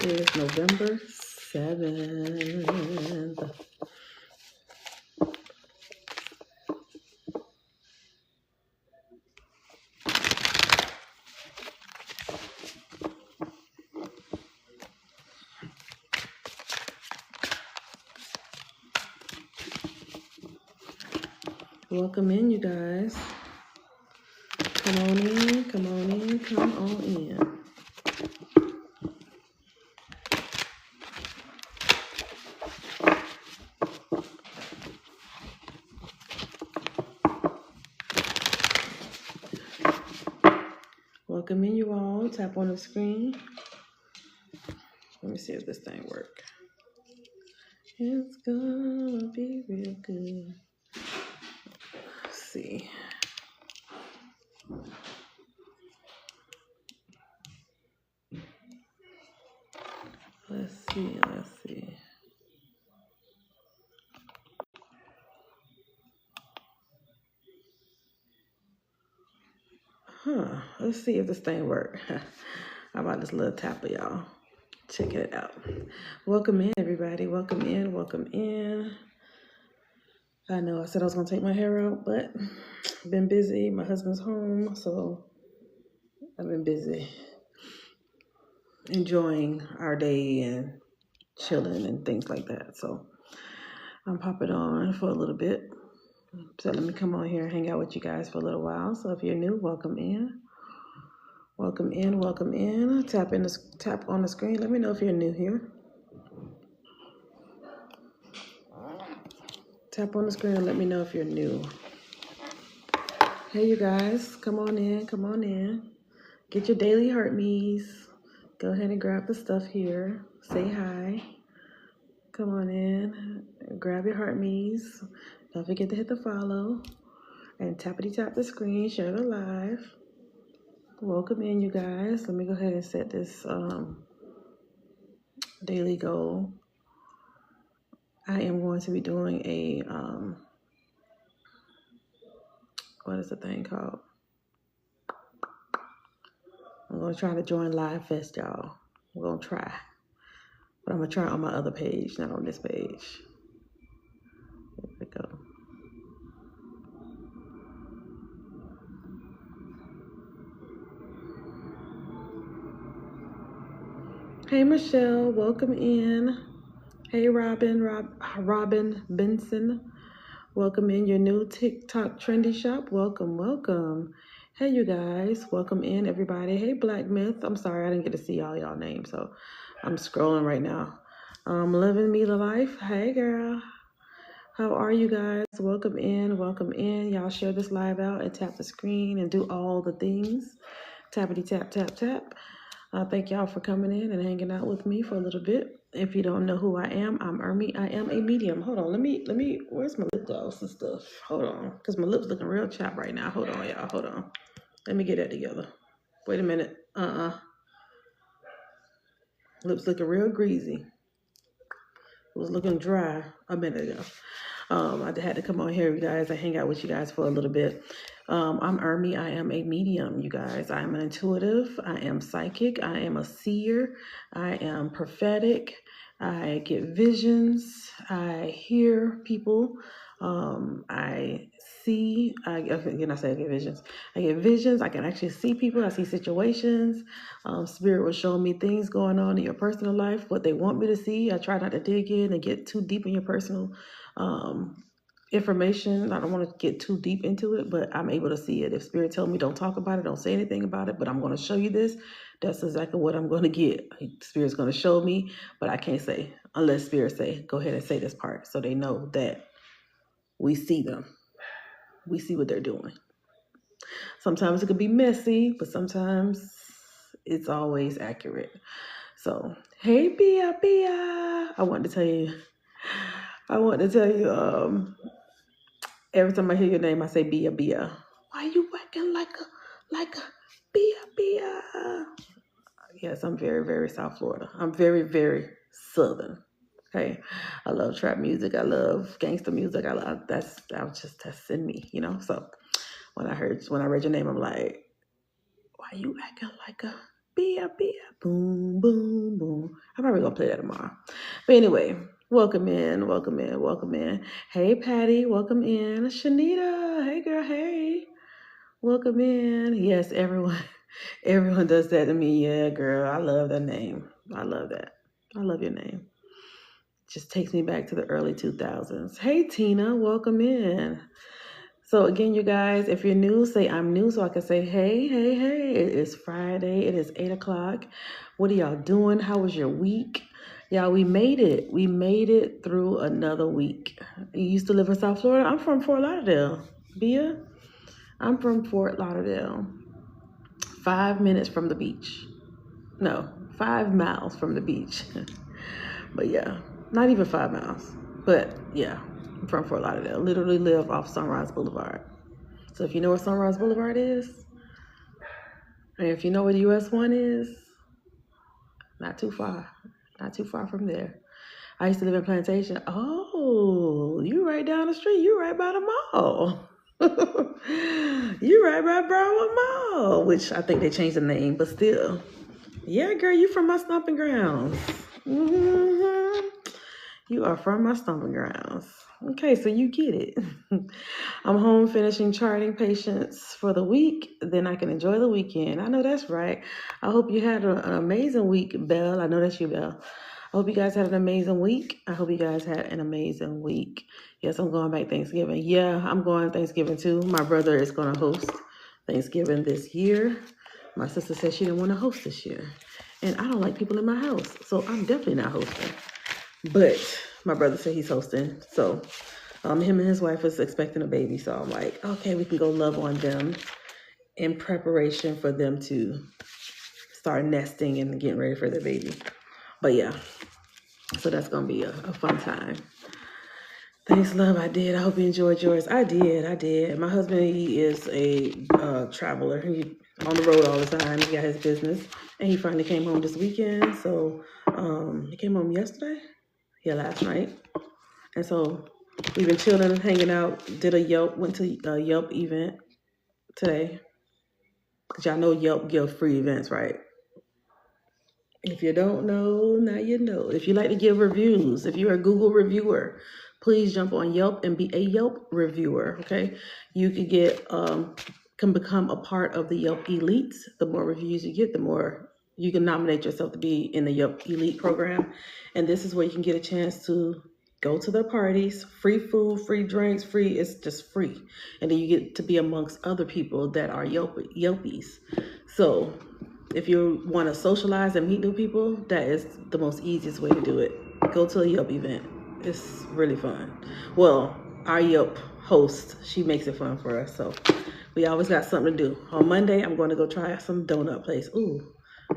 is November 7th. Welcome in, you guys. Come on in, come on in, come on in. Welcome in, you all. Tap on the screen. Let me see if this thing works. It's gonna be real good. Let's see. Let's see. Let's see if this thing works. How about this little tapper, y'all? Check it out. Welcome in, everybody. Welcome in, welcome in. I know I said I was gonna take my hair out, but I've been busy. My husband's home, so I've been busy enjoying our day and chilling and things like that. So I'm popping on for a little bit. So let me come on here and hang out with you guys for a little while. So if you're new, welcome in. Welcome in, welcome in. Tap on the screen. Let me know if you're new here. Tap on the screen and let me know if you're new. Hey, you guys, come on in, come on in. Get your daily heart me's. Go ahead and grab the stuff here. Say hi. Come on in. Grab your heart me's. Don't forget to hit the follow. And tappity tap the screen. Share the live. Welcome in, you guys. Let me go ahead and set this daily goal. I am going to be doing a, what is the thing called? I'm going to try to join Live Fest, y'all. We're going to try. But I'm going to try on my other page, not on this page. There we go. Hey, Michelle. Welcome in. Hey, Robin Benson. Welcome in your new TikTok trendy shop. Welcome, welcome. Hey, you guys. Welcome in, everybody. Hey, Black Myth. I'm sorry I didn't get to see all y'all names, so I'm scrolling right now. Living Me the Life. Hey, girl. How are you guys? Welcome in, welcome in. Y'all share this live out and tap the screen and do all the things. Tappity tap, tap, tap. Thank y'all for coming in and hanging out with me for a little bit. If you don't know who I am, I'm Ermi. I am a medium. Hold on, let me, where's my lip gloss and stuff? Hold on, because my lips looking real chapped right now. Hold on, y'all, hold on. Let me get that together. Wait a minute. Lips looking real greasy. It was looking dry a minute ago. I had to come on here, you guys, and hang out with you guys for a little bit. I'm Ermi. I am a medium, you guys. I am an intuitive. I am psychic. I am a seer. I am prophetic. I get visions. I hear people. I see. I say I get visions. I get visions. I can actually see people. I see situations. Spirit will show me things going on in your personal life, what they want me to see. I try not to dig in and get too deep in your personal information. I don't want to get too deep into it, but I'm able to see it. If Spirit tells me don't talk about it, don't say anything about it, but I'm going to show you this, that's exactly what I'm going to get. Spirit's going to show me, but I can't say unless Spirit say, go ahead and say this part, so they know that we see them. We see what they're doing. Sometimes it could be messy, but sometimes it's always accurate. So, hey, Bia. I want to tell you, every time I hear your name, I say Bia. Why you working like a Bia? Yes, I'm very, very South Florida. I'm very, very Southern. Okay, I love trap music. I love gangster music. That's in me, you know. So when I read your name, I'm like, why you acting like a Bia, Bia, boom, boom, boom. I'm probably gonna play that tomorrow. But anyway, welcome in, welcome in, welcome in. Hey, Patty, welcome in. Shanita, hey, girl, hey, welcome in. Yes, everyone, everyone does that to me. Yeah, girl, I love that name. I love that. I love your name. Just takes me back to the early 2000s. Hey, Tina, welcome in. So again, you guys, if you're new, say I'm new so I can say, hey, hey, hey. It is Friday. It is 8 o'clock. What are y'all doing? How was your week? Y'all, we made it. We made it through another week. You used to live in South Florida? I'm from Fort Lauderdale. Bia? I'm from Fort Lauderdale. 5 minutes from the beach. No, 5 miles from the beach. But yeah, not even 5 miles. But yeah, I'm from Fort Lauderdale. Literally live off Sunrise Boulevard. So if you know where Sunrise Boulevard is, and if you know where the US 1 is, not too far. Not too far from there. I used to live in Plantation. Oh, you right down the street. You right by the mall. You right by Broward Mall, which I think they changed the name, but still. Yeah, girl, you from my stomping grounds. Mm-hmm. You are from my stomping grounds. Okay, so you get it. I'm home finishing charting patients for the week. Then I can enjoy the weekend. I know that's right. I hope you had an amazing week, Belle. I know that's you, Belle. I hope you guys had an amazing week. I hope you guys had an amazing week. Yes, I'm going back Thanksgiving. Yeah, I'm going Thanksgiving too. My brother is going to host Thanksgiving this year. My sister said she didn't want to host this year. And I don't like people in my house, so I'm definitely not hosting. But my brother said he's hosting, so him and his wife is expecting a baby. So I'm like, okay, we can go love on them in preparation for them to start nesting and getting ready for their baby. But yeah, so that's gonna be a fun time. Thanks, love. I did. I hope you enjoyed yours. I did. My husband, he is a traveler. He's on the road all the time. He got his business, and he finally came home this weekend. So he came home yesterday. Yeah, last night. And so we've been chilling and hanging out. Went to a Yelp event today. Because y'all know Yelp gives free events, right? If you don't know, now you know. If you like to give reviews, if you're a Google reviewer, please jump on Yelp and be a Yelp reviewer, okay? You can become a part of the Yelp Elites. The more reviews you get, the more you can nominate yourself to be in the Yelp Elite program. And this is where you can get a chance to go to their parties, free food, free drinks, it's just free. And then you get to be amongst other people that are Yelpies. So if you want to socialize and meet new people, that is the most easiest way to do it. Go to a Yelp event. It's really fun. Well, our Yelp host, she makes it fun for us. So we always got something to do. On Monday, I'm going to go try some donut place. Ooh,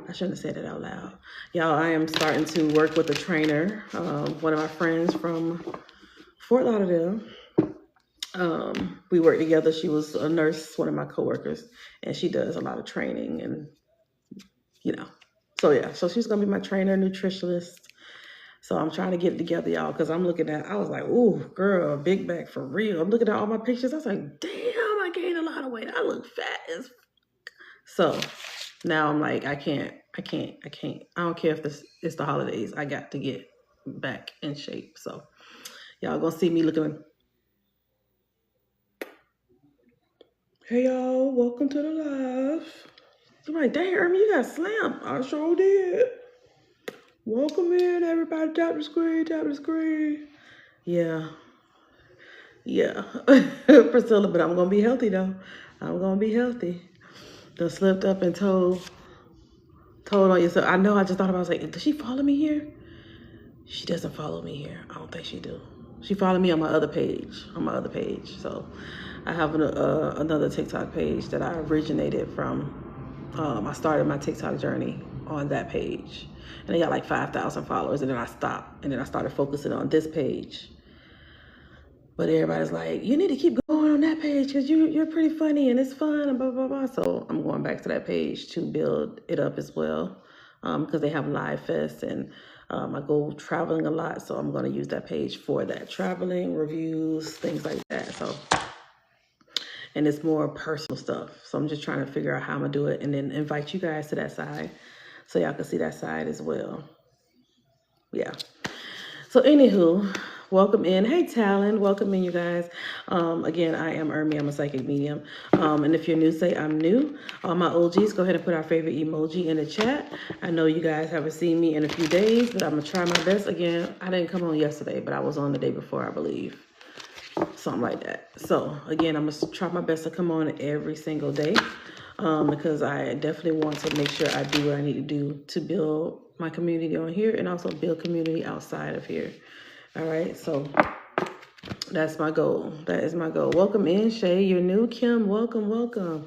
I shouldn't have said it out loud. Y'all, I am starting to work with a trainer, one of my friends from Fort Lauderdale. We work together. She was a nurse, one of my coworkers, and she does a lot of training and so yeah, so she's gonna be my trainer, nutritionist. So I'm trying to get it together, y'all, because I was like, ooh, girl, big back for real. I'm looking at all my pictures. I was like, damn, I gained a lot of weight. I look fat as so now I'm like, I can't. I don't care if this is the holidays. I got to get back in shape. So y'all gonna see me looking. Hey y'all, welcome to the live. I'm like, dang, Ermi, you got slammed. I sure did. Welcome in, everybody. Tap the screen. Yeah. Priscilla, but I'm going to be healthy, though. I'm going to be healthy. Done slipped up and told on yourself. I know, I just thought about it. I was like, does she follow me here? She doesn't follow me here. I don't think she do. She followed me on my other page. So I have another TikTok page that I originated from. I started my TikTok journey on that page. And they got like 5,000 followers, and then I stopped. And then I started focusing on this page. But everybody's like, you need to keep going on that page because you're pretty funny and it's fun and blah, blah, blah. So I'm going back to that page to build it up as well because they have live fest and I go traveling a lot. So I'm going to use that page for that. Traveling, reviews, things like that. So and it's more personal stuff. So I'm just trying to figure out how I'm gonna do it, and then invite you guys to that side so y'all can see that side as well. Yeah. So anywho, welcome in. Hey Talon, welcome in, you guys. Again, I am Ermi. I'm a psychic medium. And if you're new, say I'm new. All my OGs, go ahead and put our favorite emoji in the chat. I know you guys haven't seen me in a few days, but I'm gonna try my best. Again, I didn't come on yesterday, but I was on the day before, I believe. Something like that. So again, I'm gonna try my best to come on every single day, because I definitely want to make sure I do what I need to do to build my community on here and also build community outside of here. All right, so that's my goal. That is my goal. Welcome in, Shay. You're new. Kim, welcome, welcome.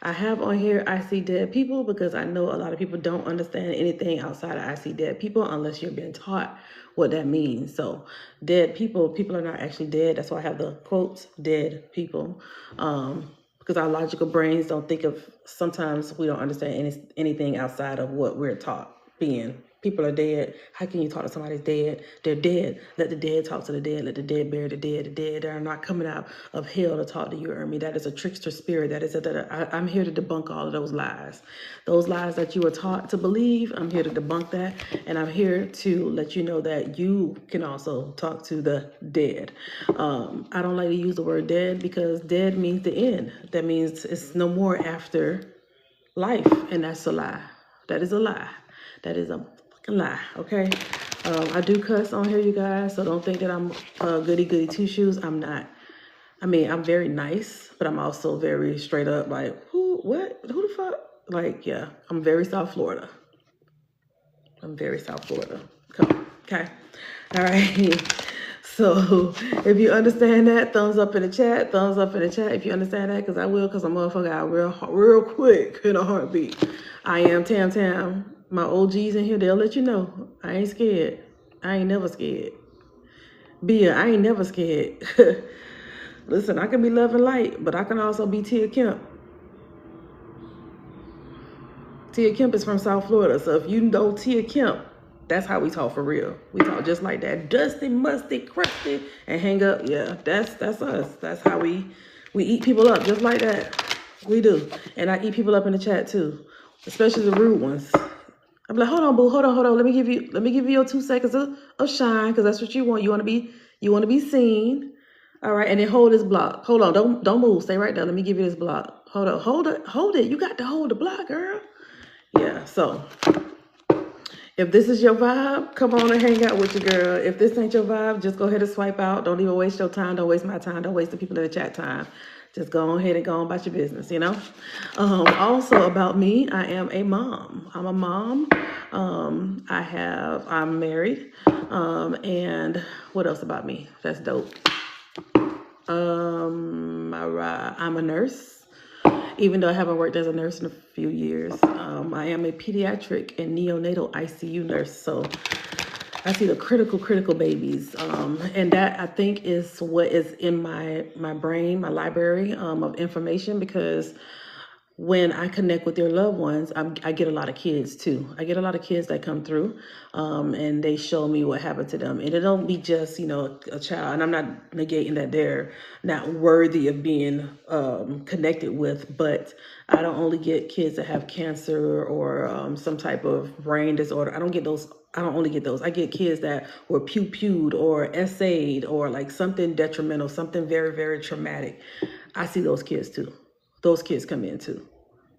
I have on here I see dead people because I know a lot of people don't understand anything outside of I see dead people unless you're being taught what that means. So dead people are not actually dead. That's why I have the quotes, dead people. Because our logical brains don't think of, sometimes we don't understand anything outside of what we're taught being. People are dead. How can you talk to somebody's dead? They're dead. Let the dead talk to the dead. Let the dead bury the dead. The dead are not coming out of hell to talk to you, Ermi. That is a trickster spirit. That is I'm here to debunk all of those lies. Those lies that you were taught to believe, I'm here to debunk that. And I'm here to let you know that you can also talk to the dead. I don't like to use the word dead because dead means the end. That means it's no more after life. And that's a lie. That is a lie. That is a fucking lie, okay? I do cuss on here, you guys, so don't think that I'm goody two shoes. I'm not. I mean, I'm very nice, but I'm also very straight up, like, who the fuck? Like, yeah, I'm very South Florida. I'm very South Florida. Come on, okay? All right. So if you understand that, thumbs up in the chat. Thumbs up in the chat if you understand that, because I will, because I'm motherfucker out real quick in a heartbeat. I am Tam Tam. My OGs in here, they'll let you know. I ain't scared. I ain't never scared. Bia, I ain't never scared. Listen, I can be love and light, but I can also be Tia Kemp. Tia Kemp is from South Florida, so if you know Tia Kemp, that's how we talk for real. We talk just like that. Dusty, musty, crusty, and hang up. Yeah, that's us. That's how we eat people up just like that. We do. And I eat people up in the chat too, especially the rude ones. I'm like, hold on, boo, hold on. Let me give you your 2 seconds of shine, because that's what you want. You want to be seen. All right, and then hold this block. Hold on, don't move. Stay right there. Let me give you this block. Hold it. You got to hold the block, girl. Yeah, so if this is your vibe, come on and hang out with your girl. If this ain't your vibe, just go ahead and swipe out. Don't even waste your time. Don't waste my time. Don't waste the people in the chat time. Just go ahead and go on about your business, you know? Also about me, I am a mom. I'm a mom. I'm married. And what else about me? That's dope. I'm a nurse. Even though I haven't worked as a nurse in a few years, I am a pediatric and neonatal ICU nurse. So I see the critical babies. And that, I think, is what is in my brain, my library of information, because when I connect with their loved ones, I get a lot of kids too. I get a lot of kids that come through, and they show me what happened to them. And it don't be just, a child. And I'm not negating that they're not worthy of being connected with, but I don't only get kids that have cancer or some type of brain disorder. I don't only get those. I get kids that were pew-pewed or essayed or like something detrimental, something very, very traumatic. I see those kids too. Those kids come in too.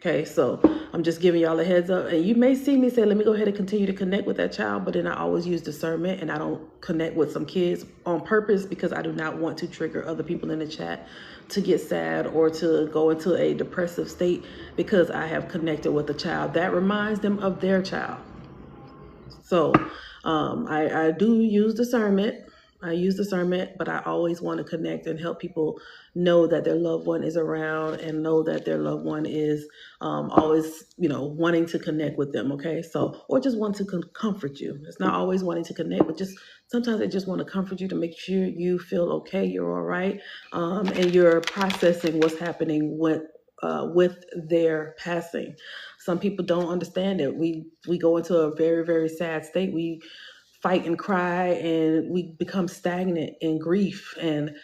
Okay, so I'm just giving y'all a heads up. And you may see me say, let me go ahead and continue to connect with that child, but then I always use discernment, and I don't connect with some kids on purpose because I do not want to trigger other people in the chat to get sad or to go into a depressive state because I have connected with a child. That reminds them of their child. So I do use discernment. But I always want to connect and help people know that their loved one is around and know that their loved one is always, wanting to connect with them. Okay. So, or just want to comfort you. It's not always wanting to connect, but just sometimes they just want to comfort you to make sure you feel okay, you're all right. And you're processing what's happening with their passing. Some people don't understand it. We go into a very, very sad state. We fight and cry, and we become stagnant in grief. And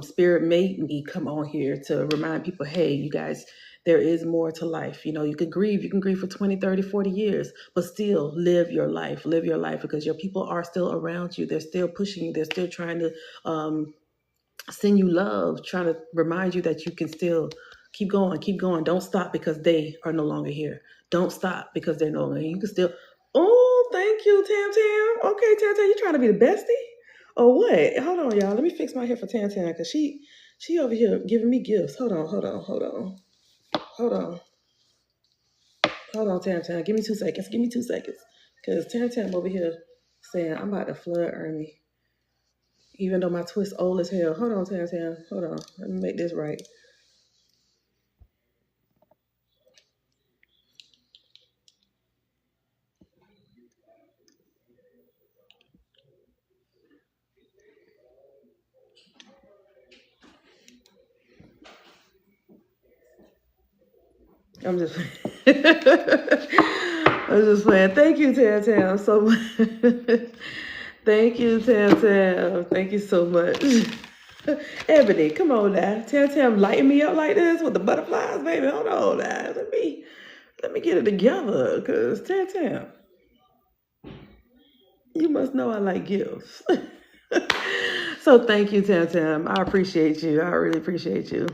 Spirit made me come on here to remind people, hey, you guys, there is more to life. You can grieve for 20, 30, 40 years, but still live your life, because your people are still around you. They're still pushing you. They're still trying to send you love, trying to remind you that you can still keep going, keep going. Don't stop because they are no longer here. Don't stop because they're no longer here. You can still, oh, thank you, Tam Tam. Okay, Tam Tam, you trying to be the bestie? Or what? Hold on, y'all. Let me fix my hair for Tam Tam, because she over here giving me gifts. Hold on. Hold on, Tam Tam. Give me 2 seconds. Because Tam Tam over here saying, I'm about to flood Ernie. Even though my twist old as hell. Hold on, Tam Tam. Hold on. Let me make this right. I'm just I'm just playing. Thank you, Tam Tam, so much. Thank you, Tam Tam. Thank you so much. Ebony, come on now. Tam Tam lighting me up like this with the butterflies, baby. Hold on now. Let me get it together, because Tam Tam, you must know I like gifts. So thank you, Tam Tam. I appreciate you. I really appreciate you.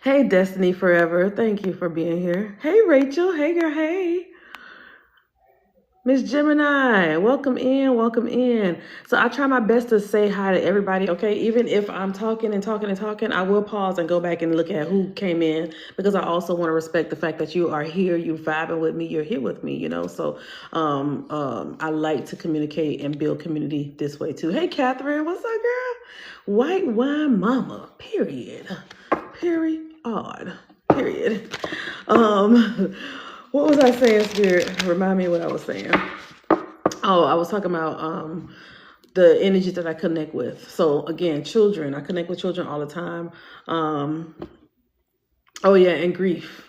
Hey, Destiny Forever. Thank you for being here. Hey, Rachel. Hey, girl. Hey. Miss Gemini, welcome in, welcome in. So I try my best to say hi to everybody, okay? Even if I'm talking, I will pause and go back and look at who came in, because I also want to respect the fact that you are here, you're vibing with me, you're here with me, So I like to communicate and build community this way too. Hey, Catherine, what's up, girl? White wine mama, period. Period. What was I saying, Spirit? Remind me what I was saying. Oh, I was talking about the energies that I connect with. So again, children. I connect with children all the time. Oh yeah, and grief.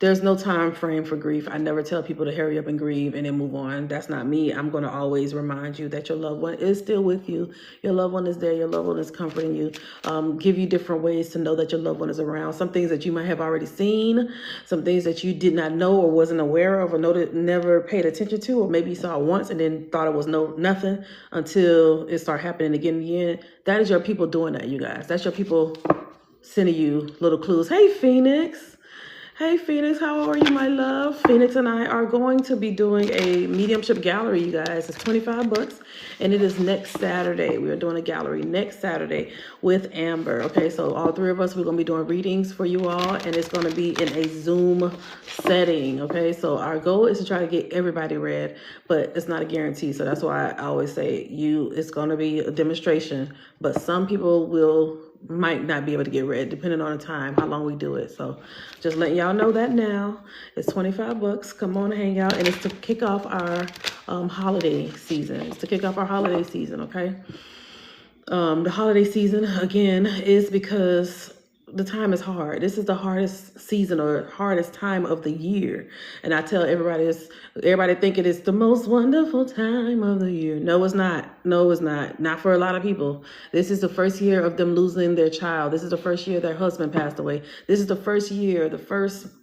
There's no time frame for grief. I never tell people to hurry up and grieve and then move on. That's not me. I'm going to always remind you that your loved one is still with you. Your loved one is there. Your loved one is comforting you. Give you different ways to know that your loved one is around. Some things that you might have already seen, some things that you did not know or wasn't aware of, or never paid attention to, or maybe you saw it once and then thought it was nothing until it started happening again and again. That is your people doing that, you guys. That's your people sending you little clues. Hey, Phoenix. Hey, Phoenix, how are you, my love? Phoenix and I are going to be doing a mediumship gallery, you guys. It's $25, and it is next Saturday. We are doing a gallery next Saturday with Amber. Okay, so all three of us, we're going to be doing readings for you all, and it's going to be in a Zoom setting. Okay, so our goal is to try to get everybody read, but it's not a guarantee. So that's why I always say it's going to be a demonstration, but some people might not be able to get read depending on the time, how long we do it. So just letting y'all know that now. It's $25. Come on and hang out, and it's to kick off our holiday season. Okay? The holiday season, again, is because the time is hard. This is the hardest season or hardest time of the year. And I tell everybody think it is the most wonderful time of the year. No, it's not. Not for a lot of people. This is the first year of them losing their child. This is the first year their husband passed away. This is the first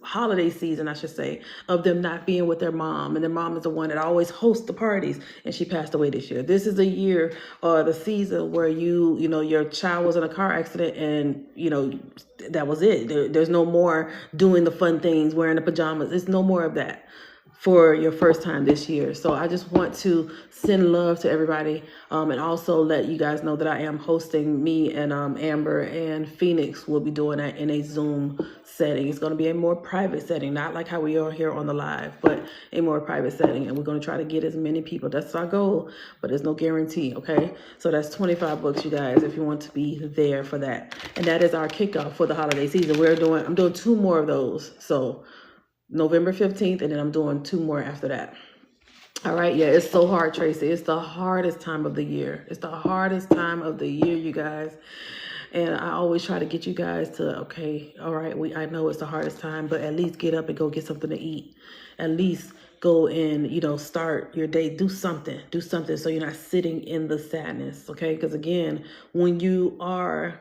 holiday season, I should say, of them not being with their mom. And their mom is the one that always hosts the parties, and she passed away this year. This is the year or the season where your child was in a car accident, and that was it. There's no more doing the fun things, wearing the pajamas. There's no more of that for your first time this year. So I just want to send love to everybody, and also let you guys know that I am hosting. Me and Amber and Phoenix will be doing that in a Zoom setting. It's going to be a more private setting, not like how we are here on the live, but a more private setting. And we're going to try to get as many people. That's our goal, but there's no guarantee. Okay, so that's $25, you guys, if you want to be there for that. And that is our kickoff for the holiday season. I'm doing 2 more of those. So November 15th, and then I'm doing 2 more after that. All right, yeah, it's so hard, Tracy. It's the hardest time of the year. You guys. And I always try to get you guys to, okay, all right, I know it's the hardest time, but at least get up and go get something to eat. At least go and, you know, start your day, do something so you're not sitting in the sadness. Okay, because again, when you are,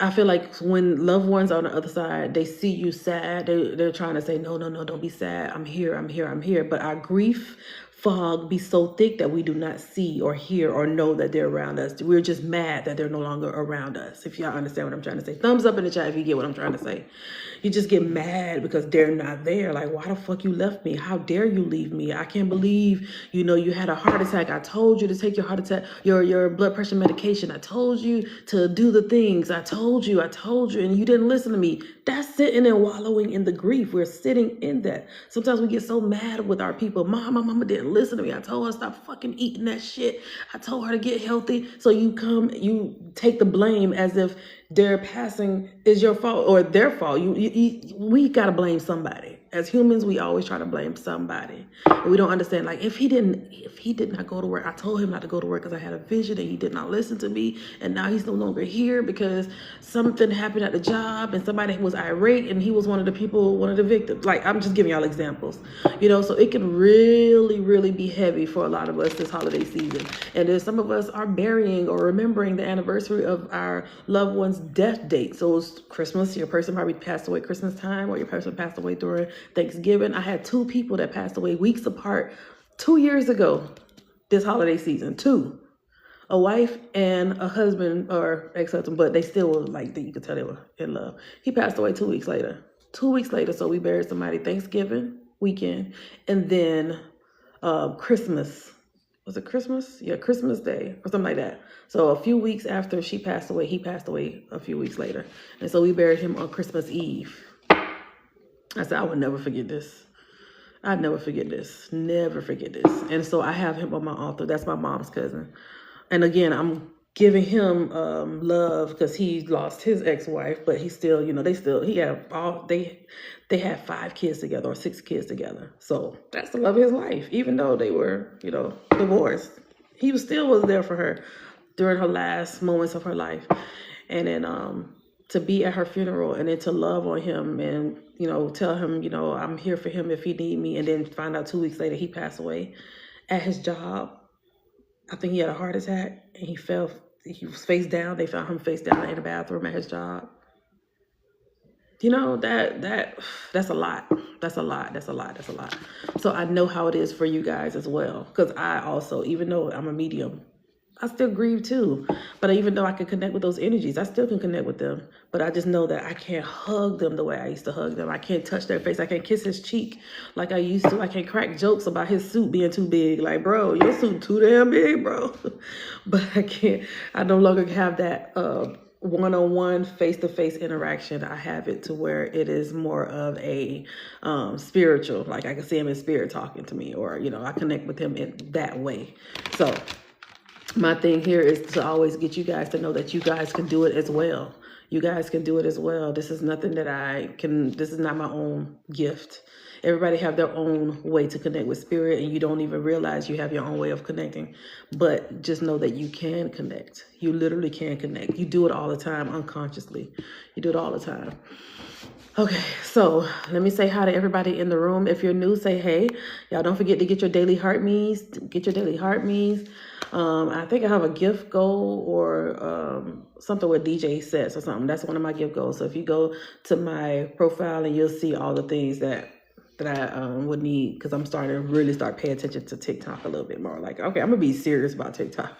I feel like when loved ones on the other side, they see you sad, they're trying to say, no, don't be sad. I'm here. But our grief fog be so thick that we do not see or hear or know that they're around us. We're just mad that they're no longer around us. If y'all understand what I'm trying to say. Thumbs up in the chat if you get what I'm trying to say. You just get mad because they're not there. Like, why the fuck you left me? How dare you leave me? I can't believe, you know, you had a heart attack. I told you to take your heart attack, your blood pressure medication. I told you to do the things. I told you, and you didn't listen to me. That's sitting and wallowing in the grief. We're sitting in that. Sometimes we get so mad with our people. My mama didn't listen to me. I told her to stop fucking eating that shit. I told her to get healthy. So you take the blame as if their passing is your fault or their fault. We gotta blame somebody. As humans, we always try to blame somebody. And we don't understand, like, if he did not go to work, I told him not to go to work because I had a vision and he did not listen to me. And now he's no longer here because something happened at the job and somebody was irate and he was one of the victims. Like, I'm just giving y'all examples, you know, so it can really, really be heavy for a lot of us this holiday season. And then some of us are burying or remembering the anniversary of our loved one's death date. So it's Christmas, your person probably passed away Christmas time, or your person passed away during Thanksgiving. I had 2 people that passed away weeks apart 2 years ago this holiday season. 2, a wife and a husband or ex-husband, but they still were like, you could tell they were in love. He passed away 2 weeks later. 2 weeks later, so we buried somebody Thanksgiving weekend, and then Christmas. Was it Christmas? Yeah, Christmas Day or something like that. So a few weeks after she passed away, he passed away a few weeks later. And so we buried him on Christmas Eve. I said, I would never forget this. I'd never forget this. Never forget this. And so I have him on my altar. That's my mom's cousin. And again, I'm giving him love because he lost his ex-wife, but he still, you know, they had 5 kids together or 6 kids together. So that's the love of his life. Even though they were, you know, divorced, he was there for her during her last moments of her life. And then to be at her funeral and then to love on him and, you know, tell him, you know, I'm here for him if he need me. And then find out 2 weeks later he passed away at his job. I think he had a heart attack and he was face down. They found him face down in the bathroom at his job. You know, that's a lot. That's a lot. So I know how it is for you guys as well. Because I also, even though I'm a medium, I still grieve too. But even though I can connect with those energies, I still can connect with them. But I just know that I can't hug them the way I used to hug them. I can't touch their face. I can't kiss his cheek like I used to. I can't crack jokes about his suit being too big. Like, bro, your suit too damn big, bro. But I no longer have that one-on-one, face-to-face interaction. I have it to where it is more of a spiritual, like I can see him in spirit talking to me, or, you know, I connect with him in that way. So my thing here is to always get you guys to know that you guys can do it as well. You guys can do it as well. This is nothing that this is not my own gift. Everybody have their own way to connect with spirit, and you don't even realize you have your own way of connecting. But just know that you can connect. You literally can connect. You do it all the time unconsciously. You do it all the time. Okay, so let me say hi to everybody in the room. If you're new, say hey. Y'all don't forget to get your daily heart me's. I think I have a gift goal or something with DJ sets or something. That's one of my gift goals. So if you go to my profile, and you'll see all the things that I would need, because I'm starting to really paying attention to TikTok a little bit more. Like, okay, I'm gonna be serious about TikTok.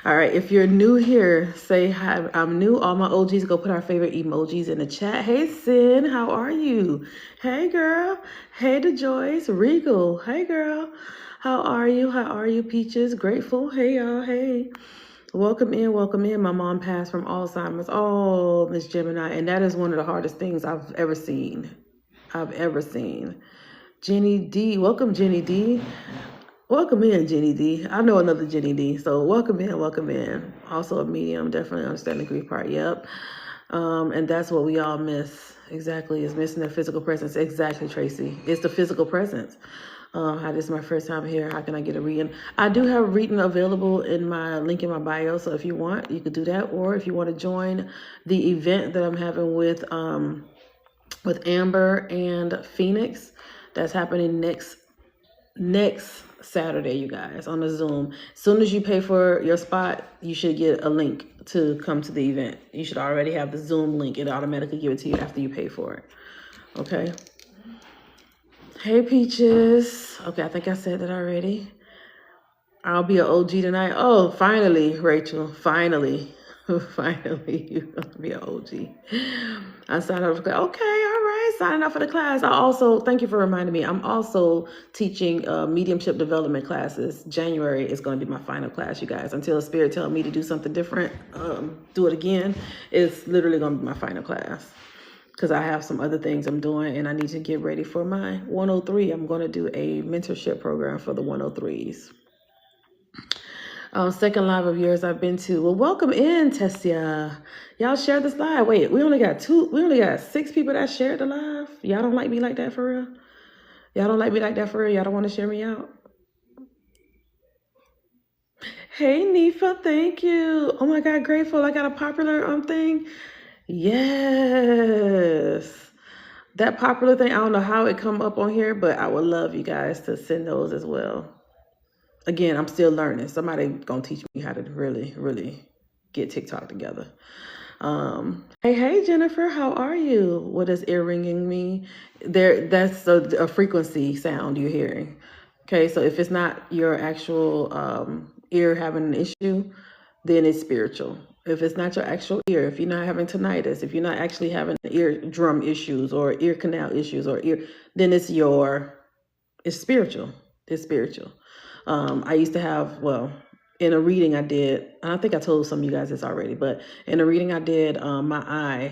All right, if you're new here, say hi. I'm new. All my OGs, go put our favorite emojis in the chat. Hey, Sin, how are you? Hey, girl. Hey, to Joyce. Regal. Hey, girl. How are you, Peaches? Grateful. Hey, y'all. Hey. Welcome in. My mom passed from Alzheimer's. Oh, Miss Gemini. And that is one of the hardest things I've ever seen. Jenny D. Welcome, Jenny D. Welcome in, Jenny D. I know another Jenny D. So welcome in. Also a medium. Definitely understand the grief part. Yep. And that's what we all miss. Exactly. Is missing their physical presence. Exactly, Tracy. It's the physical presence. Hi, this is my first time here. How can I get a reading? I do have a reading available in my link in my bio. So if you want, you could do that. Or if you want to join the event that I'm having with with Amber and Phoenix. That's happening next Saturday, you guys, on the Zoom. As soon as you pay for your spot, you should get a link to come to the event. You should already have the Zoom link. It automatically give it to you after you pay for it. Okay. Hey, Peaches. Okay, I think I said that already. I'll be an OG tonight. Oh, finally, Rachel. Finally. Finally, you're going to be an OG. I signed up for the okay, all right, signing up for the class. I also, thank you for reminding me, I'm also teaching mediumship development classes. January is going to be my final class, you guys. Until Spirit tells me to do something different, do it again, it's literally going to be my final class. Because I have some other things I'm doing and I need to get ready for my 103. I'm going to do a mentorship program for the 103s. Second live of yours I've been to. Well, welcome in, Tessia. Y'all share this live. Wait, we only got 6 people that shared the live. Y'all don't like me like that for real? Y'all don't like me like that for real? Y'all don't want to share me out? Hey, Nifa, thank you. Oh my God, grateful. I got a popular thing. Yes. That popular thing, I don't know how it come up on here, but I would love you guys to send those as well. Again, I'm still learning. Somebody gonna teach me how to really, really get TikTok together. Hey, Jennifer, how are you? What does ear ringing mean? That's a frequency sound you're hearing. Okay, so if it's not your actual ear having an issue, then it's spiritual. If it's not your actual ear, if you're not having tinnitus, if you're not actually having eardrum issues or ear canal issues then it's spiritual. It's spiritual. I used to have, in a reading I did, and I think I told some of you guys this already, but in a reading I did, my eye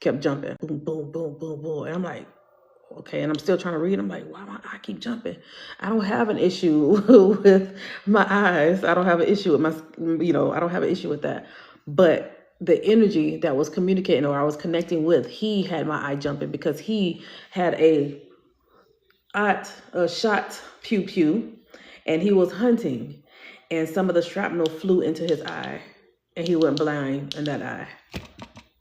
kept jumping. Boom, boom, boom, boom, boom. And I'm like, okay, and I'm still trying to read. I'm like, why my eye keep jumping? I don't have an issue with my eyes. I don't have an issue with I don't have an issue with that. But the energy that was communicating or I was connecting with, he had my eye jumping because he had a shot pew, and he was hunting, and some of the shrapnel flew into his eye, and he went blind in that eye.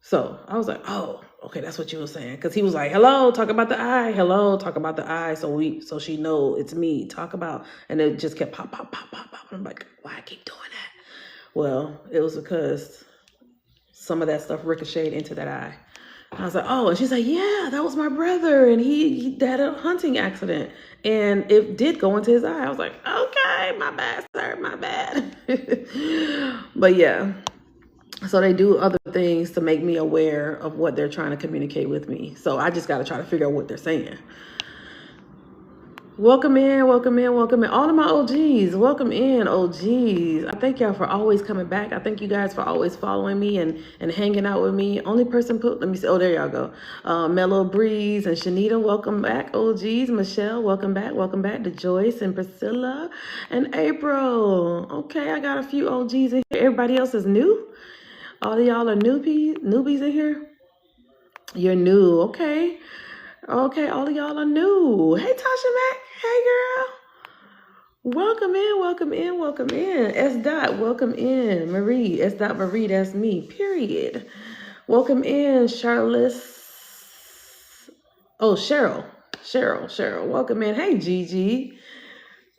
So I was like, oh, okay, that's what you were saying. Because he was like, hello, talk about the eye. Hello, talk about the eye. So she know it's me. Talk about, and it just kept pop, pop, pop, pop, pop. I'm like, why I keep doing that? Well, it was because some of that stuff ricocheted into that eye. I was like, oh, and she's like, yeah, that was my brother, and he had a hunting accident, and it did go into his eye. I was like, okay, my bad, sir, my bad. But yeah, so they do other things to make me aware of what they're trying to communicate with me. So I just got to try to figure out what they're saying. Welcome in, welcome in, welcome in. All of my OGs, welcome in, OGs. I thank y'all for always coming back. I thank you guys for always following me and hanging out with me. Only person let me see. Oh, there y'all go. Mellow Breeze and Shanita, welcome back, OGs. Michelle, welcome back. Welcome back to Joyce and Priscilla and April. Okay, I got a few OGs in here. Everybody else is new? All of y'all are newbies in here? You're new, okay. Okay, all of y'all are new. Hey, Tasha Mac. Hey, girl. Welcome in, welcome in, welcome in. S. Dot, welcome in. Marie, S. Dot Marie, that's me, period. Welcome in, Charles. Oh, Cheryl, welcome in. Hey, Gigi.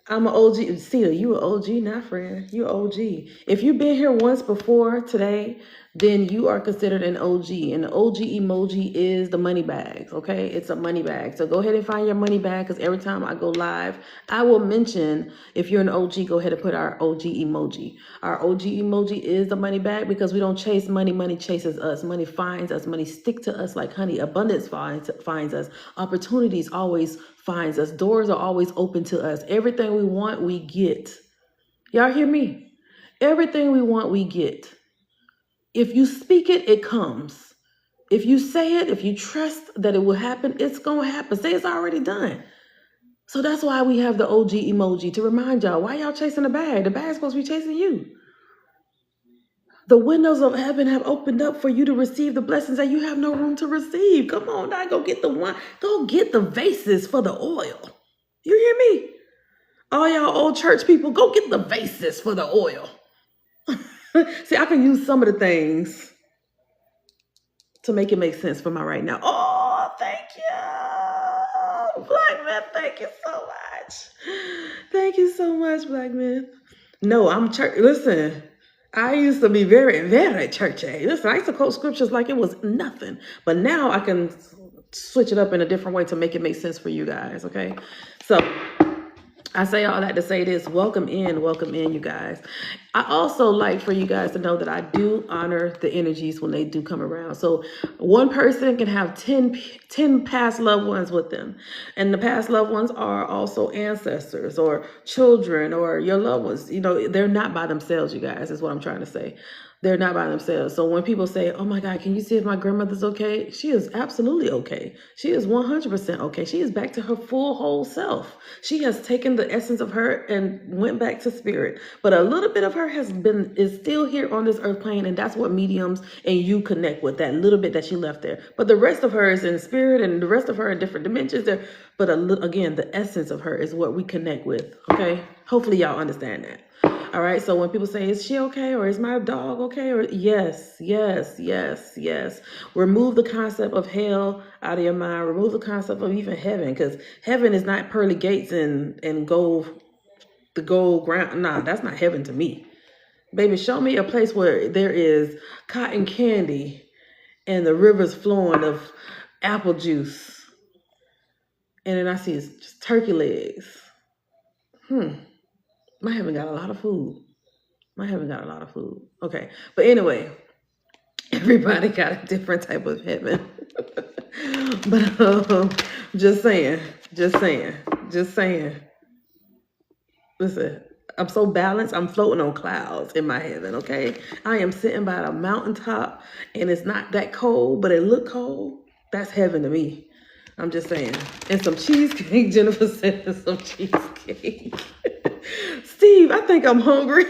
I'm an OG. See, you an OG, not friend. You an OG. If you've been here once before today, then you are considered an OG. And the OG emoji is the money bags, okay? It's a money bag. So go ahead and find your money bag, because every time I go live, I will mention, if you're an OG, go ahead and put our OG emoji. Our OG emoji is the money bag, because we don't chase money. Money chases us. Money finds us. Money stick to us like honey. Abundance finds us. Opportunities always finds us. Doors are always open to us. Everything we want, we get. Y'all hear me? Everything we want, we get. If you speak it, it comes. If you say it, if you trust that it will happen, it's going to happen. Say it's already done. So that's why we have the OG emoji, to remind y'all, why y'all chasing the bag? The bag's supposed to be chasing you. The windows of heaven have opened up for you to receive the blessings that you have no room to receive. Come on now, go get the wine. Go get the vases for the oil. You hear me? All y'all old church people, go get the vases for the oil. See, I can use some of the things to make it make sense for my right now. Oh, thank Black man, thank you so much. Thank you so much, Black man. No, I'm church. Listen, I used to be very, very churchy. Listen, I used to quote scriptures like it was nothing. But now I can switch it up in a different way to make it make sense for you guys, okay? So I say all that to say this. Welcome in, you guys. I also like for you guys to know that I do honor the energies when they do come around. So one person can have 10 past loved ones with them. And the past loved ones are also ancestors or children or your loved ones. You know, they're not by themselves, you guys, is what I'm trying to say. They're not by themselves. So when people say, oh my God, can you see if my grandmother's okay? She is absolutely okay. She is 100% okay. She is back to her full whole self. She has taken the essence of her and went back to spirit. But a little bit of her is still here on this earth plane. And that's what mediums and you connect with, that little bit that she left there. But the rest of her is in spirit and the rest of her in different dimensions there. But again, the essence of her is what we connect with. Okay. Hopefully y'all understand that. All right. So when people say, is she okay? Or is my dog okay? Or yes. Remove the concept of hell out of your mind. Remove the concept of even heaven, because heaven is not pearly gates and gold, the gold ground. Nah, that's not heaven to me. Baby, show me a place where there is cotton candy and the rivers flowing of apple juice. And then I see it's just turkey legs. My heaven got a lot of food. Okay. But anyway, everybody got a different type of heaven. But just saying. Listen, I'm so balanced. I'm floating on clouds in my heaven, okay? I am sitting by the mountaintop and it's not that cold, but it look cold. That's heaven to me. I'm just saying. And some cheesecake. Jennifer said some cheesecake. Steve, I think I'm hungry.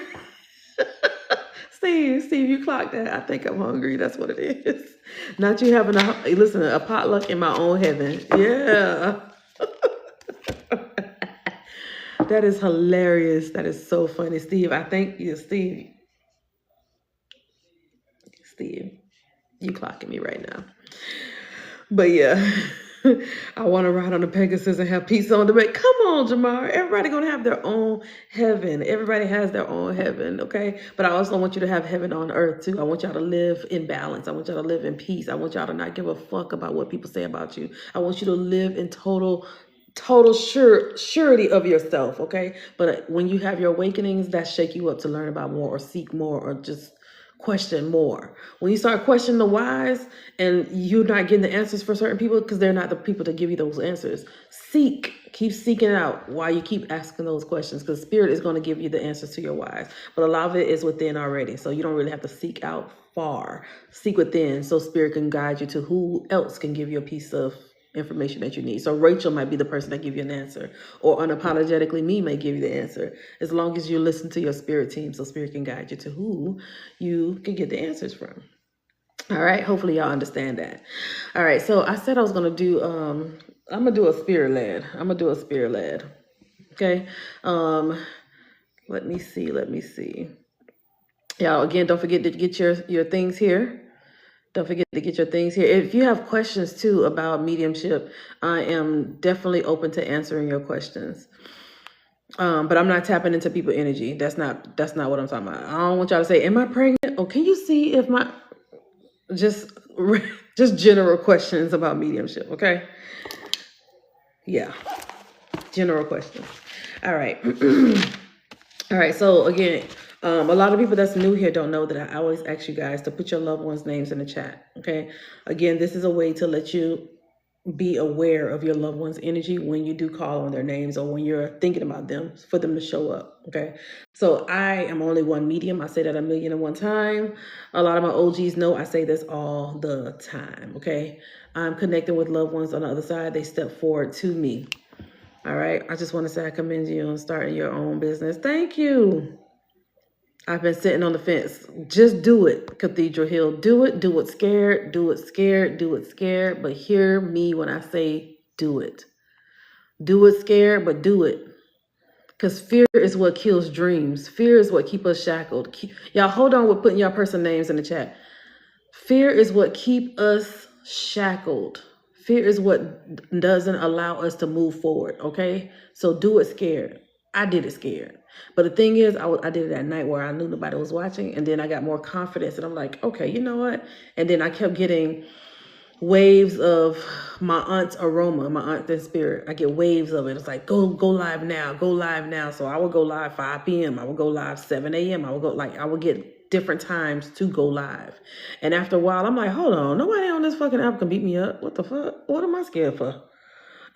Steve, you clocked that. I think I'm hungry. That's what it is. Not you having a potluck in my own heaven. Yeah. That is hilarious. That is so funny. Steve, I think you, Steve, you clocking me right now. But yeah. I want to ride on the Pegasus and have pizza on the bed. Come on, Jamar. Everybody going to have their own heaven. Everybody has their own heaven, okay? But I also want you to have heaven on earth, too. I want y'all to live in balance. I want y'all to live in peace. I want y'all to not give a fuck about what people say about you. I want you to live in total surety of yourself, okay? But when you have your awakenings, that shake you up to learn about more or seek more or just question more. When you start questioning the whys and you're not getting the answers for certain people because they're not the people to give you those answers, keep seeking out while you keep asking those questions, because spirit is going to give you the answers to your whys. But a lot of it is within already, so you don't really have to seek out far. Seek within so spirit can guide you to who else can give you a piece of information that you need. So Rachel might be the person that give you an answer, or unapologetically me may give you the answer, as long as you listen to your spirit team so spirit can guide you to who you can get the answers from. All right, hopefully y'all understand that. All right, so I said I was gonna do I'm gonna do a spirit led. Okay. Let me see. Y'all, again, don't forget to get your things here. Don't forget to get your things here. If you have questions too about mediumship, I am definitely open to answering your questions. But I'm not tapping into people's energy. That's not what I'm talking about. I don't want y'all to say, am I pregnant? Oh, can you see if my, just general questions about mediumship. Okay. Yeah. General questions. All right. All right. So again, a lot of people that's new here don't know that I always ask you guys to put your loved ones' names in the chat. Okay. Again, this is a way to let you be aware of your loved one's energy when you do call on their names or when you're thinking about them, for them to show up. Okay. So I am only one medium. I say that 1,000,001 time. A lot of my OGs know I say this all the time. Okay. I'm connecting with loved ones on the other side. They step forward to me. All right. I just want to say I commend you on starting your own business. Thank you. I've been sitting on the fence. Just do it, Cathedral Hill. Do it. Do it scared. Do it scared. Do it scared. But hear me when I say do it. Do it scared, but do it. Because fear is what kills dreams. Fear is what keeps us shackled. Y'all hold on with putting your person names in the chat. Fear is what keeps us shackled. Fear is what doesn't allow us to move forward, okay? So do it scared. I did it scared. But the thing is, I did it at night where I knew nobody was watching, and then I got more confidence, and I'm like, okay, you know what? And then I kept getting waves of my aunt's aroma, my aunt in spirit. I get waves of it. It's like, go live now, go live now. So I would go live 5 p.m. I would go live 7 a.m. I would get different times to go live. And after a while, I'm like, hold on, nobody on this fucking app can beat me up. What the fuck? What am I scared for?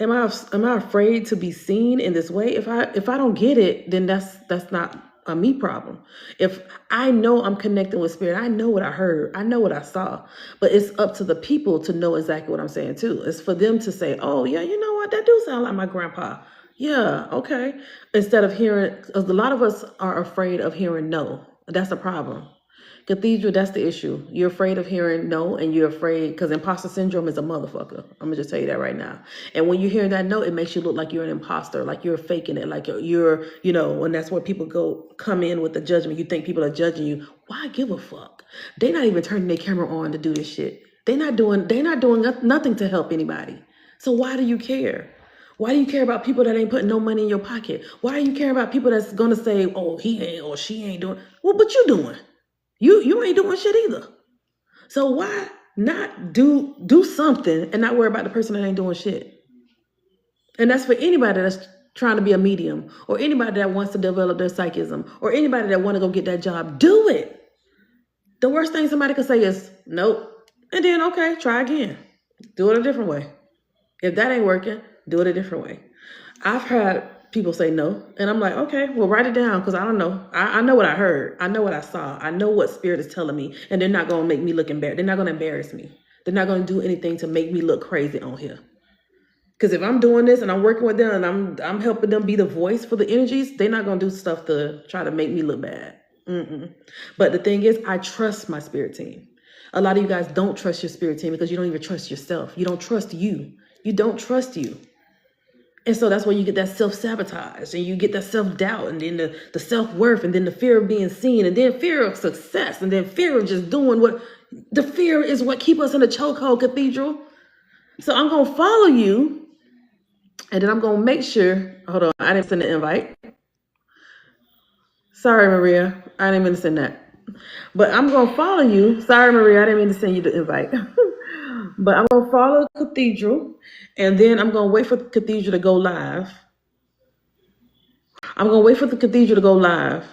Am I afraid to be seen in this way? If I don't get it, then that's not a me problem. If I know I'm connecting with spirit, I know what I heard, I know what I saw, but it's up to the people to know exactly what I'm saying too. It's for them to say, oh yeah, you know what, that do sound like my grandpa. Yeah, okay. Instead of hearing, a lot of us are afraid of hearing no. That's the problem. Cathedral, that's the issue. You're afraid of hearing no, and you're afraid because imposter syndrome is a motherfucker. I'm gonna just tell you that right now. And when you hear that no, it makes you look like you're an imposter, like you're faking it, like you're, and that's where people come in with the judgment. You think people are judging you. Why give a fuck? They're not even turning their camera on to do this shit. They're not doing nothing to help anybody. So why do you care? Why do you care about people that ain't putting no money in your pocket? Why do you care about people that's gonna say, oh, he ain't or she ain't doing? Well, but you doing. You ain't doing shit either. So why not do something and not worry about the person that ain't doing shit? And that's for anybody that's trying to be a medium, or anybody that wants to develop their psychism, or anybody that want to go get that job. Do it. The worst thing somebody could say is nope. And then, okay, try again. Do it a different way. If that ain't working, do it a different way. I've had people say no, and I'm like, okay, well, write it down, because I don't know. I know what I heard. I know what I saw. I know what spirit is telling me, and they're not going to make me look embarrassed. They're not going to embarrass me. They're not going to do anything to make me look crazy on here. Because if I'm doing this and I'm working with them and I'm helping them be the voice for the energies, they're not going to do stuff to try to make me look bad. But the thing is, I trust my spirit team. A lot of you guys don't trust your spirit team because you don't even trust yourself. You don't trust you. You don't trust you. And so that's where you get that self-sabotage, and you get that self-doubt, and then the self-worth, and then the fear of being seen, and then fear of success, and then fear of just doing what, the fear is what keep us in the chokehold, Cathedral. So I'm going to follow you, and then I'm going to make sure, hold on, I didn't send the invite. Sorry, Maria, I didn't mean to send that. But I'm going to follow you. Sorry, Maria, I didn't mean to send you the invite. But I'm going to follow Cathedral, and then I'm going to wait for Cathedral to go live. I'm going to wait for the Cathedral to go live.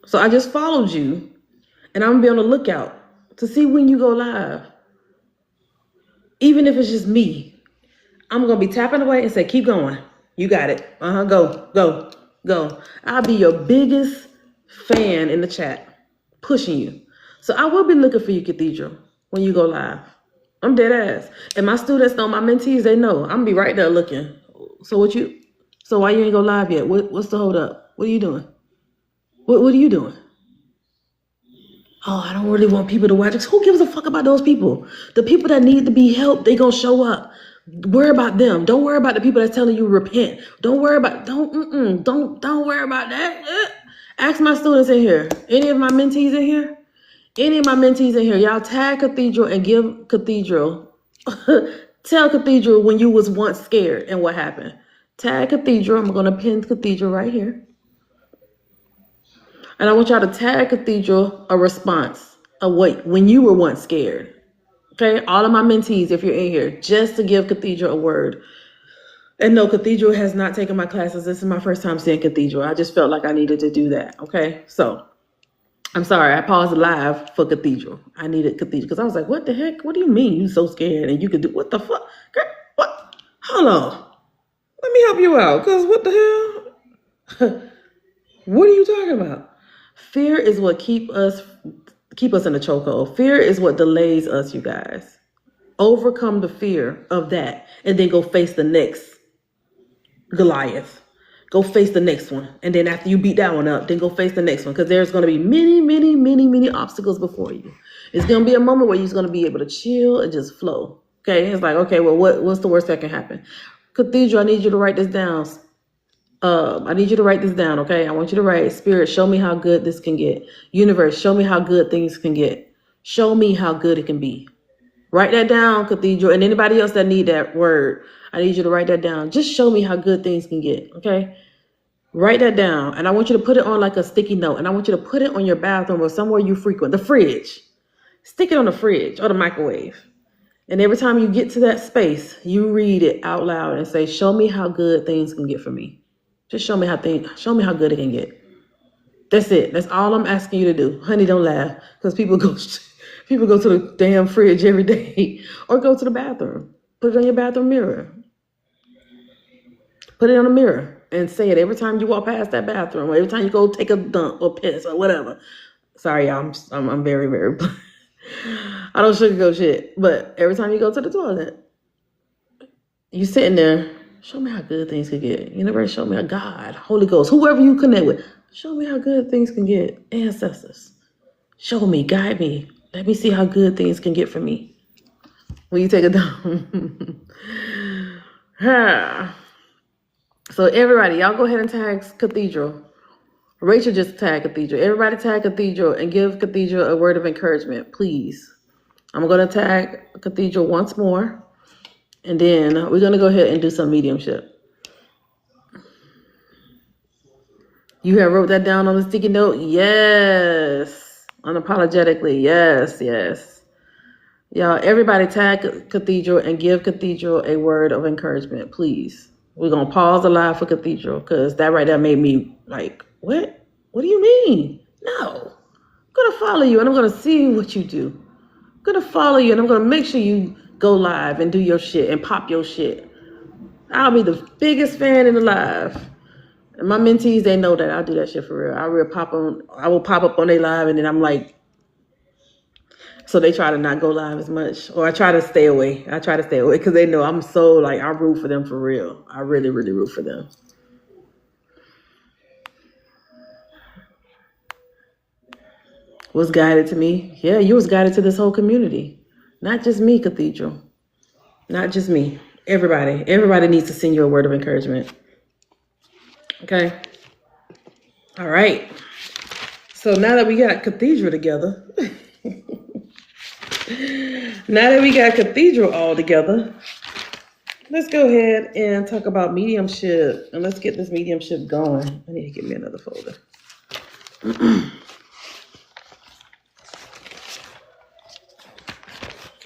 So I just followed you, and I'm going to be on the lookout to see when you go live. Even if it's just me, I'm going to be tapping away and say, keep going. You got it. Go. I'll be your biggest fan in the chat, pushing you. So I will be looking for you, Cathedral, when you go live. I'm dead ass. And my students know, my mentees, they know. I'm gonna be right there looking. So why you ain't go live yet? What's the hold up? What are you doing? What are you doing? Oh, I don't really want people to watch it. Who gives a fuck about those people? The people that need to be helped, they gonna show up. Worry about them. Don't worry about the people that's telling you repent. Don't worry about don't worry about that. Ask my students in here. Any of my mentees in here? Any of my mentees in here, y'all tag Cathedral and give Cathedral, tell Cathedral when you was once scared and what happened. Tag Cathedral. I'm going to pin Cathedral right here. And I want y'all to tag Cathedral a response of when you were once scared. Okay, all of my mentees, if you're in here, just to give Cathedral a word. And no, Cathedral has not taken my classes. This is my first time seeing Cathedral. I just felt like I needed to do that. Okay, so I'm sorry, I paused the live for Cathedral. I needed Cathedral because I was like, what the heck? What do you mean you so scared and you could do, what the fuck? Girl, what? Hold on. Let me help you out, because what the hell? What are you talking about? Fear is what keep us in the chokehold. Fear is what delays us, you guys. Overcome the fear of that and then go face the next Goliath. Go face the next one. And then after you beat that one up, then go face the next one. Because there's going to be many obstacles before you. It's going to be a moment where you're going to be able to chill and just flow. Okay? It's like, okay, well, what's the worst that can happen? Cathedral, I need you to write this down. Okay? I want you to write, Spirit, show me how good this can get. Universe, show me how good things can get. Show me how good it can be. Write that down, Cathedral, and anybody else that need that word. I need you to write that down. Just show me how good things can get, okay? Write that down, and I want you to put it on like a sticky note, and I want you to put it on your bathroom or somewhere you frequent, the fridge. Stick it on the fridge or the microwave. And every time you get to that space, you read it out loud and say, show me how good things can get for me. Just show me how good it can get. That's it. That's all I'm asking you to do. Honey, don't laugh, because people go to the damn fridge every day or go to the bathroom. Put it on your bathroom mirror. Put it on a mirror and say it every time you walk past that bathroom, or every time you go take a dump or piss or whatever. Sorry, y'all, I'm very, very, I don't sugarcoat shit, but every time you go to the toilet, you sitting there, show me how good things can get. Universe, show me how God, Holy Ghost, whoever you connect with, show me how good things can get. Ancestors, show me, guide me. Let me see how good things can get for me. When you take it down. So everybody, y'all go ahead and tag Cathedral. Rachel just tagged Cathedral. Everybody tag Cathedral and give Cathedral a word of encouragement, please. I'm going to tag Cathedral once more. And then we're going to go ahead and do some mediumship. You have wrote that down on the sticky note? Yes. Unapologetically. Yes, yes. Y'all, everybody tag Cathedral and give Cathedral a word of encouragement, please. We're going to pause the live for Cathedral, because that right there made me like, what? What do you mean? No. I'm going to follow you and I'm going to see what you do. I'm going to follow you and I'm going to make sure you go live and do your shit and pop your shit. I'll be the biggest fan in the live. And my mentees, they know that I'll do that shit for real. I will pop up on their live, and then I'm like, so they try to not go live as much, or I try to stay away. Because they know I'm so like, I root for them for real. I really, really root for them. Was guided to me. Yeah, you was guided to this whole community. Not just me, Cathedral. Not just me. Everybody. Everybody needs to send you a word of encouragement. Okay? All right. So now that we got Cathedral together, all together, let's go ahead and talk about mediumship. And let's get this mediumship going. I need to get me another folder.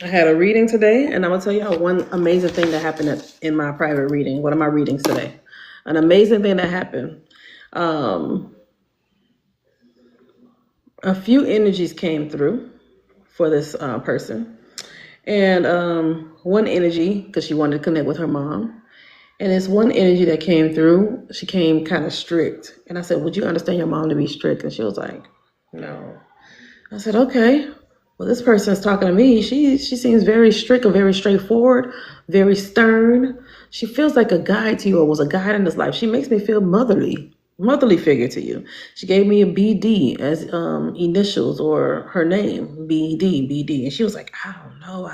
I had a reading today, and I'm going to tell y'all one amazing thing that happened in my private reading. One of my readings today. An amazing thing that happened. A few energies came through for this person. And one energy, because she wanted to connect with her mom. And it's one energy that came through. She came kind of strict. And I said, would you understand your mom to be strict? And she was like, no. I said, okay. Well, this person is talking to me. She seems very strict or very straightforward, very stern. She feels like a guide to you, or was a guide in this life. She makes me feel motherly figure to you. She gave me a BD as initials, or her name, BD. And she was like, I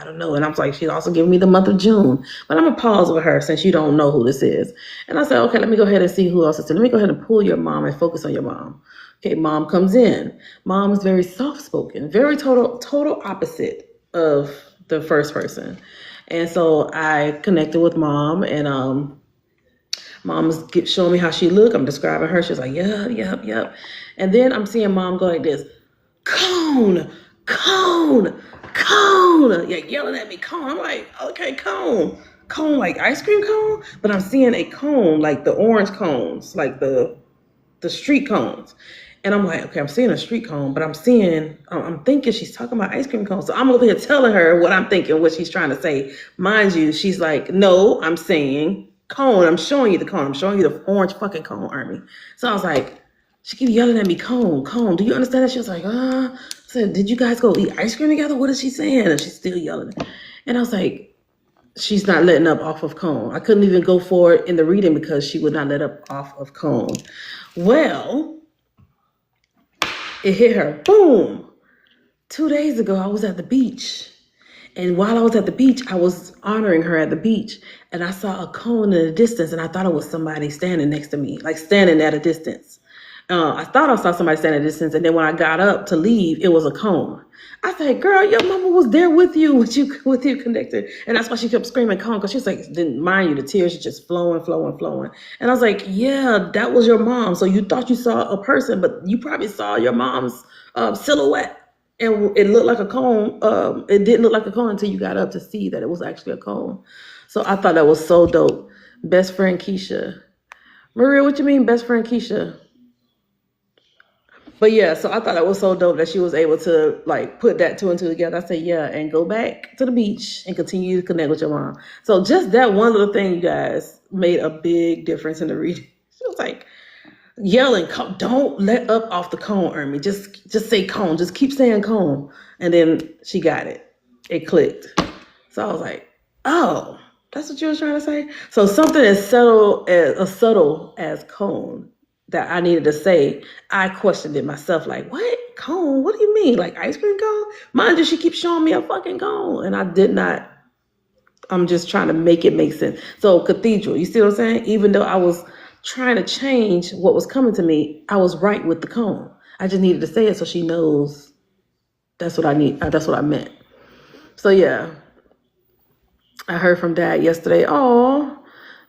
don't know. And I was like, she's also giving me the month of June. But I'm going to pause with her since you don't know who this is. And I said, okay, let me go ahead and see who else is. Let me go ahead and pull your mom and focus on your mom. Okay, mom comes in. Mom is very soft-spoken, very total opposite of the first person. And so I connected with mom, and mom's showing me how she looked. I'm describing her. She's like, yep. And then I'm seeing mom go like this, cone, yeah, yelling at me, cone. I'm like, okay, cone like ice cream cone, but I'm seeing a cone like the orange cones, like the street cones. And I'm like, okay, I'm seeing a street cone, but I'm thinking she's talking about ice cream cones. So I'm over here telling her what I'm thinking, what she's trying to say. Mind you, she's like, no, I'm saying cone. I'm showing you the cone. I'm showing you the orange fucking cone, Army. So I was like, she keeps yelling at me, cone. Do you understand that? She was like, I said, did you guys go eat ice cream together? What is she saying? And she's still yelling. And I was like, she's not letting up off of cone. I couldn't even go for it in the reading because she would not let up off of cone. Well, it hit her. Boom. 2 days ago, I was at the beach. And while I was at the beach, I was honoring her at the beach. And I saw a cone in the distance, and I thought it was somebody standing next to me, like standing at a distance. I thought I saw somebody standing at a distance, and then when I got up to leave, it was a cone. I said, "Girl, your mama was there with you, with you connected," and that's why she kept screaming "cone," because she's like, "Didn't mind you, the tears are just flowing, flowing, flowing." And I was like, "Yeah, that was your mom. So you thought you saw a person, but you probably saw your mom's silhouette, and it looked like a cone. It didn't look like a cone until you got up to see that it was actually a cone." So I thought that was so dope. Best friend Keisha, Maria, what you mean, best friend Keisha? But yeah, so I thought that was so dope that she was able to like put that two and two together. I said, yeah, and go back to the beach and continue to connect with your mom. So just that one little thing, you guys, made a big difference in the reading. She was like yelling, "Don't let up off the cone, Ermi. Just say cone. Just keep saying cone." And then she got it. It clicked. So I was like, oh, that's what you were trying to say? So something as subtle as cone that I needed to say, I questioned it myself, like, what? Cone? What do you mean? Like ice cream cone? Mind you, she keeps showing me a fucking cone. And I did not, I'm just trying to make it make sense. So cathedral, you see what I'm saying? Even though I was trying to change what was coming to me, I was right with the cone. I just needed to say it so she knows that's what I need. That's what I meant. So yeah, I heard from Dad yesterday. Oh,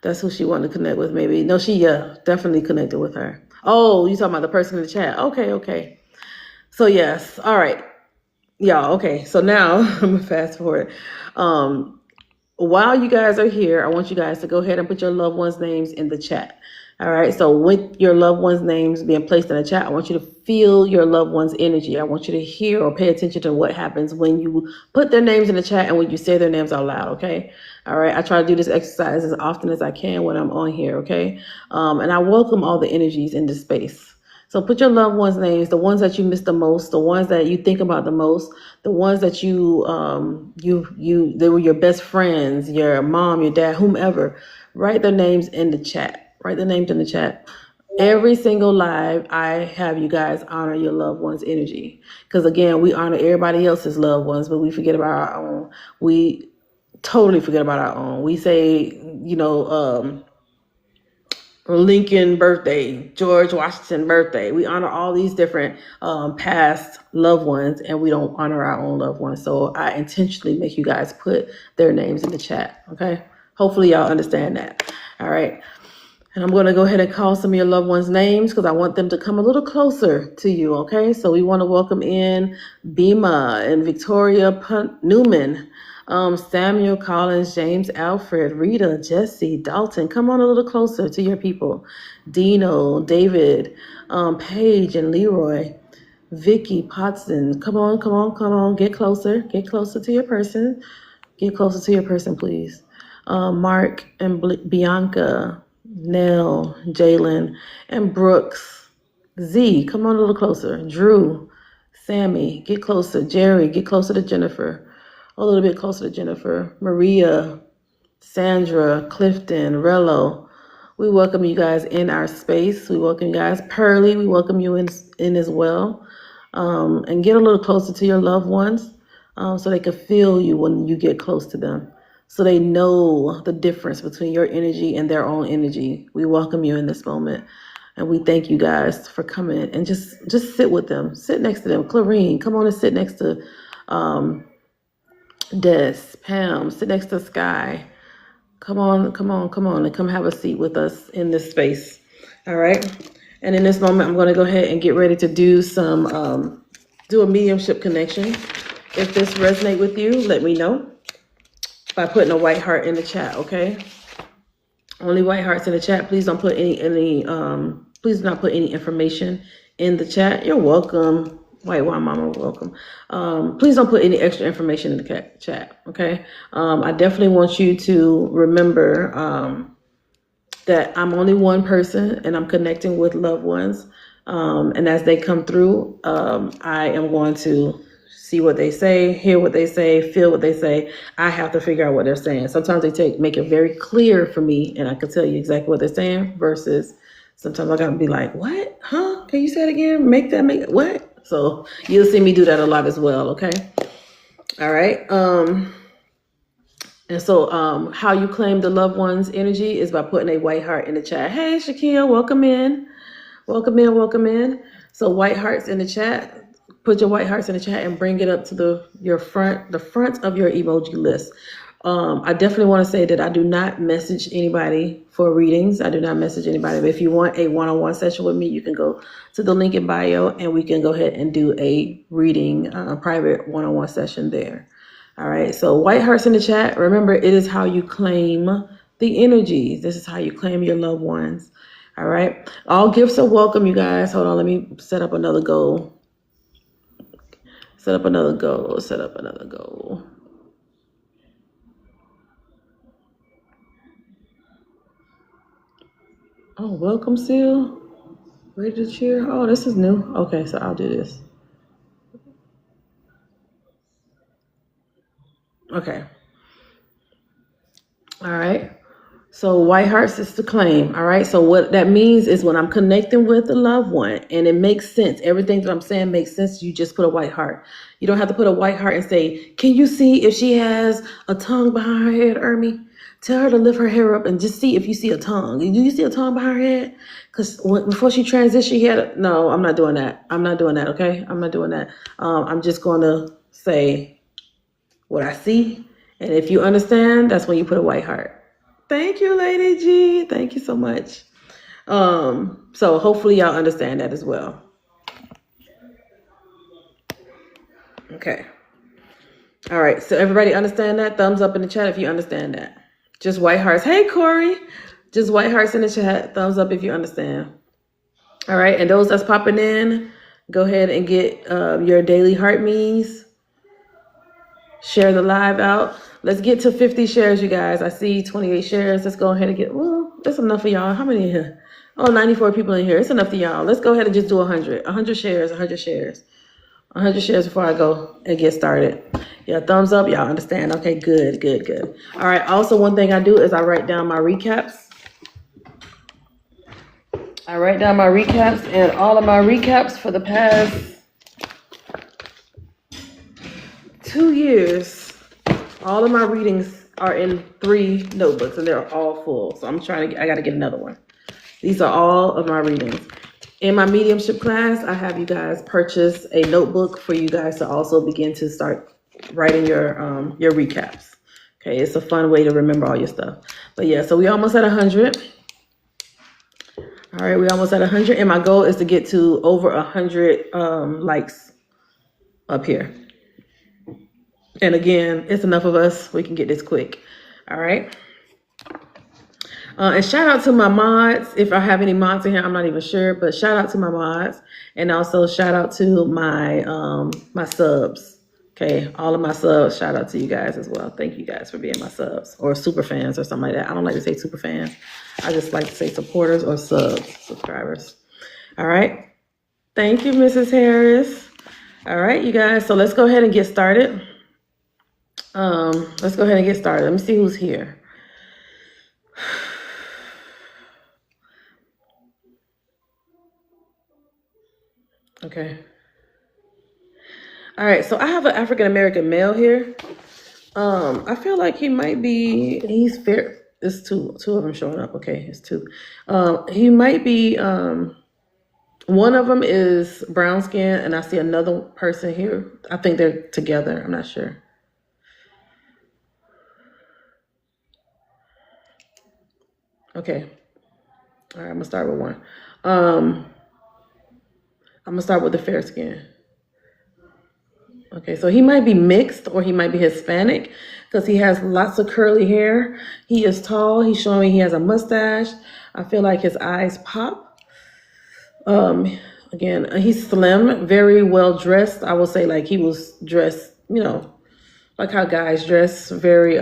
that's who she wanted to connect with, maybe. No, she definitely connected with her. Oh, you talking about the person in the chat? Okay. So yes, all right, y'all. Okay, so now I'm gonna fast forward. While you guys are here, I want you guys to go ahead and put your loved ones' names in the chat. All right. So with your loved ones' names being placed in the chat, I want you to feel your loved one's energy. I want you to hear or pay attention to what happens when you put their names in the chat and when you say their names out loud. Okay. All right. I try to do this exercise as often as I can when I'm on here. Okay. And I welcome all the energies in this space. So put your loved ones' names, the ones that you miss the most, the ones that you think about the most, the ones that they were your best friends, your mom, your dad, whomever. Write their names in the chat. Write their names in the chat. Every single live, I have you guys honor your loved ones' energy. Because again, we honor everybody else's loved ones, but we forget about our own. We totally forget about our own. We say, Lincoln birthday, George Washington birthday. We honor all these different past loved ones, and we don't honor our own loved ones. So I intentionally make you guys put their names in the chat. Okay. Hopefully y'all understand that. All right. And I'm going to go ahead and call some of your loved ones' names because I want them to come a little closer to you. Okay. So we want to welcome in Bima and Victoria Newman. Samuel Collins, James Alfred, Rita, Jesse, Dalton, come on a little closer to your people. Dino, David, Paige and Leroy, Vicky, Potson, come on, get closer to your person. Get closer to your person, please. Mark and Bianca, Nell, Jalen, and Brooks. Z, come on a little closer. Drew, Sammy, get closer. Jerry, get closer to Jennifer. A little bit closer to Jennifer, Maria, Sandra, Clifton, Rello. We welcome you guys in our space. We welcome you guys. Pearly, we welcome you in as well. And get a little closer to your loved ones so they can feel you when you get close to them. So they know the difference between your energy and their own energy. We welcome you in this moment. And we thank you guys for coming and just sit with them. Sit next to them. Clarine, come on and sit next to Des, Pam, sit next to Sky. Come on, and come have a seat with us in this space. All right. And in this moment, I'm going to go ahead and get ready to do do a mediumship connection. If this resonates with you, let me know by putting a white heart in the chat. Okay. Only white hearts in the chat. Please don't put please do not put any information in the chat. You're welcome. White Wine Mama, welcome. Please don't put any extra information in the chat, okay? I definitely want you to remember that I'm only one person and I'm connecting with loved ones. And as they come through, I am going to see what they say, hear what they say, feel what they say. I have to figure out what they're saying. Sometimes they make it very clear for me and I can tell you exactly what they're saying versus sometimes I gotta be like, what? Huh? Can you say it again? Make it, what? So you'll see me do that a lot as well, okay? All right. And so how you claim the loved one's energy is by putting a white heart in the chat. Hey, Shakia, welcome in. Welcome in, welcome in. So white hearts in the chat. Put your white hearts in the chat and bring it up to the front of your emoji list. I definitely want to say that I do not message anybody for readings. I do not message anybody. But if you want a one-on-one session with me, you can go to the link in bio and we can go ahead and do a reading, private one-on-one session there. All right. So white hearts in the chat. Remember, it is how you claim the energies. This is how you claim your loved ones. All right. All gifts are welcome, you guys. Hold on. Let me set up another goal. Set up another goal. Set up another goal. Oh, welcome, Seal. Ready to cheer? Oh, this is new. Okay, so I'll do this. Okay. All right. So white hearts is to claim. All right. So what that means is when I'm connecting with a loved one and it makes sense, everything that I'm saying makes sense, you just put a white heart. You don't have to put a white heart and say, can you see if she has a tongue behind her head, Ermi? Tell her to lift her hair up and just see if you see a tongue. Do you see a tongue behind her head? Because before she transitioned, no, I'm not doing that. I'm not doing that. Okay. I'm not doing that. I'm just going to say what I see. And if you understand, that's when you put a white heart. Thank you, Lady G. Thank you so much. So hopefully y'all understand that as well. Okay. All right. So everybody understand that? Thumbs up in the chat if you understand that. Just white hearts. Hey, Corey. Just white hearts in the chat. Thumbs up if you understand. All right. And those that's popping in, go ahead and get your daily heart means. Share the live out. Let's get to 50 shares, you guys. I see 28 shares. Let's go ahead and get, well, that's enough for y'all. How many in here? Oh, 94 people in here. It's enough for y'all. Let's go ahead and just do 100. 100 shares, 100 shares. 100 shares before I go and get started. Yeah, thumbs up. Y'all understand. Okay, good, good, good. All right. Also, one thing I do is I write down my recaps. I write down my recaps, and all of my recaps for the past 2 years, all of my readings are in 3 notebooks and they're all full. So I got to get another one. These are all of my readings. In my mediumship class, I have you guys purchase a notebook for you guys to also begin to start writing your recaps. Okay, it's a fun way to remember all your stuff. But yeah, so we almost at 100. All right, we almost at 100, and my goal is to get to over 100 likes up here. And again, it's enough of us. We can get this quick. All right. And shout out to my mods. If I have any mods in here, I'm not even sure, but shout out to my mods. And also shout out to my my subs. Okay. All of my subs, shout out to you guys as well. Thank you guys for being my subs or super fans or something like that. I don't like to say super fans. I just like to say supporters or subscribers. All right. Thank you, Mrs. Harris. All right, you guys. So let's go ahead and get started. Let's go ahead and get started. Let me see who's here. Okay. All right, so I have an African-American male here. I feel like he might be, he's fair. It's two of them showing up. Okay, it's 2. He might be, one of them is brown skin, and I see another person here. I think they're together. I'm not sure. Okay. All right, I'm gonna start with one. I'm gonna start with the fair skin. Okay, so he might be mixed or he might be Hispanic because he has lots of curly hair. He is tall. He's showing me he has a mustache. I feel like his eyes pop. Again, he's slim, very well dressed. I will say like he was dressed, you know, like how guys dress, very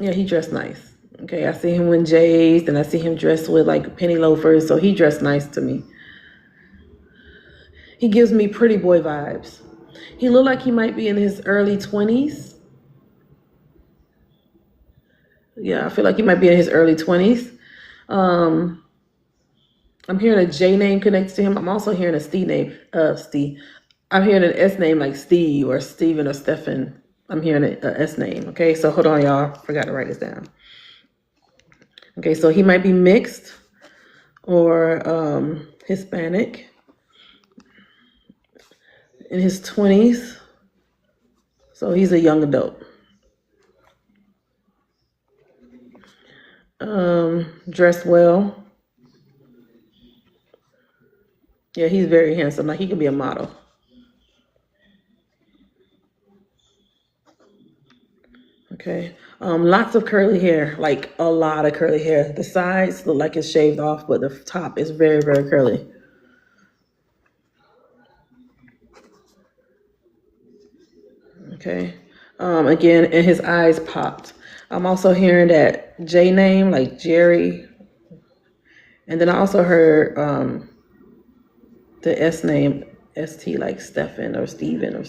yeah, he dressed nice. Okay, I see him in J's and I see him dressed with like penny loafers, so he dressed nice to me. He gives me pretty boy vibes. He looked like he might be in his early 20s. Yeah, I feel like he might be in his early 20s. I'm hearing a J name connected to him. I'm also hearing a Steve name, Steve. I'm hearing an S name like Steve or Steven or Stefan. I'm hearing an S name. Okay, so hold on, y'all. Forgot to write this down. Okay, so he might be mixed or Hispanic, in his 20s. So he's a young adult. Dressed well. Yeah, he's very handsome. Like he could be a model. Okay. Lots of curly hair, like a lot of curly hair. The sides look like it's shaved off, but the top is very, very curly. Okay. Again, and his eyes popped. I'm also hearing that J name, like Jerry. And then I also heard the S name, ST, like Stephen or Steven or,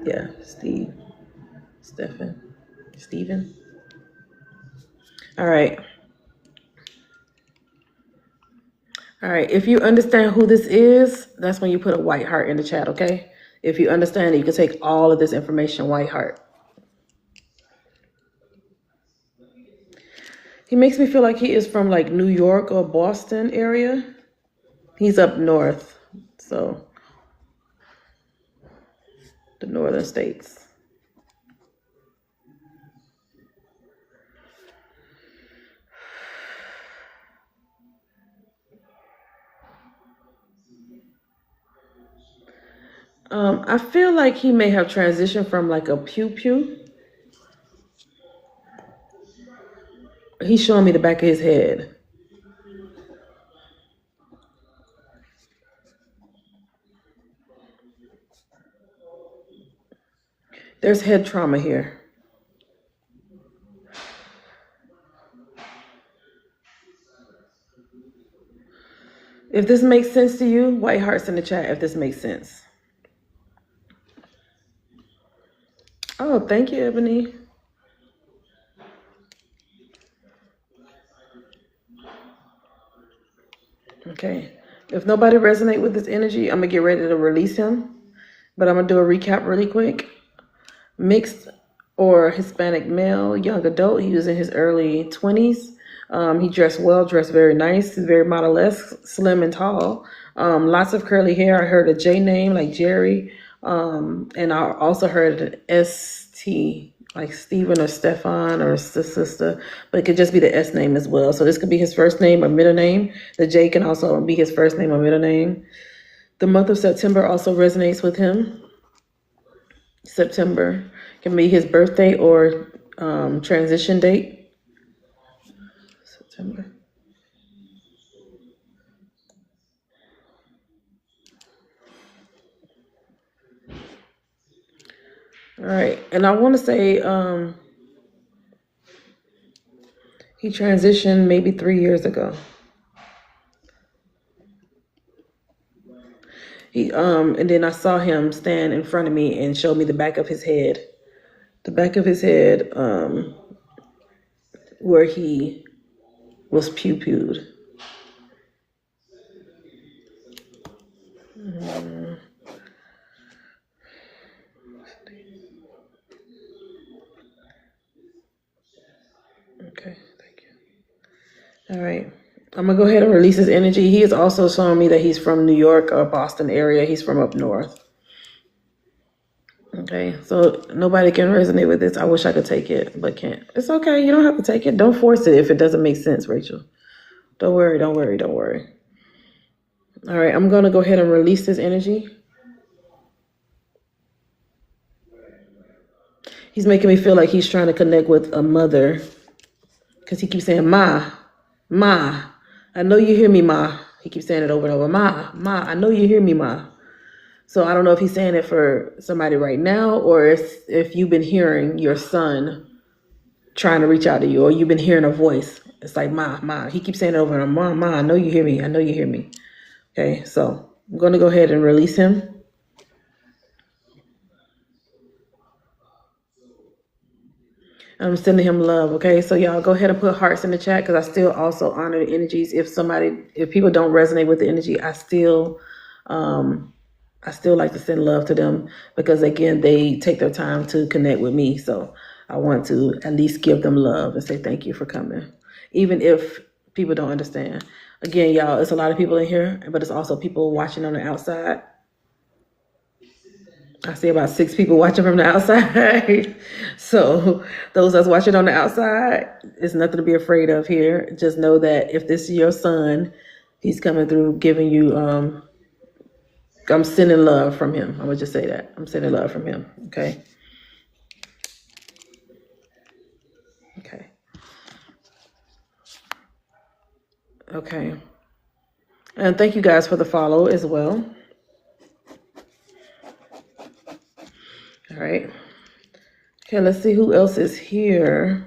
yeah, Steve, Stephen, Steven. All right. All right. If you understand who this is, that's when you put a white heart in the chat, okay? If you understand it, you can take all of this information, white heart. He makes me feel like he is from like New York or Boston area. He's up north, so the northern states. I feel like he may have transitioned from like a pew. He's showing me the back of his head. There's head trauma here. If this makes sense to you, white hearts in the chat if this makes sense. Oh, thank you, Ebony. Okay. If nobody resonate with this energy, I'm going to get ready to release him. But I'm going to do a recap really quick. Mixed or Hispanic male, young adult. He was in his early 20s. He dressed well, dressed very nice. He's very model-esque, slim and tall. Lots of curly hair. I heard a J name like Jerry. And I also heard an ST, like Stephen or Stefan or sister, but it could just be the S name as well. So this could be his first name or middle name. The J can also be his first name or middle name. The month of September also resonates with him. September can be his birthday or transition date. September. All right, and I want to say he transitioned maybe 3 years ago. And then I saw him stand in front of me and show me the back of his head. The back of his head, where he was pew-pewed. Okay, thank you. All right. I'm going to go ahead and release his energy. He is also showing me that he's from New York or Boston area. He's from up north. Okay, so nobody can resonate with this. I wish I could take it, but can't. It's okay. You don't have to take it. Don't force it if it doesn't make sense, Rachel. Don't worry, don't worry, don't worry. All right, I'm going to go ahead and release this energy. He's making me feel like he's trying to connect with a mother because he keeps saying, Ma, I know you hear me, Ma. He keeps saying it over and over. Ma, I know you hear me, Ma. So I don't know if he's saying it for somebody right now or if you've been hearing your son trying to reach out to you or you've been hearing a voice. It's like, Ma. He keeps saying it over and over. Ma, I know you hear me. I know you hear me. Okay, so I'm going to go ahead and release him. I'm sending him love, okay? So y'all go ahead and put hearts in the chat because I still also honor the energies. If people don't resonate with the energy, I still like to send love to them because, again, they take their time to connect with me. So I want to at least give them love and say thank you for coming. Even if People don't understand. Again, y'all, it's a lot of people in here, but it's also people watching on the outside. I see about 6 people watching from the outside. So those that's watching on the outside, it's nothing to be afraid of here. Just know that if this is your son, he's coming through giving you, I'm sending love from him. I'm gonna just say that. I'm sending love from him, okay? Okay. Okay. And thank you guys for the follow as well. All right. Okay, let's see who else is here.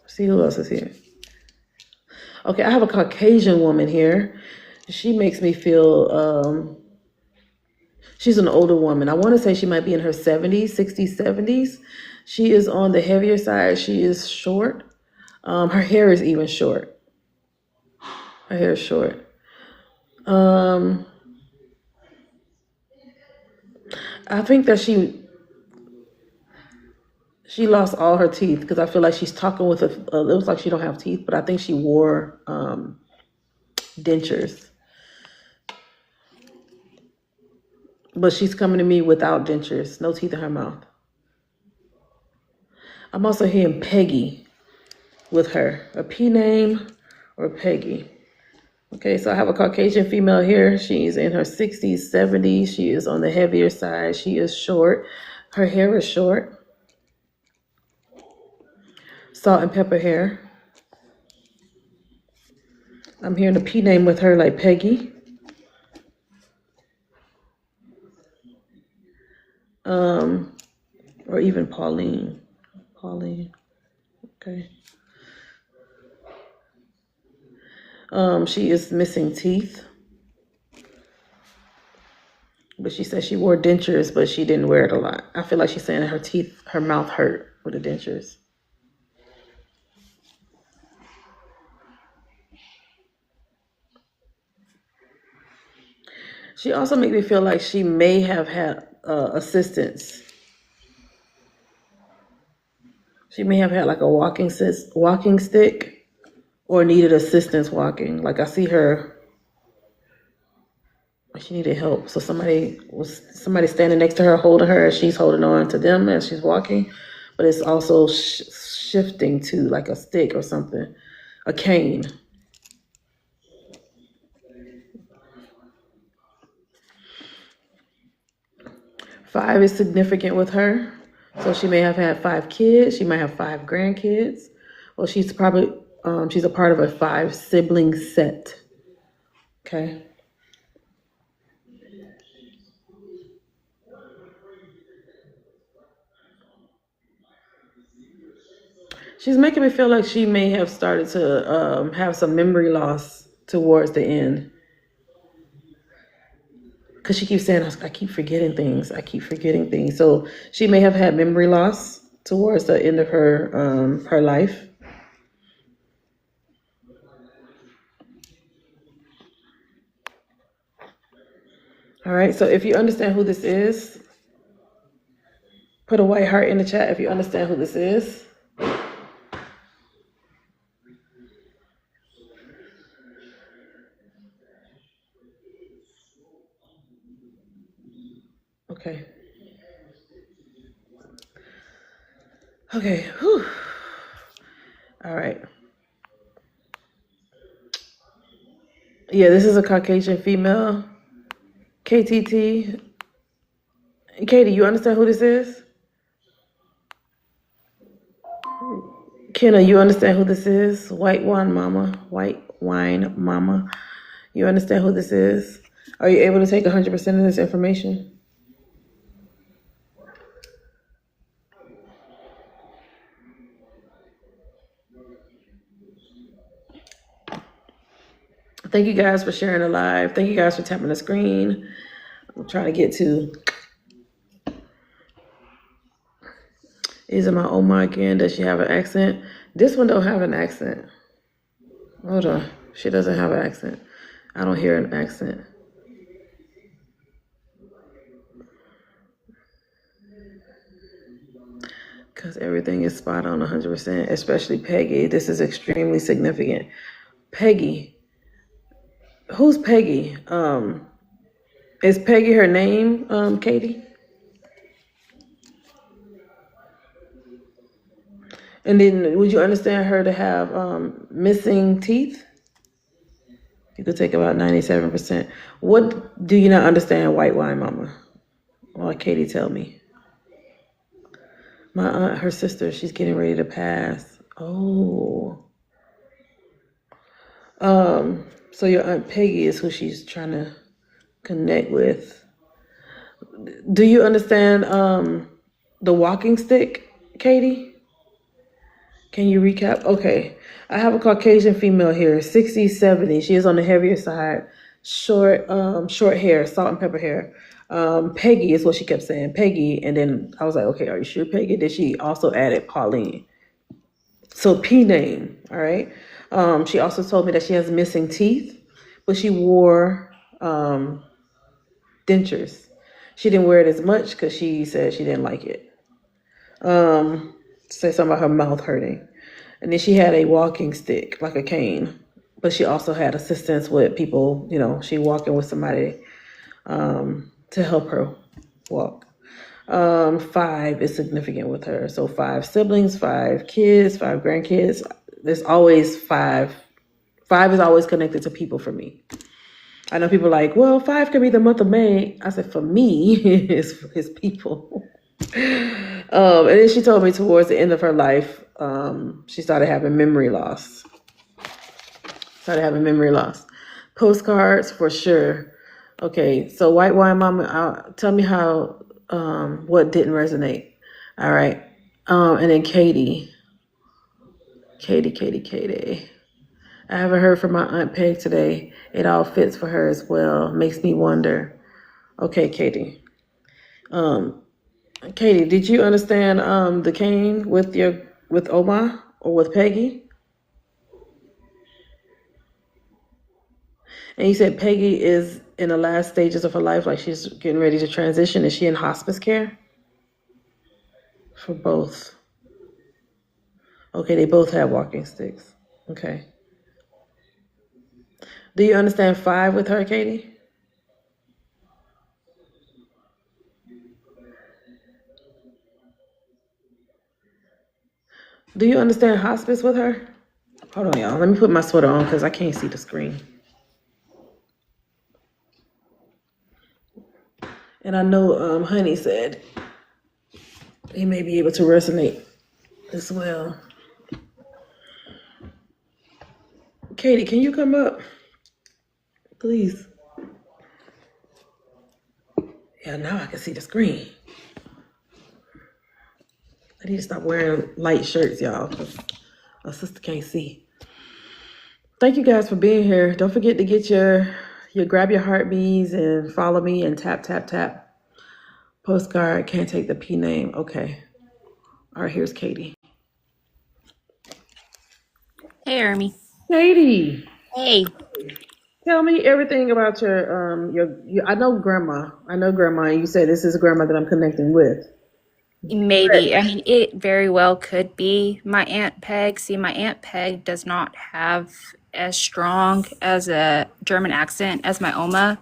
See who else is here. Okay, I have a Caucasian woman here. She makes me feel, she's an older woman. I want to say she might be in her 70s, 60s, 70s. She is on the heavier side. She is short. Her hair is even short. Her hair is short. I think that she lost all her teeth because I feel like she's talking with it looks like she don't have teeth, but I think she wore dentures. But she's coming to me without dentures, no teeth in her mouth. I'm also hearing Peggy with her, a P name or Peggy. Okay, so I have a Caucasian female here. She's in her 60s, 70s. She is on the heavier side. She is short. Her hair is short. Salt and pepper hair. I'm hearing a P name with her, like Peggy. Or even Pauline. Pauline. Okay. She is missing teeth. But she said she wore dentures, but she didn't wear it a lot. I feel like she's saying her teeth, her mouth hurt with the dentures. She also made me feel like she may have had assistance. She may have had like a walking stick or needed assistance walking. Like I see her, she needed help. So somebody standing next to her, holding her as she's holding on to them as she's walking. But it's also shifting to like a stick or something, a cane. Five is significant with her. So she may have had 5 kids. She might have 5 grandkids. Well, she's probably, she's a part of a 5 sibling set. Okay. She's making me feel like she may have started to have some memory loss towards the end. Because she keeps saying, I keep forgetting things. I keep forgetting things. So she may have had memory loss towards the end of her life. All right. So if you understand who this is, put a white heart in the chat if you understand who this is. Okay. Okay. Whew. All right. Yeah, this is a Caucasian female. KTT. Katie, you understand who this is? Kenna, you understand who this is? White wine mama. You understand who this is? Are you able to take 100% of this information? Thank you guys for sharing the live. Thank you guys for tapping the screen. I'm trying to get to. Is it my Oma again? Does she have an accent? This one don't have an accent. Hold on. She doesn't have an accent. I don't hear an accent. Because everything is spot on 100%, especially Peggy. This is extremely significant. Peggy. Who's Peggy? Is Peggy her name, Katie? And then would you understand her to have missing teeth? You could take about 97%. What do you not understand, white wine mama? Well, Katie tell me. My aunt, her sister, she's getting ready to pass. Oh. So your aunt Peggy is who she's trying to connect with. Do you understand the walking stick, Katie? Can you recap? Okay. I have a Caucasian female here, 60, 70. She is on the heavier side. Short hair, salt and pepper hair. Peggy is what she kept saying. Peggy. And then I was like, okay, are you sure, Peggy? Then she also added Pauline. So P name, all right. She also told me that she has missing teeth, but she wore dentures. She didn't wear it as much because she said she didn't like it. Say something about her mouth hurting. And then she had a walking stick, like a cane. But she also had assistance with people, she walking with somebody to help her walk. 5 is significant with her. So 5 siblings, 5 kids, 5 grandkids. There's always 5. 5 is always connected to people for me. I know people are like, well, 5 could be the month of May. I said, for me, it's people. And then she told me towards the end of her life, she started having memory loss. Postcards for sure. Okay, so white wine mama, tell me how, what didn't resonate. All right. And then Katie. I haven't heard from my Aunt Peg today. It all fits for her as well. Makes me wonder. Okay, Katie. Katie, did you understand the cane with Oma or with Peggy? And you said Peggy is in the last stages of her life, like she's getting ready to transition. Is she in hospice care? For both. Okay, they both have walking sticks. Okay. Do you understand 5 with her, Katie? Do you understand hospice with her? Hold on, y'all. Let me put my sweater on because I can't see the screen. And I know Honey said he may be able to resonate as well. Katie, can you come up? Please. Yeah, now I can see the screen. I need to stop wearing light shirts, y'all, because my sister can't see. Thank you guys for being here. Don't forget to get your grab your heartbeats and follow me and tap, tap, tap. Postcard, can't take the P name. Okay. All right, here's Katie. Hey, Ermi. Katie. Hey. Tell me everything about your I know grandma. You said this is a grandma that I'm connecting with. Maybe. I mean, it very well could be my Aunt Peg. See, my Aunt Peg does not have as strong as a German accent as my Oma,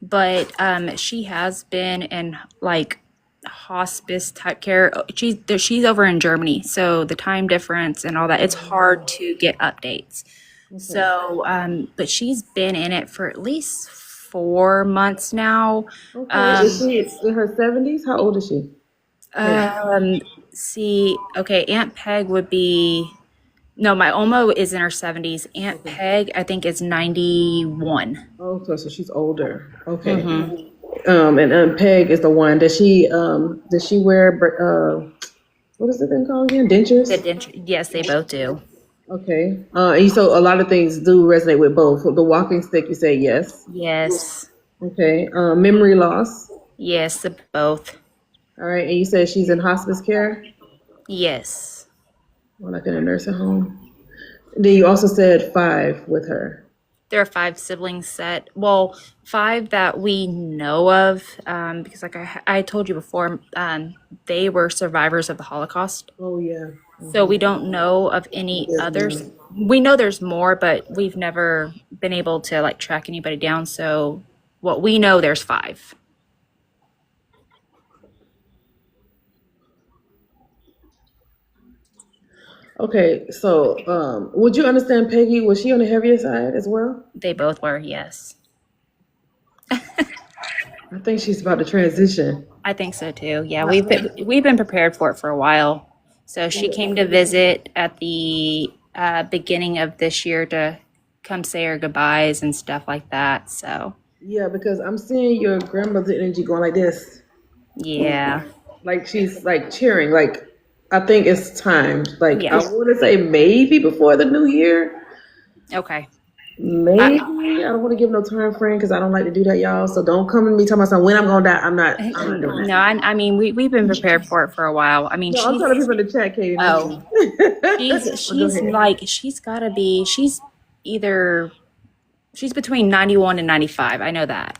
but she has been in like hospice type care. She's over in Germany, so the time difference and all that, it's hard to get updates. Okay. So, but she's been in it for at least 4 months now. Okay. Is she in her 70s? How old is she? See, okay, Aunt Peg would be, no, my Oma is in her 70s. Aunt Peg, I think, is 91. Oh, so she's older. Okay. And Aunt Peg is the one. Does she wear what is it thing called again? Dentures? Yes, they both do. Okay. And so a lot of things do resonate with both. The walking stick, you say yes. Yes. Okay. Memory loss. Yes, both. All right. And you said she's in hospice care? Yes. Well, like in a nursing home. Then you also said 5 with her. There are 5 siblings set. Well, 5 that we know of, because like I told you before, they were survivors of the Holocaust. Oh, yeah. So we don't know of any Yes, others. ma'am. We know there's more, but we've never been able to like track anybody down. So what we know, there's five. Okay, so would you understand Peggy? Was she on the heavier side as well? They both were, yes. I think she's about to transition. I think so too. Yeah, we've been prepared for it for a while. So she came to visit at the beginning of this year to come say her goodbyes and stuff like that. So Yeah, because I'm seeing your grandmother's energy going like this. yeah, Like she's like cheering. Like I think it's time. Like I yeah, want to say maybe before the new year. okay. Maybe I, I don't want to give no time frame because I don't like to do that, y'all. So don't come to me talking about something when I'm gonna die. I'm not. I'm not doing no, that. I mean we've been prepared for it for a while. I mean No, I'm she's telling people in the chat, Katie, not oh you. But go she's ahead. like she's gotta be either she's between 91 and 95. I know that.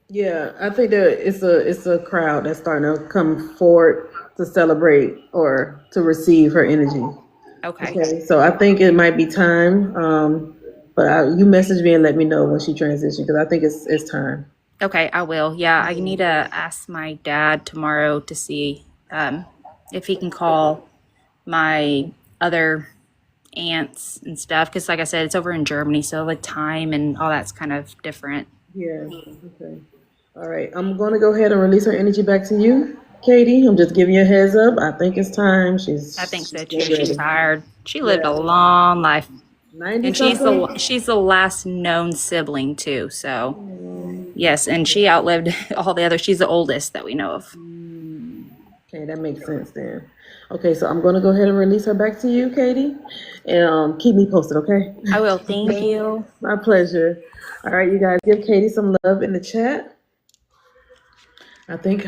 Yeah, I think that it's a crowd that's starting to come forward to celebrate or to receive her energy. Okay. Okay, so I think it might be time. But you message me and let me know when she transitions because I think it's time. Okay, I will. Yeah, I need to ask my dad tomorrow to see if he can call my other aunts and stuff. Because, like I said, it's over in Germany, so the time and all that's kind of different. Yeah. Okay. All right. I'm gonna go ahead and release her energy back to you, Katie. I'm just giving you a heads up. I think it's time. I think She's so getting too. She's ready. tired. She lived a Yeah. long life, 90 and something. she's the last known sibling too. So yes, and she outlived all the others. She's the oldest that we know of. Okay, that makes sense then. Okay, so I'm gonna go ahead and release her back to you, Katie, and keep me posted. Okay. I will. Thank you. My pleasure. All right, you guys, give Katie some love in the chat. I think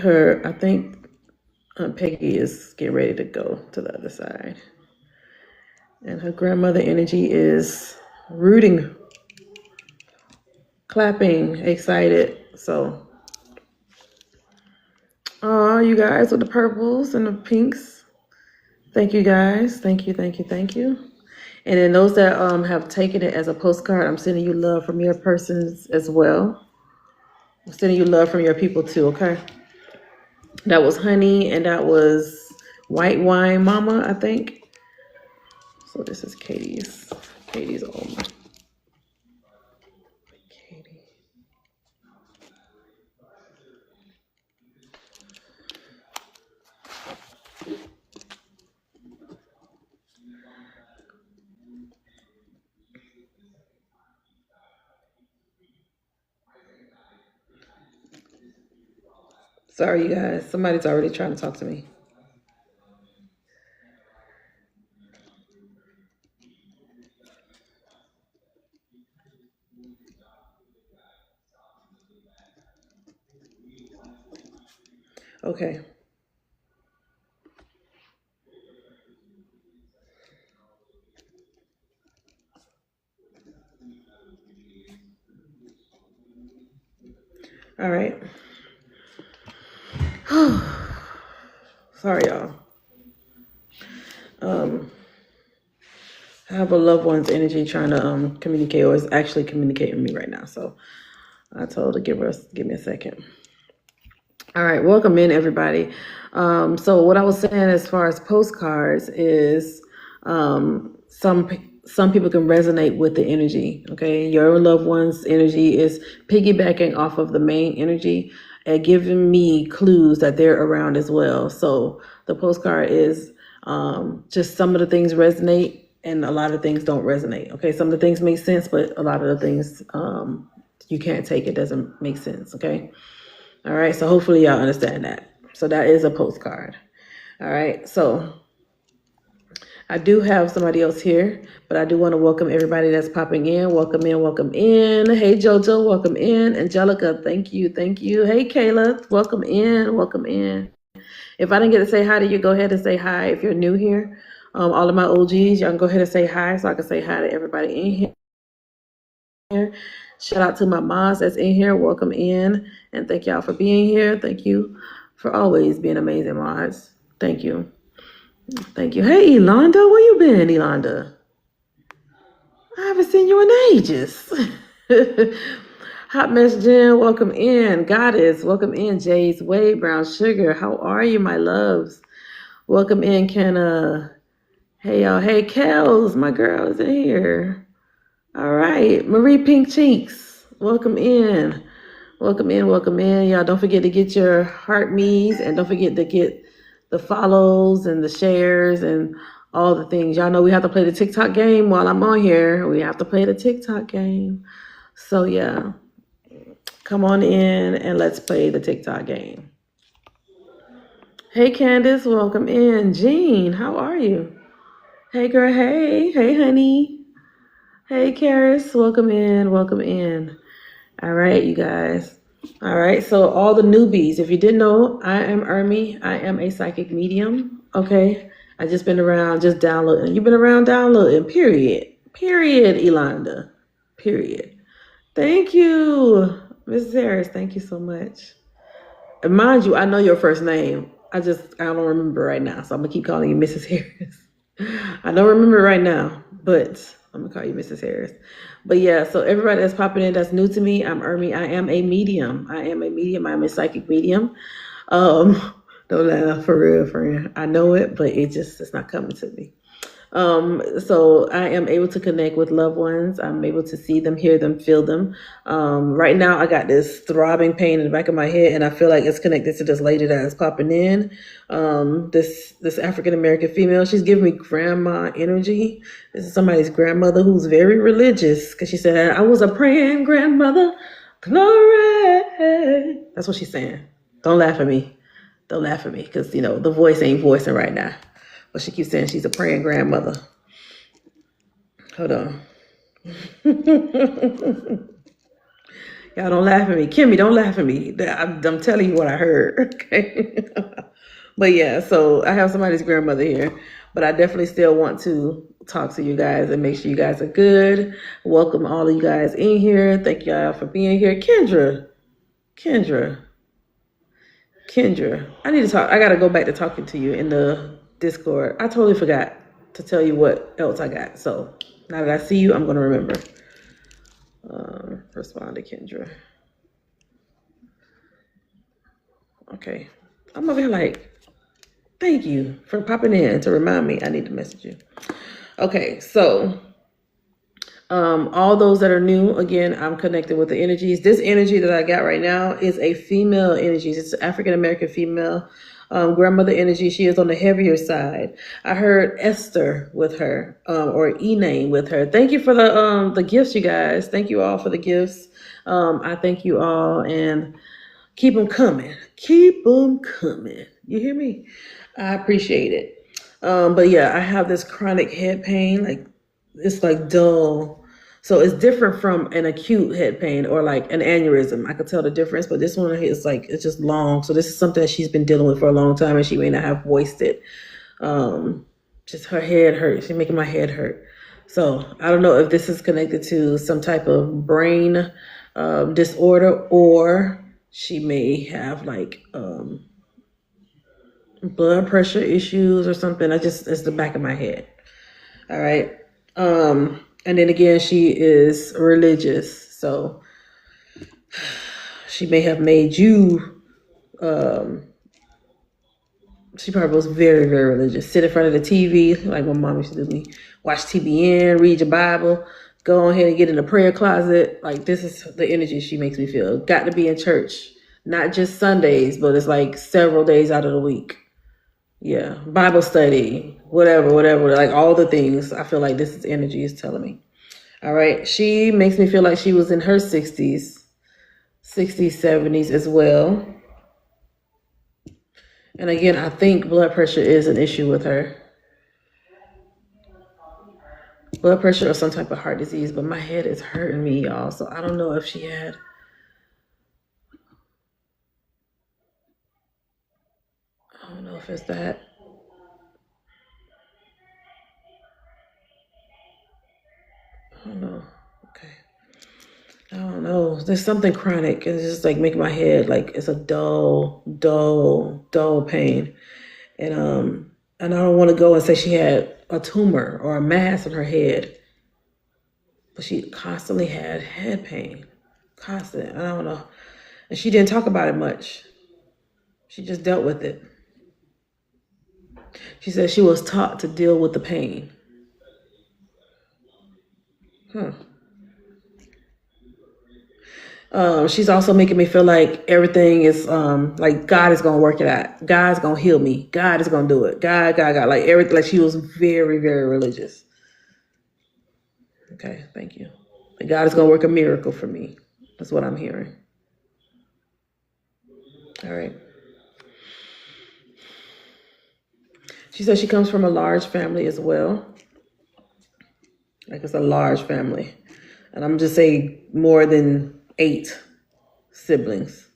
Peggy is getting ready to go to the other side. And her grandmother energy is rooting, clapping, excited. So, oh, you guys with the purples and the pinks. Thank you guys. Thank you, thank you, thank you. And then those that have taken it as a postcard, I'm sending you love from your persons as well. I'm sending you love from your people too, okay? That was Honey and that was White Wine Mama, I think. So this is Katie's Oma. Katie. Sorry, you guys. Somebody's already trying to talk to me. Okay. All right. Sorry, y'all. Um, I have a loved one's energy trying to communicate, or is actually communicating with me right now. So I told her give me a second. All right, welcome in everybody. So what I was saying as far as postcards is some people can resonate with the energy. Okay, your loved one's energy is piggybacking off of the main energy and giving me clues that they're around as well. So the postcard is just some of the things resonate and a lot of things don't resonate. Okay, some of the things make sense, but a lot of the things you can't take. It doesn't make sense. Okay. All right, so hopefully y'all understand that. So that is a postcard. All right, so I do have somebody else here, but I do want to welcome everybody that's popping in. Welcome in, welcome in. Hey Jojo, welcome in. Angelica, thank you, thank you. Hey Kayla, welcome in, welcome in. If I didn't get to say hi to you, go ahead and say hi. If you're new here, all of my OGs, y'all can go ahead and say hi so I can say hi to everybody in here. Shout out to my moms that's in here. Welcome in. And thank y'all for being here. Thank you for always being amazing mods. Thank you. Thank you. Hey, Elonda, where you been, Elonda? I haven't seen you in ages. Hot Mess Jen, welcome in. Goddess, welcome in. Jay's Way, Brown Sugar, how are you, my loves? Welcome in, Kenna. Hey, y'all. Hey, Kels, my girl is in here. All right. Marie Pink Cheeks, welcome in. Welcome in, welcome in. Y'all don't forget to get your heart me's and don't forget to get the follows and the shares and all the things. Y'all know we have to play the TikTok game while I'm on here. We have to play the TikTok game. So yeah, come on in and let's play the TikTok game. Hey Candace, welcome in. Jean, how are you? Hey girl, hey. Hey honey. Hey Karis, welcome in, welcome in. All right, you guys. All right, so all the newbies, if you didn't know, I am Ermi. I am a psychic medium, okay? I just been around just downloading. You've been around downloading, period. Period, Elonda. Period. Thank you, Mrs. Harris. Thank you so much. And mind you, I know your first name. I don't remember right now, so I'm going to keep calling you Mrs. Harris. I don't remember right now, but I'm going to call you Mrs. Harris. But yeah, so everybody that's popping in that's new to me, I'm Ermi. I am a medium. I'm a psychic medium. Don't laugh, for real, friend. I know it, but it's not coming to me. So I am able to connect with loved ones. I'm able to see them, hear them, feel them. Right now I got this throbbing pain in the back of my head and I feel like it's connected to this lady that is popping in. This African-American female, she's giving me grandma energy. This is somebody's grandmother who's very religious because she said, I was a praying grandmother. Glory. That's what she's saying. Don't laugh at me. Don't laugh at me because, the voice ain't voicing right now. But she keeps saying she's a praying grandmother. Hold on. Y'all don't laugh at me. Kimmy, don't laugh at me. I'm telling you what I heard. Okay. But yeah, so I have somebody's grandmother here. But I definitely still want to talk to you guys and make sure you guys are good. Welcome all of you guys in here. Thank y'all for being here. Kendra. I need to talk. I got to go back to talking to you in the Discord. I totally forgot to tell you what else I got. So now that I see you, I'm going to remember. Respond to Kendra. Okay. I'm over here like, thank you for popping in to remind me I need to message you. Okay, so all those that are new, again, I'm connected with the energies. This energy that I got right now is a female energy. It's an African-American female grandmother energy. She is on the heavier side. I heard Esther with her, or E-name with her. Thank you for the gifts, you guys. Thank you all for the gifts. I thank you all and keep them coming. Keep them coming. You hear me? I appreciate it. But yeah, I have this chronic head pain. Like it's like dull. So it's different from an acute head pain or like an aneurysm. I could tell the difference, but this one is like, it's just long. So this is something that she's been dealing with for a long time and she may not have voiced it. Just her head hurts. She's making my head hurt. So I don't know if this is connected to some type of brain disorder or she may have like blood pressure issues or something. It's the back of my head. All right. And then again, she is religious, so she may have made you, she probably was very, very religious. Sit in front of the TV, like my mom used to do me. Watch TBN, read your Bible, go ahead and get in the prayer closet. Like this is the energy she makes me feel. Got to be in church, not just Sundays, but it's like several days out of the week. Yeah, Bible study, whatever, like all the things. I feel like this energy is telling me. All right, she makes me feel like she was in her 60s, 70s as well. And again, I think blood pressure is an issue with her. Blood pressure or some type of heart disease, but my head is hurting me, y'all. So I don't know if she had... I don't know if it's that. I don't know. Okay. I don't know. There's something chronic. It's just like making my head like it's a dull pain. And And I don't want to go and say she had a tumor or a mass on her head, but she constantly had head pain. Constant. I don't know. And she didn't talk about it much. She just dealt with it. She said she was taught to deal with the pain. She's also making me feel like everything is like God is gonna work it out. God's gonna heal me. God is gonna do it. God. Like everything. Like she was very, very religious. Okay, thank you. And God is gonna work a miracle for me. That's what I'm hearing. All right. She says she comes from a large family as well. Like it's a large family. And I'm just saying more than 8 siblings.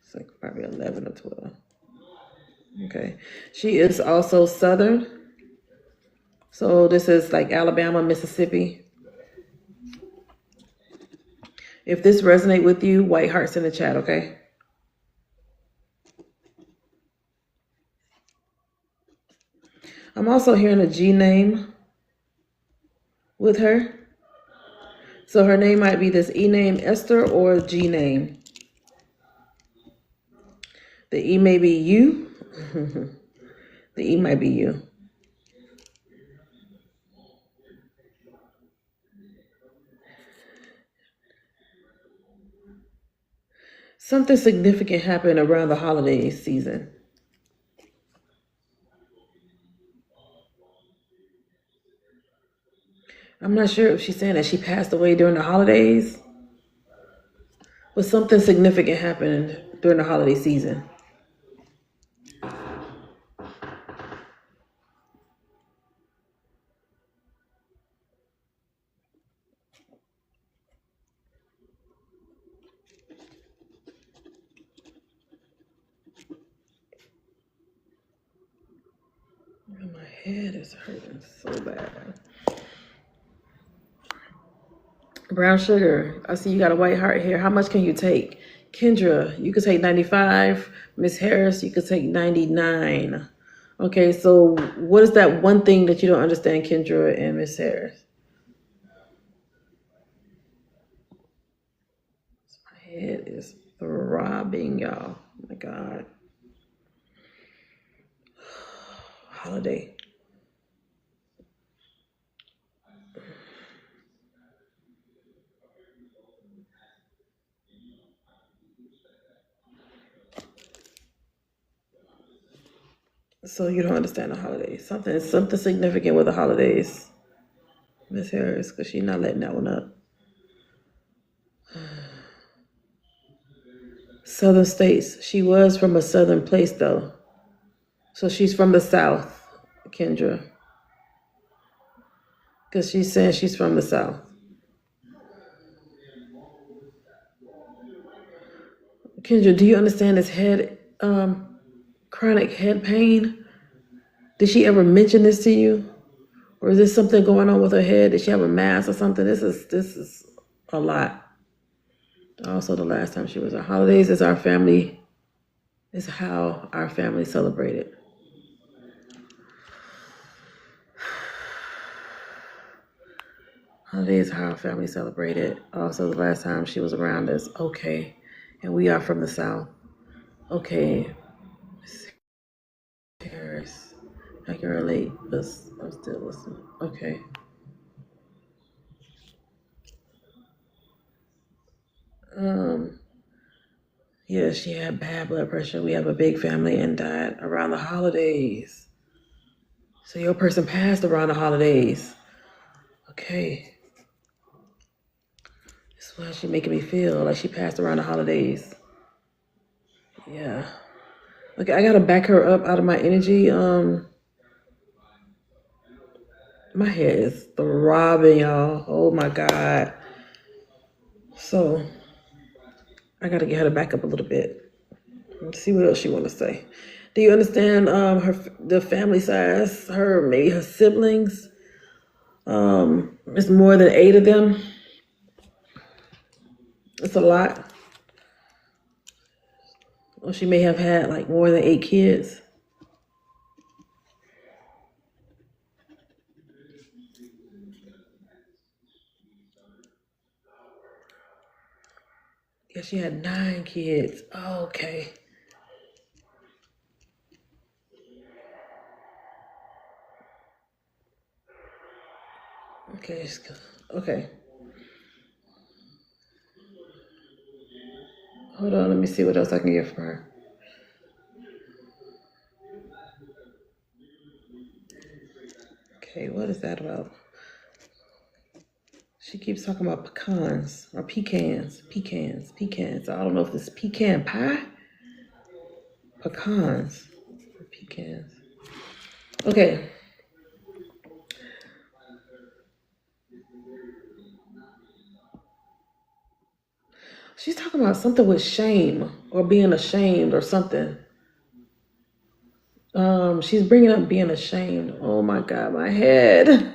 It's like probably 11 or 12. Okay. She is also Southern. So this is like Alabama, Mississippi. If this resonates with you, white hearts in the chat, okay? I'm also hearing a G name with her. So her name might be this E name, Esther, or G name. The E may be you. The E might be you. Something significant happened around the holiday season. I'm not sure if she's saying that she passed away during the holidays, but something significant happened during the holiday season. My head is hurting so bad. Brown sugar. I see you got a white heart here. How much can you take? Kendra, you could take 95. Miss Harris, you could take 99. Okay, so what is that one thing that you don't understand, Kendra and Miss Harris? My head is throbbing, y'all. Oh my God. Holiday. So you don't understand the holidays. Something significant with the holidays, Miss Harris, because she's not letting that one up. Southern states. She was from a southern place though. So she's from the South, Kendra. Because she's saying she's from the South. Kendra, do you understand this chronic head pain? Did she ever mention this to you? Or is this something going on with her head? Did she have a mass or something? This is a lot. Also, the last time she was at holidays is how our family celebrated. Holidays is how our family celebrated. Also, the last time she was around us. Okay. And we are from the South. Okay. Paris. I can relate, but I'm still listening. Okay. Yeah, she had bad blood pressure. We have a big family and died around the holidays. So your person passed around the holidays. Okay. This is why she's making me feel like she passed around the holidays. Yeah. Okay, I gotta back her up out of my energy. My head is throbbing, y'all. Oh my God. So I gotta get her to back up a little bit. Let's see what else she wanna say. Do you understand the family size? Maybe her siblings. It's more than 8 of them. It's a lot. Or she may have had like more than 8 kids. Yeah, she had 9 kids. Oh, okay. Okay, okay. Hold on, let me see what else I can get from her. Okay, what is that about? She keeps talking about pecans or pecans. I don't know if it's pecan pie, pecans, or pecans. Okay. She's talking about something with shame or being ashamed or something. She's bringing up being ashamed. Oh my God, my head.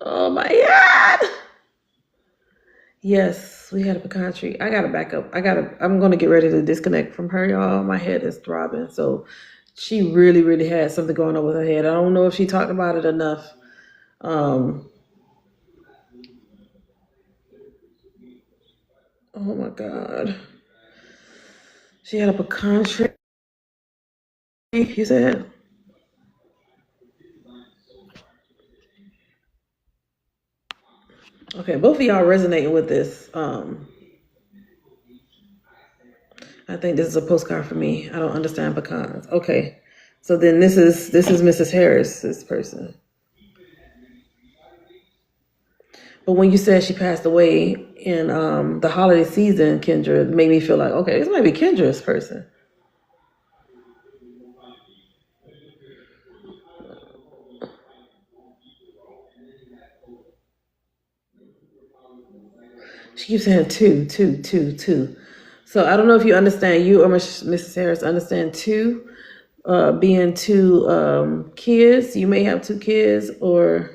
Oh my God. Yes, we had a pecan tree. I gotta back up. I'm gonna get ready to disconnect from her, y'all. My head is throbbing. So she really, really had something going on with her head. I don't know if she talked about it enough. Um, oh my God. She had a pecan tree, you said? Okay, both of y'all resonating with this. I think this is a postcard for me. I don't understand pecans. Okay. So then this is Mrs. Harris, this person. But when you said she passed away in the holiday season, Kendra, it made me feel like, okay, this might be Kendra's person. She keeps saying two. So I don't know if you understand, you or Mrs. Harris understand two, being two kids. You may have 2 kids, or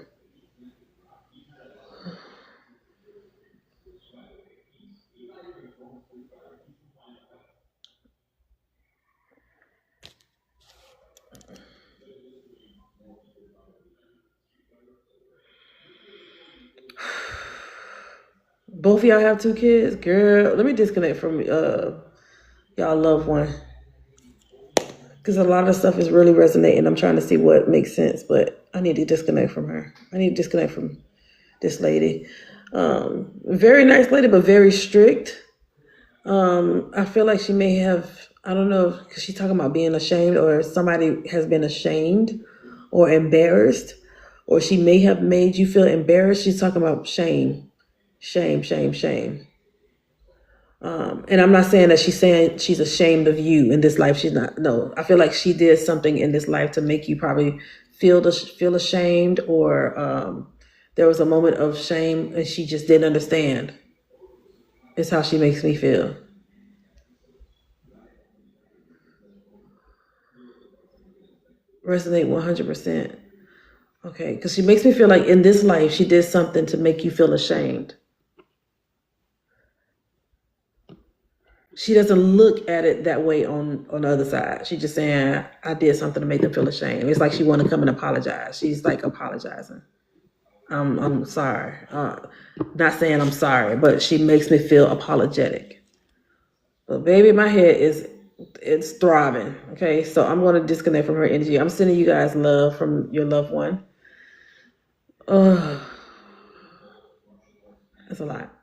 both of y'all have 2 kids. Girl, let me disconnect from y'all loved one, because a lot of stuff is really resonating. I'm trying to see what makes sense, but I need to disconnect from her. I need to disconnect from this lady. Very nice lady, but very strict. I feel like she may have, I don't know, because she's talking about being ashamed, or somebody has been ashamed or embarrassed, or she may have made you feel embarrassed. She's talking about shame. And I'm not saying that she's saying she's ashamed of you in this life. She's not. No, I feel like she did something in this life to make you probably feel ashamed, or there was a moment of shame and she just didn't understand. It's how she makes me feel. Resonate 100%. Okay, because she makes me feel like in this life she did something to make you feel ashamed. She doesn't look at it that way on the other side. She's just saying, I did something to make them feel ashamed. It's like she want to come and apologize. She's like apologizing. I'm sorry. Not saying I'm sorry, but she makes me feel apologetic. But baby, my head it's throbbing. Okay, so I'm going to disconnect from her energy. I'm sending you guys love from your loved one. Oh, that's a lot.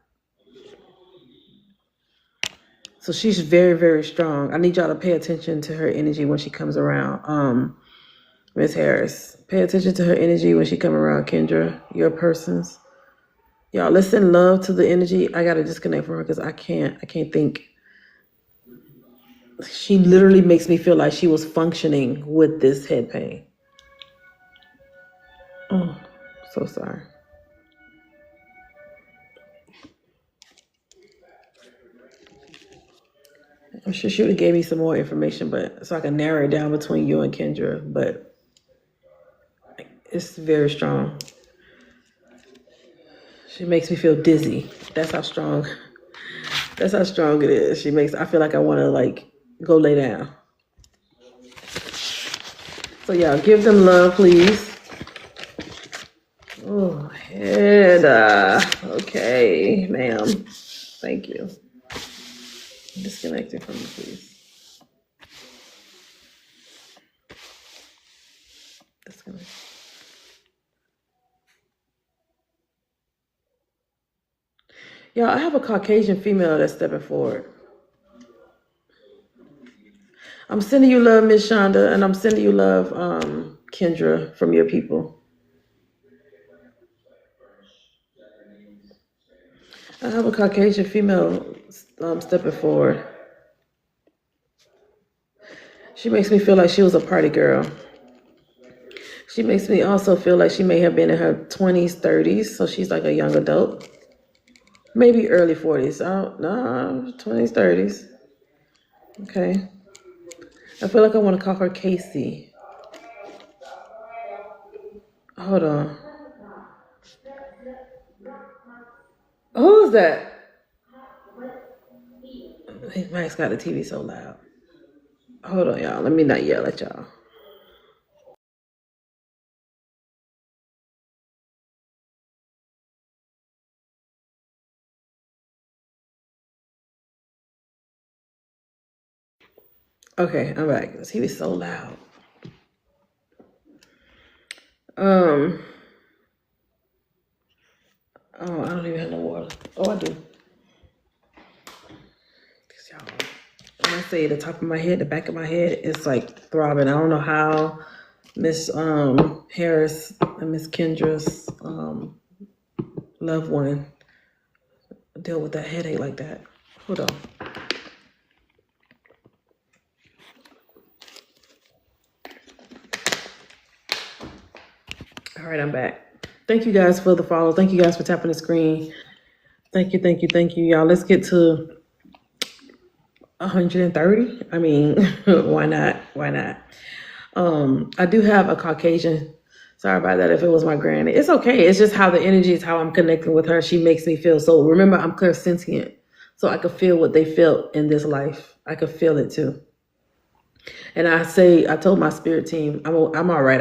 So she's very, very strong. I need y'all to pay attention to her energy when she comes around. Miss Harris, pay attention to her energy when she come around. Kendra, your persons. Y'all, let's send love to the energy. I gotta disconnect from her because I can't think. She literally makes me feel like she was functioning with this head pain. Oh, so sorry. I'm sure she would have gave me some more information, but so I can narrow it down between you and Kendra. But it's very strong. She makes me feel dizzy. That's how strong. That's how strong it is. I feel like I want to like go lay down. So y'all give them love, please. Oh, head. Okay, ma'am. Thank you. Disconnect it from me, please. Disconnect. Y'all, I have a Caucasian female that's stepping forward. I'm sending you love, Miss Shonda, and I'm sending you love, Kendra, from your people. I have a Caucasian female stepping forward. She makes me feel like she was a party girl. She makes me also feel like she may have been in her 20s, 30s, so she's like a young adult. Maybe early 40s. No, 20s, 30s. Okay. I feel like I want to call her Casey. Hold on. Who is that? Hey, Max got the TV so loud. Hold on, y'all. Let me not yell at y'all. Okay, I'm back. The TV's so loud. Oh, I don't even have no water. Oh, I do. Y'all, when I say the top of my head, the back of my head, it's like throbbing. I don't know how Miss Harris and Miss Kendra's loved one deal with that headache like that. Hold on. All right, I'm back. Thank you guys for the follow. Thank you guys for tapping the screen. Thank you, y'all. Let's get to 130. I mean, why not? Why not? I do have a Caucasian. Sorry about that. If it was my granny, it's okay. It's just how the energy is, how I'm connecting with her. She makes me feel. So remember, I'm clairsentient, so I could feel what they felt in this life. I could feel it too. And I told my spirit team, I'm all right.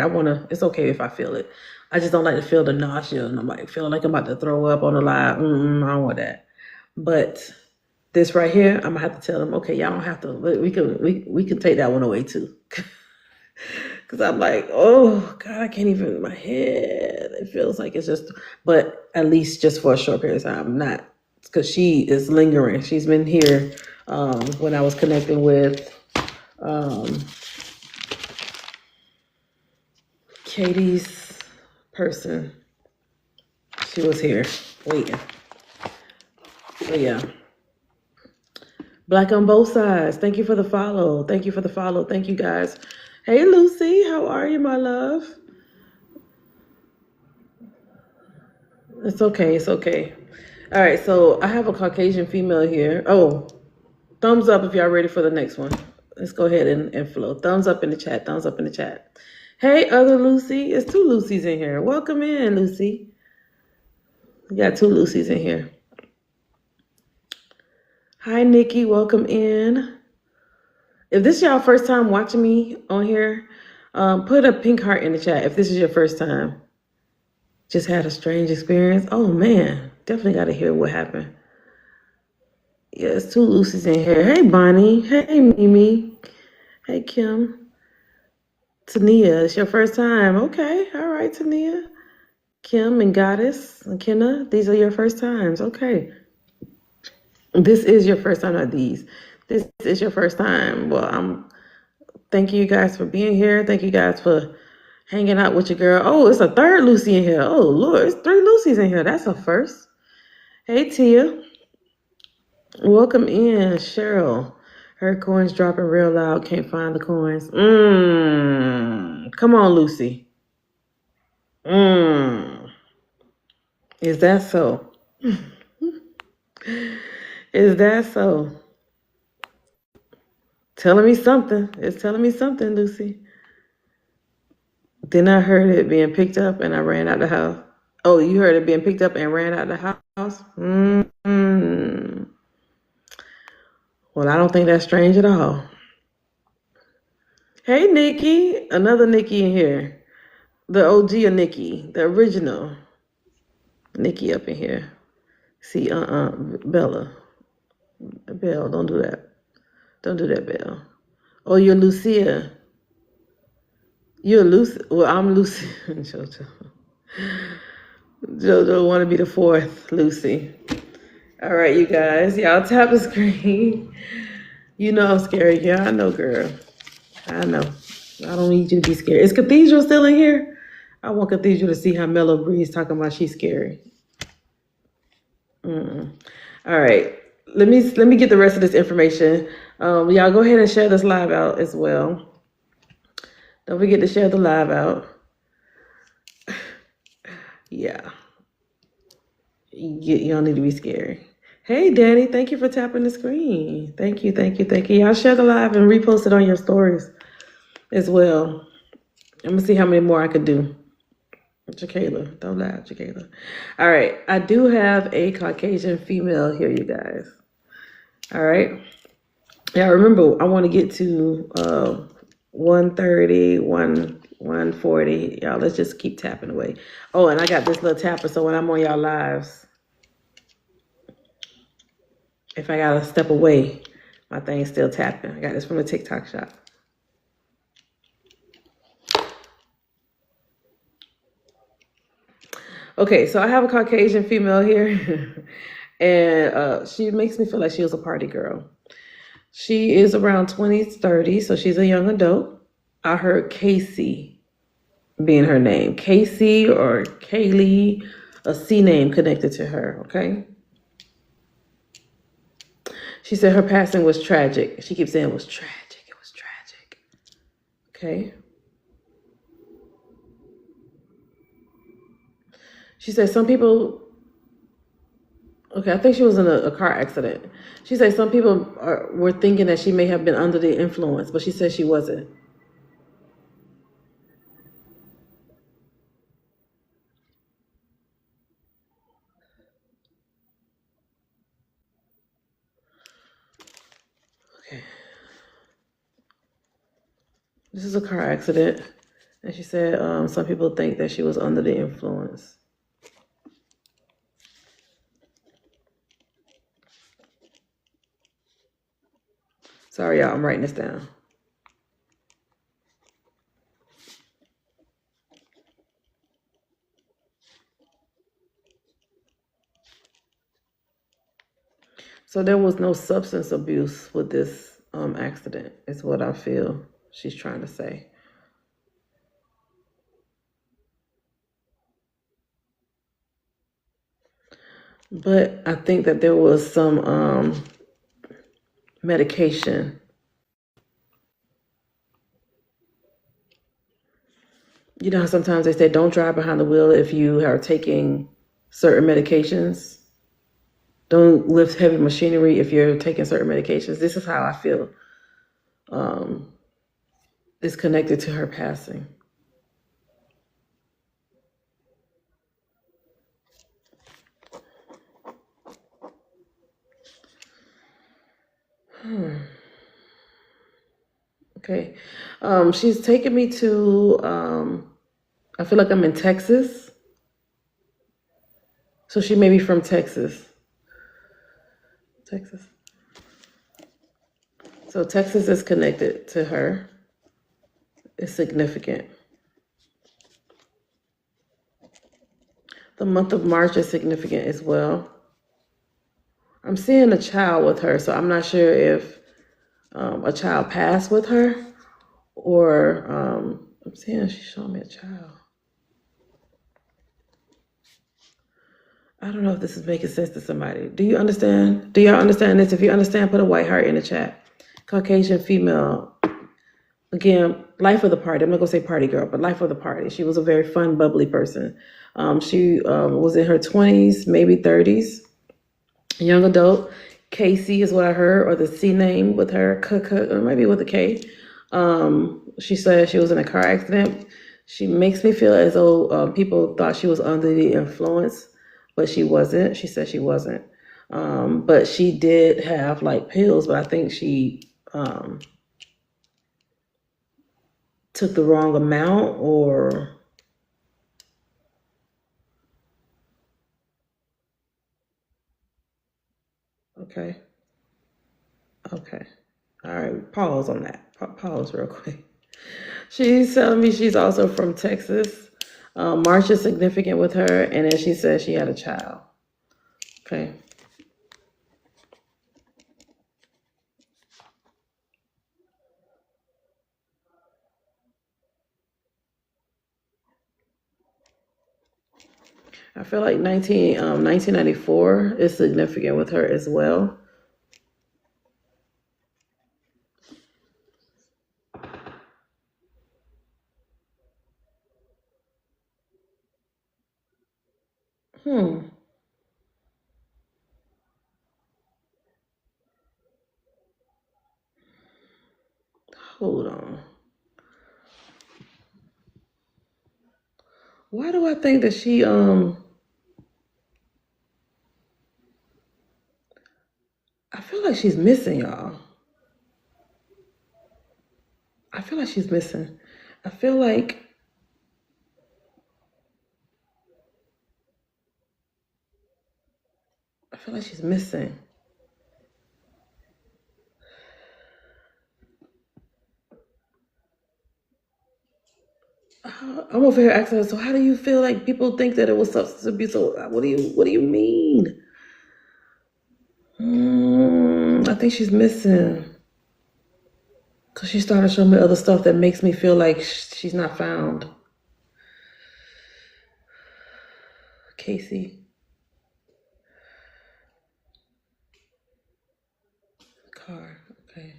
It's okay if I feel it. I just don't like to feel the nausea, and I'm like feeling like I'm about to throw up on the live. I don't want that. But this right here, I'm gonna have to tell them, okay, y'all don't have to. We can take that one away too. Because I'm like, oh God, I can't even. My head. It feels like it's just. But at least just for a short period of time, not because she is lingering. She's been here when I was connecting with Katie's person. She was here waiting. So yeah. Black on both sides. Thank you for the follow. Thank you for the follow. Thank you guys. Hey Lucy, how are you, my love? It's okay. It's okay. All right, so I have a Caucasian female here. Oh, thumbs up if y'all ready for the next one. Let's go ahead and flow. Thumbs up in the chat. Thumbs up in the chat. Hey, other Lucy. It's two Lucys in here. Welcome in, Lucy. We got two Lucys in here. Hi, Nikki. Welcome in. If this is y'all first time watching me on here, put a pink heart in the chat if this is your first time. Just had a strange experience. Oh, man. Definitely got to hear what happened. Yeah, it's two Lucys in here. Hey, Bonnie. Hey, Mimi. Hey, Kim. Tania, it's your first time. Okay. All right, Tania. Kim and Goddess and Kenna, these are your first times. Okay. This is your first time, not these. This is your first time. Well, thank you guys for being here. Thank you guys for hanging out with your girl. Oh, it's a third Lucy in here. Oh, Lord, it's three Lucys in here. That's a first. Hey, Tia. Welcome in, Cheryl. Her coins dropping real loud. Can't find the coins. Come on, Lucy. Is that so? Is that so? Telling me something. It's telling me something, Lucy. Then I heard it being picked up and I ran out the house. Oh, you heard it being picked up and ran out the house? Well, I don't think that's strange at all. Hey, Nikki. Another Nikki in here. The OG of Nikki. The original Nikki up in here. See, Bella. Belle, don't do that. Don't do that, Belle. Oh, you're Lucia. You're Lucy. Well, I'm Lucy. Jojo. Jojo want to be the fourth Lucy. All right, you guys. Y'all tap the screen. You know I'm scary. Yeah, I know, girl. I know. I don't need you to be scared. Is Cathedral still in here? I want Cathedral to see how Mellow Breeze talking about she's scary. Mm-mm. All right. Let me get the rest of this information. Y'all go ahead and share this live out as well. Don't forget to share the live out. Yeah. You don't need to be scary. Hey, Danny, thank you for tapping the screen. Thank you, thank you, thank you. Y'all share the live and repost it on your stories as well. I'm gonna see how many more I could do. Jacayla, don't laugh, Jacayla. All right, I do have a Caucasian female here, you guys. All right. Yeah, remember, I want to get to 130, 140. Y'all, let's just keep tapping away. Oh, and I got this little tapper, so when I'm on y'all lives, if I gotta step away, my thing's still tapping. I got this from the TikTok shop. Okay, so I have a Caucasian female here, and she makes me feel like she was a party girl. She is around 20s, 30s, so she's a young adult. I heard Casey being her name. Casey or Kaylee, a C name connected to her, okay? She said her passing was tragic. She keeps saying it was tragic. It was tragic. Okay. She said some people, okay, I think she was in a car accident. She said some people were thinking that she may have been under the influence, but she said she wasn't. Okay. This is a car accident. And she said some people think that she was under the influence. Sorry, y'all, I'm writing this down. So there was no substance abuse with this accident, is what I feel she's trying to say. But I think that there was some medication. You know how sometimes they say don't drive behind the wheel if you are taking certain medications. Don't lift heavy machinery if you're taking certain medications. This is how I feel is connected to her passing. Okay. She's taken me to, I feel like I'm in Texas. So she may be from Texas. Texas. So Texas is connected to her. It's significant. The month of March is significant as well. I'm seeing a child with her, so I'm not sure if a child passed with her or I'm seeing she's showing me a child. I don't know if this is making sense to somebody. Do you understand? Do y'all understand this? If you understand, put a white heart in the chat. Caucasian female. Again, life of the party. I'm not gonna say party girl, but life of the party. She was a very fun, bubbly person. She was in her 20s, maybe 30s, young adult. Casey is what I heard, or the C name with her, or maybe with a K. She said she was in a car accident. She makes me feel as though people thought she was under the influence, but she wasn't. She said she wasn't. But she did have like pills, but I think she took the wrong amount or okay. Okay. All right. Pause on that. Pause real quick. She's telling me she's also from Texas. March is significant with her, and then she says she had a child. Okay. I feel like 1994 is significant with her as well. Hmm. Hold on. Why do I think that she I feel like she's missing, y'all. I feel like she's missing. I feel like I feel like she's missing. I'm over here asking her, so how do you feel like people think that it was substance abuse? So what do you mean? I think she's missing. Cause she started showing me other stuff that makes me feel like she's not found. Casey. Car. Okay.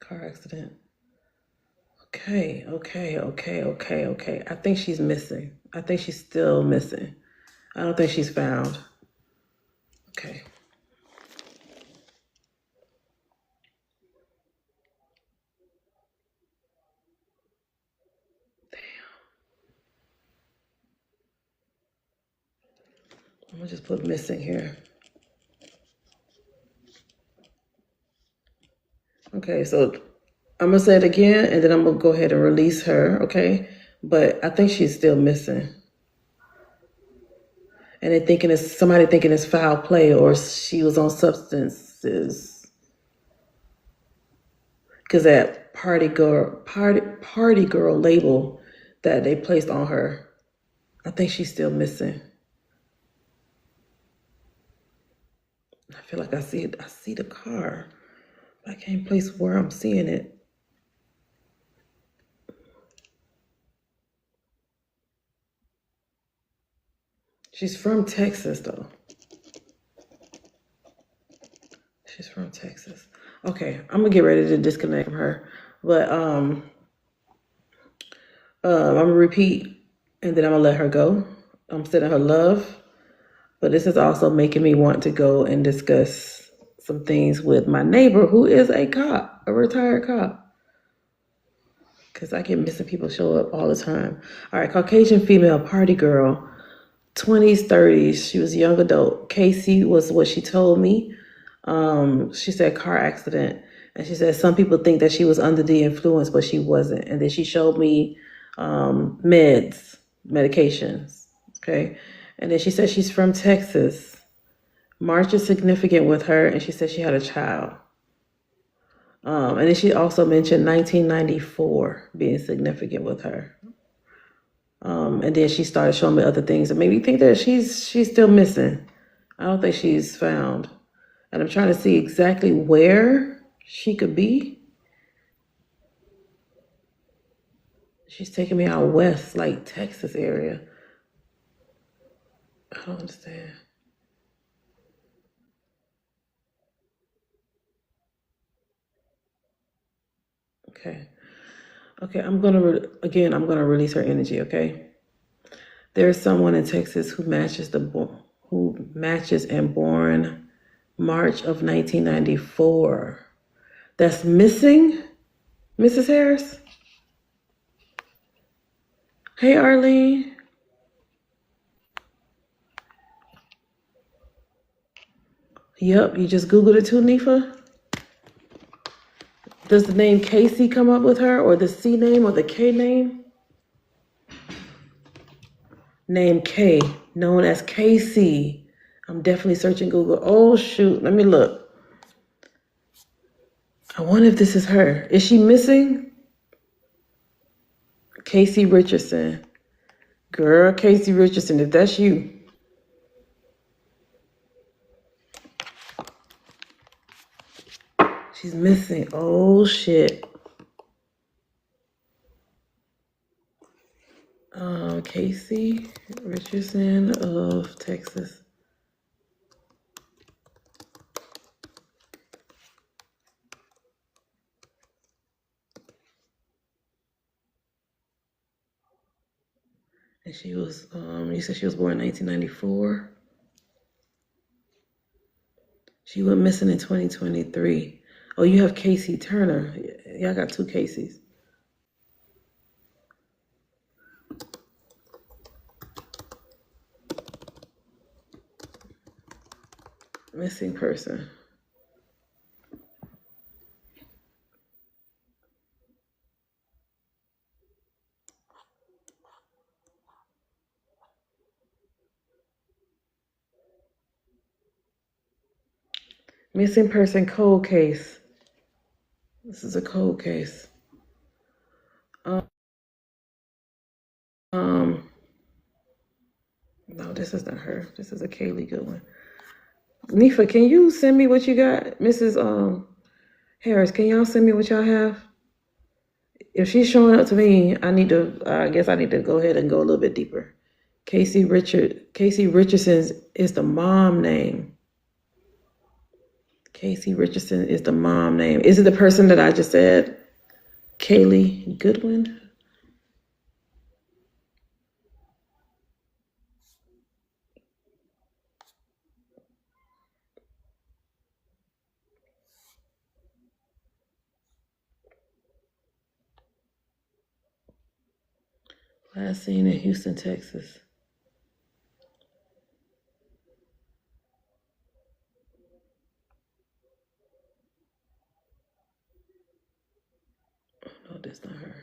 Car accident. Okay. I think she's missing. I think she's still missing. I don't think she's found. Okay. I'm gonna just put missing here. Okay, so I'm gonna say it again and then I'm gonna go ahead and release her, okay? But I think she's still missing. And they're thinking it's somebody thinking it's foul play or she was on substances. Cause that party girl label that they placed on her, I think she's still missing. I feel like I see it. I see the car. I can't place where I'm seeing it. She's from Texas, though. She's from Texas. Okay, I'm gonna get ready to disconnect from her, but I'm gonna repeat, and then I'm gonna let her go. I'm sending her love, but this is also making me want to go and discuss some things with my neighbor, who is a cop, a retired cop. Because I get missing people show up all the time. All right, Caucasian female party girl, 20s, 30s. She was a young adult. Casey was what she told me. She said car accident. And she said some people think that she was under the influence, but she wasn't. And then she showed me medications. Okay. And then she said she's from Texas. March is significant with her. And she said she had a child. And then she also mentioned 1994 being significant with her. And then she started showing me other things that made me think that she's still missing. I don't think she's found. And I'm trying to see exactly where she could be. She's taking me out west, like Texas area. I don't understand. Okay. Okay, I'm gonna release her energy. Okay. There's someone in Texas who matches and born March of 1994. That's missing, Mrs. Harris. Hey, Arlene. Yep, you just Googled it too, Nifa? Does the name Casey come up with her, or the C name, or the K name? Name K, known as Casey. I'm definitely searching Google. Oh, shoot, let me look. I wonder if this is her. Is she missing? Casey Richardson. Girl, Casey Richardson, if that's you. She's missing. Oh, shit. Casey Richardson of Texas. And she was, you said she was born in 1994. She went missing in 2023. Oh, you have Casey Turner. Y'all got two Caseys. Missing person. Missing person cold case. This is a cold case. No, this is not her. This is a Kaylee good one. Nifa, can you send me what you got? Mrs. Harris, can y'all send me what y'all have? If she's showing up to me, I guess I need to go ahead and go a little bit deeper. Casey Richardson is the mom name. Casey Richardson is the mom name. Is it the person that I just said? Kaylee Goodwin? Last seen in Houston, Texas. No, that's not her.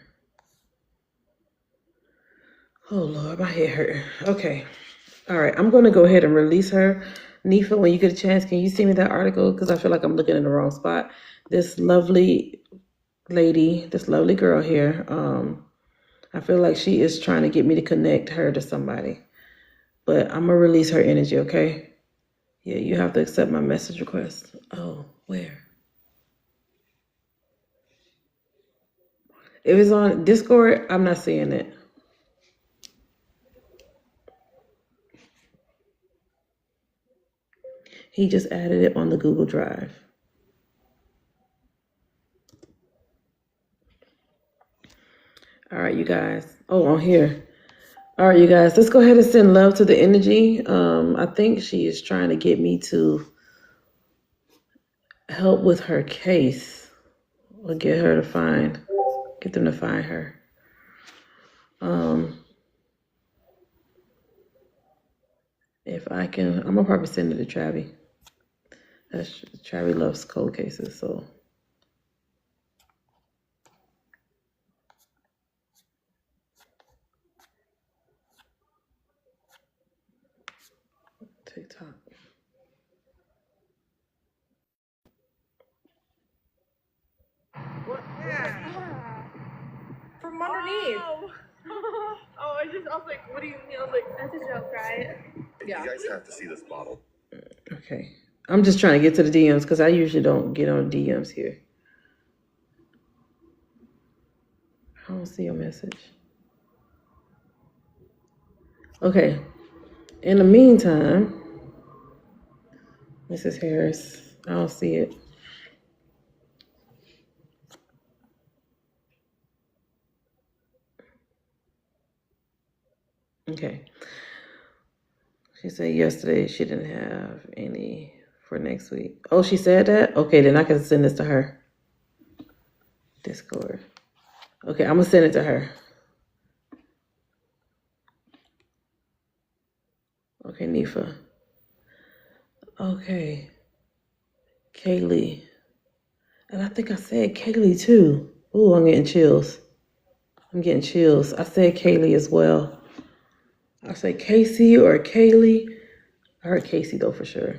Oh, Lord, my head hurt. Okay. All right, I'm going to go ahead and release her. Nifa, when you get a chance, can you send me that article? Because I feel like I'm looking in the wrong spot. This lovely lady, this lovely girl here, I feel like she is trying to get me to connect her to somebody. But I'm going to release her energy, okay? Yeah, you have to accept my message request. Oh, where? If it's on Discord, I'm not seeing it. He just added it on the Google Drive. All right, you guys. Oh, on here. All right, you guys. Let's go ahead and send love to the energy. I think she is trying to get me to help with her case or get them to find her. If I can, I'm gonna probably send it to Travi. Travi loves cold cases, so. TikTok. What? Yeah. From underneath. Oh, I was like, what do you mean? I was like, that's a joke, right? Yeah. You guys have to see this bottle. Okay. I'm just trying to get to the DMs because I usually don't get on DMs here. I don't see your message. Okay. In the meantime, Mrs. Harris, I don't see it. Okay. She said yesterday she didn't have any for next week. Oh, she said that? Okay, then I can send this to her. Discord. Okay, I'm going to send it to her. Okay, Nifa. Okay. Kaylee. And I think I said Kaylee too. Ooh, I'm getting chills. I said Kaylee as well. I say Casey or Kaylee. I heard Casey though for sure.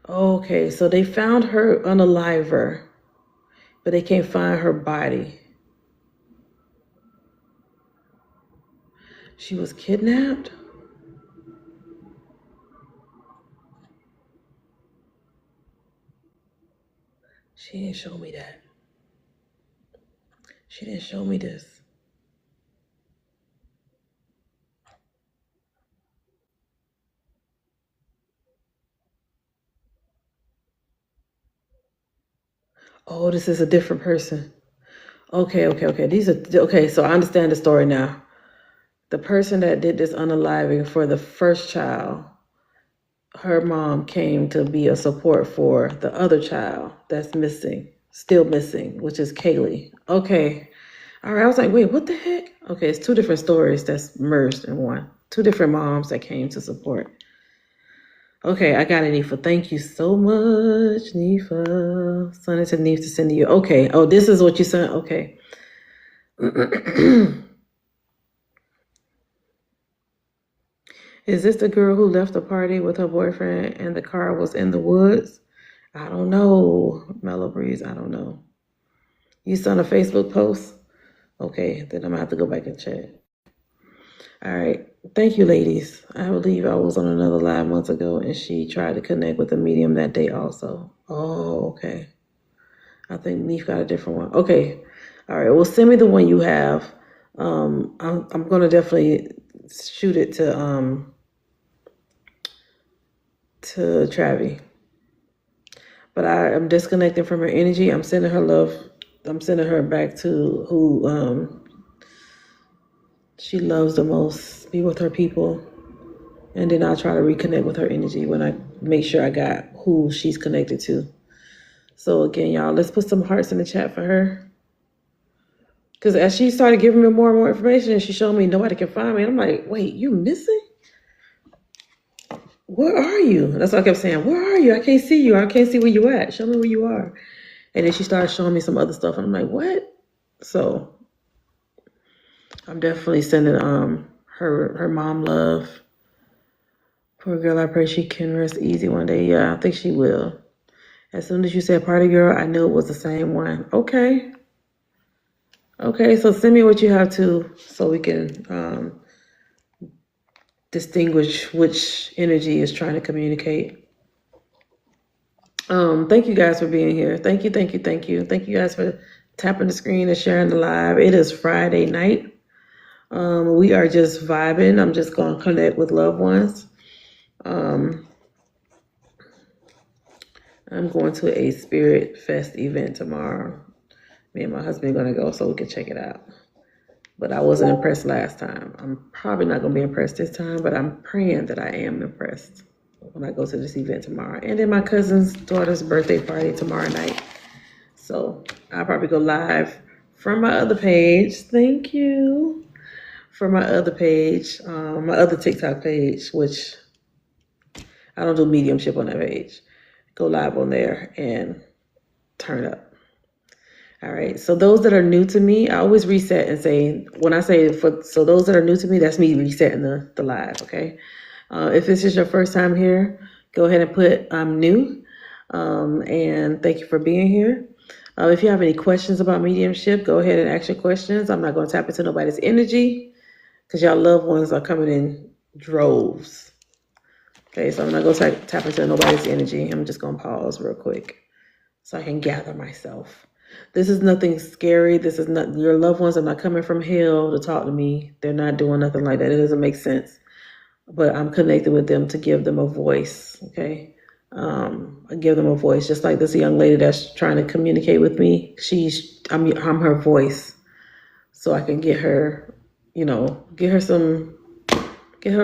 Okay, so they found her unaliver, but they can't find her body. She was kidnapped? She didn't show me that. She didn't show me this. Oh, this is a different person. Okay. Okay, so I understand the story now. The person that did this unaliving for the first child, her mom came to be a support for the other child that's missing, still missing, which is Kaylee. Okay. All right. I was like, wait, what the heck? Okay, it's two different stories that's merged in one. Two different moms that came to support. Okay, I got it, Nifa. Thank you so much, Nifa. Send it to Nifa to send to you. Okay. Oh, this is what you sent. Okay. Is this the girl who left the party with her boyfriend and the car was in the woods? I don't know, Mellow Breeze. I don't know. You sent a Facebook post? Okay, then I'm gonna have to go back and check. All right. Thank you, ladies. I believe I was on another live months ago and she tried to connect with a medium that day also. Oh, okay. I think Neef got a different one. Okay. All right. Well, send me the one you have. I'm gonna definitely shoot it to Travi. But I am disconnecting from her energy. I'm sending her love. I'm sending her back to who she loves the most. Be with her people. And then I'll try to reconnect with her energy when I make sure I got who she's connected to. So again, y'all, let's put some hearts in the chat for her. Because as she started giving me more and more information, she showed me nobody can find me. And I'm like, wait, you missing? Where are you? That's what I kept saying. Where are you? I can't see you. I can't see where you at. Show me where you are. And then she started showing me some other stuff. And I'm like, what? So I'm definitely sending her mom love. Poor girl, I pray she can rest easy one day. Yeah, I think she will. As soon as you said party girl, I knew it was the same one. Okay. Okay, so send me what you have to so we can distinguish which energy is trying to communicate. Thank you guys for being here. Thank you. Thank you guys for tapping the screen and sharing the live. It is Friday night. We are just vibing. I'm just going to connect with loved ones. I'm going to a Spirit Fest event tomorrow. Me and my husband are going to go so we can check it out. But I wasn't impressed last time. I'm probably not going to be impressed this time, but I'm praying that I am impressed when I go to this event tomorrow. And then my cousin's daughter's birthday party tomorrow night. So I'll probably go live from my other page. Thank you. From my other page, my other TikTok page, which I don't do mediumship on that page. Go live on there and turn up. All right. So those that are new to me, I always reset and say, when I say so those that are new to me, that's me resetting the live. Okay. If this is your first time here, go ahead and put I'm new. And thank you for being here. If you have any questions about mediumship, go ahead and ask your questions. I'm not going to tap into nobody's energy because y'all loved ones are coming in droves. Okay, so I'm not going to tap into nobody's energy. I'm just going to pause real quick so I can gather myself. This is nothing scary. This is not, your loved ones are not coming from hell to talk to me. They're not doing nothing like that. It doesn't make sense. But I'm connected with them to give them a voice, okay? I give them a voice, just like this young lady that's trying to communicate with me. I'm her voice, so I can get her, get her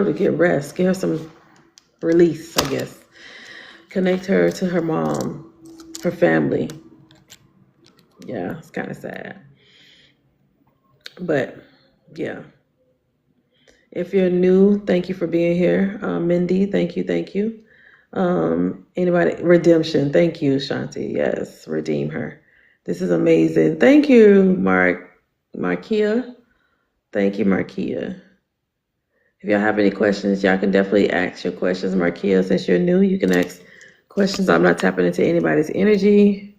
to get rest, get her some release, I guess. Connect her to her mom, her family. Yeah, it's kind of sad, but yeah. If you're new, thank you for being here. Mindy, thank you. Anybody, redemption, thank you, Shanti. Yes, redeem her. This is amazing. Thank you, Markia. Thank you, Markia. If y'all have any questions, y'all can definitely ask your questions. Markia, since you're new, you can ask Questions, I'm not tapping into anybody's energy.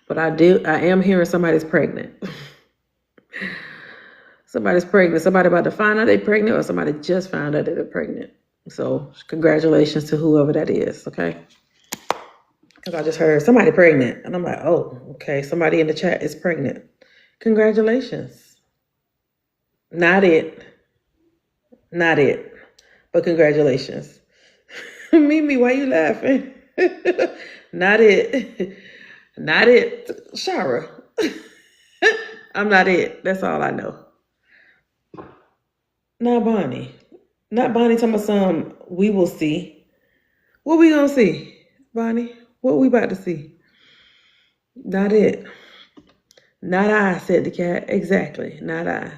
But I am hearing somebody's pregnant. Somebody's pregnant. Somebody about to find out they're pregnant, or somebody just found out that they're pregnant. So congratulations to whoever that is, okay? Because I just heard somebody pregnant. And I'm like, oh, okay. Somebody in the chat is pregnant. Congratulations. Not it. Not it. But congratulations. Mimi, why you laughing? Not it. Not it. Shara. I'm not it. That's all I know. Not Bonnie. Not Bonnie talking about some we will see. What we gonna see, Bonnie? What we about to see? Not it. Not I, said the cat. Exactly. Not I.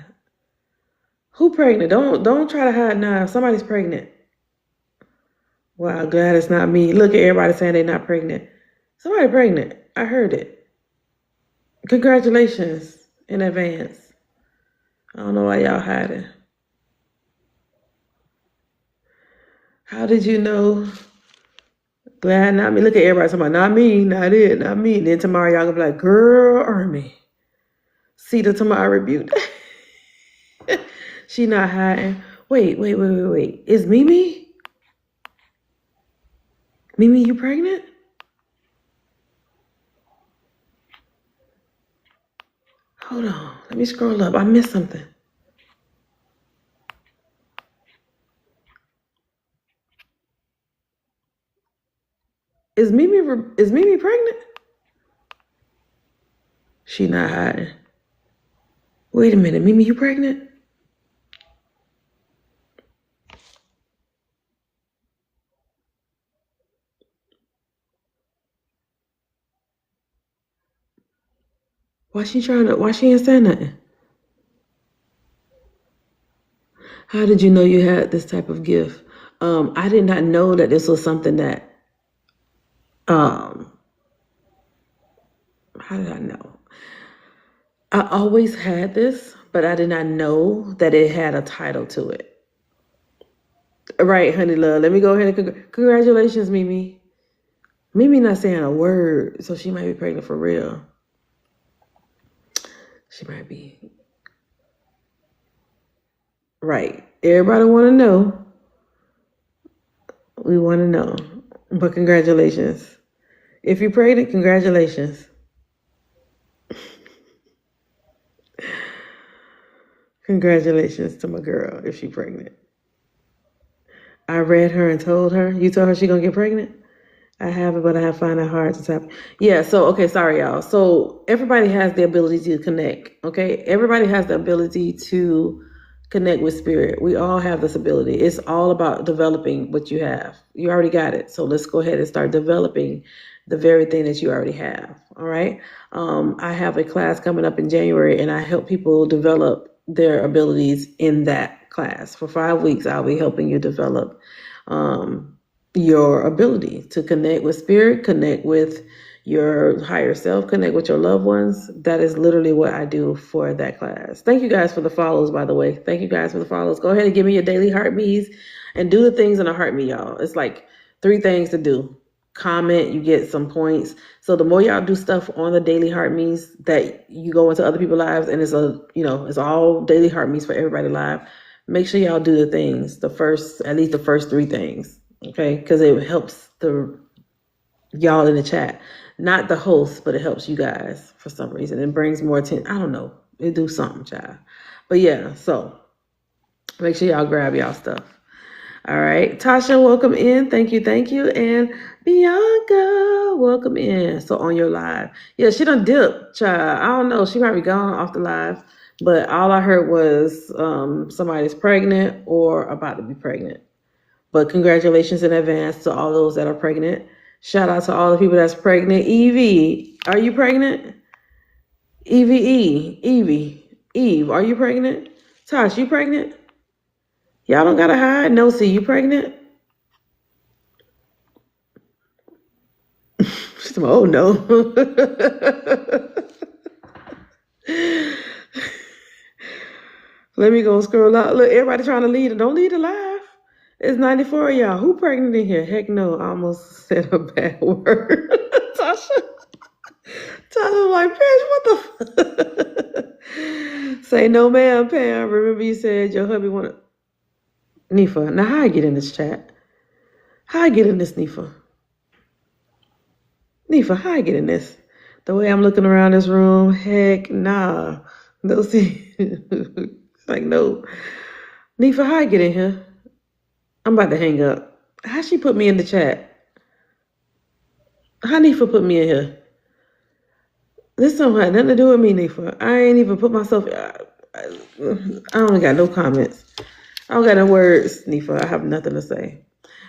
Who pregnant? Don't try to hide now. Somebody's pregnant. Wow, glad it's not me. Look at everybody saying they're not pregnant. Somebody pregnant. I heard it. Congratulations in advance. I don't know why y'all hiding. How did you know? Glad not me. Look at everybody talking about not me, not it, not me. And then tomorrow y'all gonna be like, girl, Army. See the tomorrow rebuked. She not hiding. Wait. Is Mimi? Mimi, you pregnant? Hold on. Let me scroll up. I missed something. Is Mimi pregnant? She not hiding. Wait a minute. Mimi, you pregnant? Why she ain't saying nothing? How did you know you had this type of gift? I did not know that this was something that, how did I know? I always had this, but I did not know that it had a title to it. Right, honey love. Let me go ahead and congratulations, Mimi. Mimi not saying a word, so she might be pregnant for real. She might be. Right. Everybody want to know. We want to know. But congratulations. If you're pregnant, congratulations. Congratulations to my girl if she's pregnant. I read her and told her. You told her she's going to get pregnant? I haven't, but I have found it hard to tap. Yeah, so, okay, sorry, y'all. So everybody has the ability to connect, okay? Everybody has the ability to connect with spirit. We all have this ability. It's all about developing what you have. You already got it. So let's go ahead and start developing the very thing that you already have, all right? I have a class coming up in January, and I help people develop their abilities in that class. For 5 weeks, I'll be helping you develop your ability to connect with spirit, connect with your higher self, connect with your loved ones. That is literally what I do for that class. Thank you guys for the follows, by the way. Thank you guys for the follows. Go ahead and give me your daily heartbeats and do the things in a heartbeat, y'all. It's like 3 things to do. Comment, you get some points. So the more y'all do stuff on the daily heartbeats that you go into other people's lives, and it's all daily heartbeats for everybody live. Make sure y'all do the things, at least the first 3 things. Okay, because it helps y'all in the chat, not the host, but it helps you guys for some reason. It brings more attention. I don't know. It do something, child. But yeah, so make sure y'all grab y'all stuff. All right, Tasha, welcome in. Thank you, and Bianca, welcome in. So on your live, yeah, she done dipped, child. I don't know. She might be gone off the live, but all I heard was somebody's pregnant or about to be pregnant. But congratulations in advance to all those that are pregnant. Shout out to all the people that's pregnant. Evie, are you pregnant? Eve, are you pregnant? Tosh, you pregnant? Y'all don't gotta hide. No, see, you pregnant? She's like, oh no. Let me go scroll out. Look, everybody trying to lead. Don't lead the live. It's 94 of y'all. Who pregnant in here? Heck no. I almost said a bad word. Tasha like, Paige, what the fuck? Say no, ma'am, Pam. Remember you said your hubby wanted... Nifa, now how I get in this chat? How I get in this, Nifa? Nifa, how I get in this? The way I'm looking around this room, heck nah. No, see. Like, no. Nifa, how I get in here? I'm about to hang up. How she put me in the chat? How Nifa put me in here? This don't have nothing to do with me, Nifa. I ain't even put myself... I don't got no comments. I don't got no words, Nifa. I have nothing to say.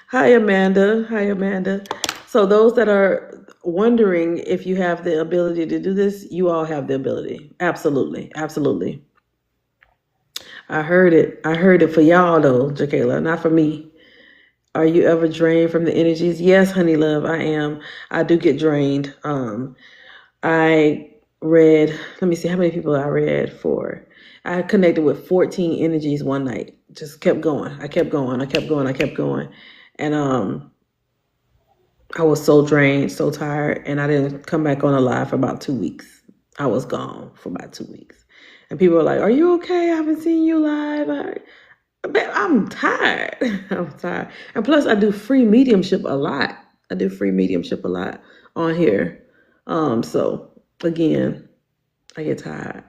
Hi, Amanda. Hi, Amanda. So those that are wondering if you have the ability to do this, you all have the ability. Absolutely. Absolutely. I heard it. I heard it for y'all, though, Jakayla, not for me. Are you ever drained from the energies? Yes, honey love, I am. I do get drained. I read, let me see how many people I read for. I connected with 14 energies one night. Just kept going. I kept going. And I was so drained, so tired, and I didn't come back on alive for about 2 weeks. I was gone for about 2 weeks. And people were like, are you okay? I haven't seen you live. I'm tired. I'm tired. And plus, I do free mediumship a lot. On here. So, again, I get tired.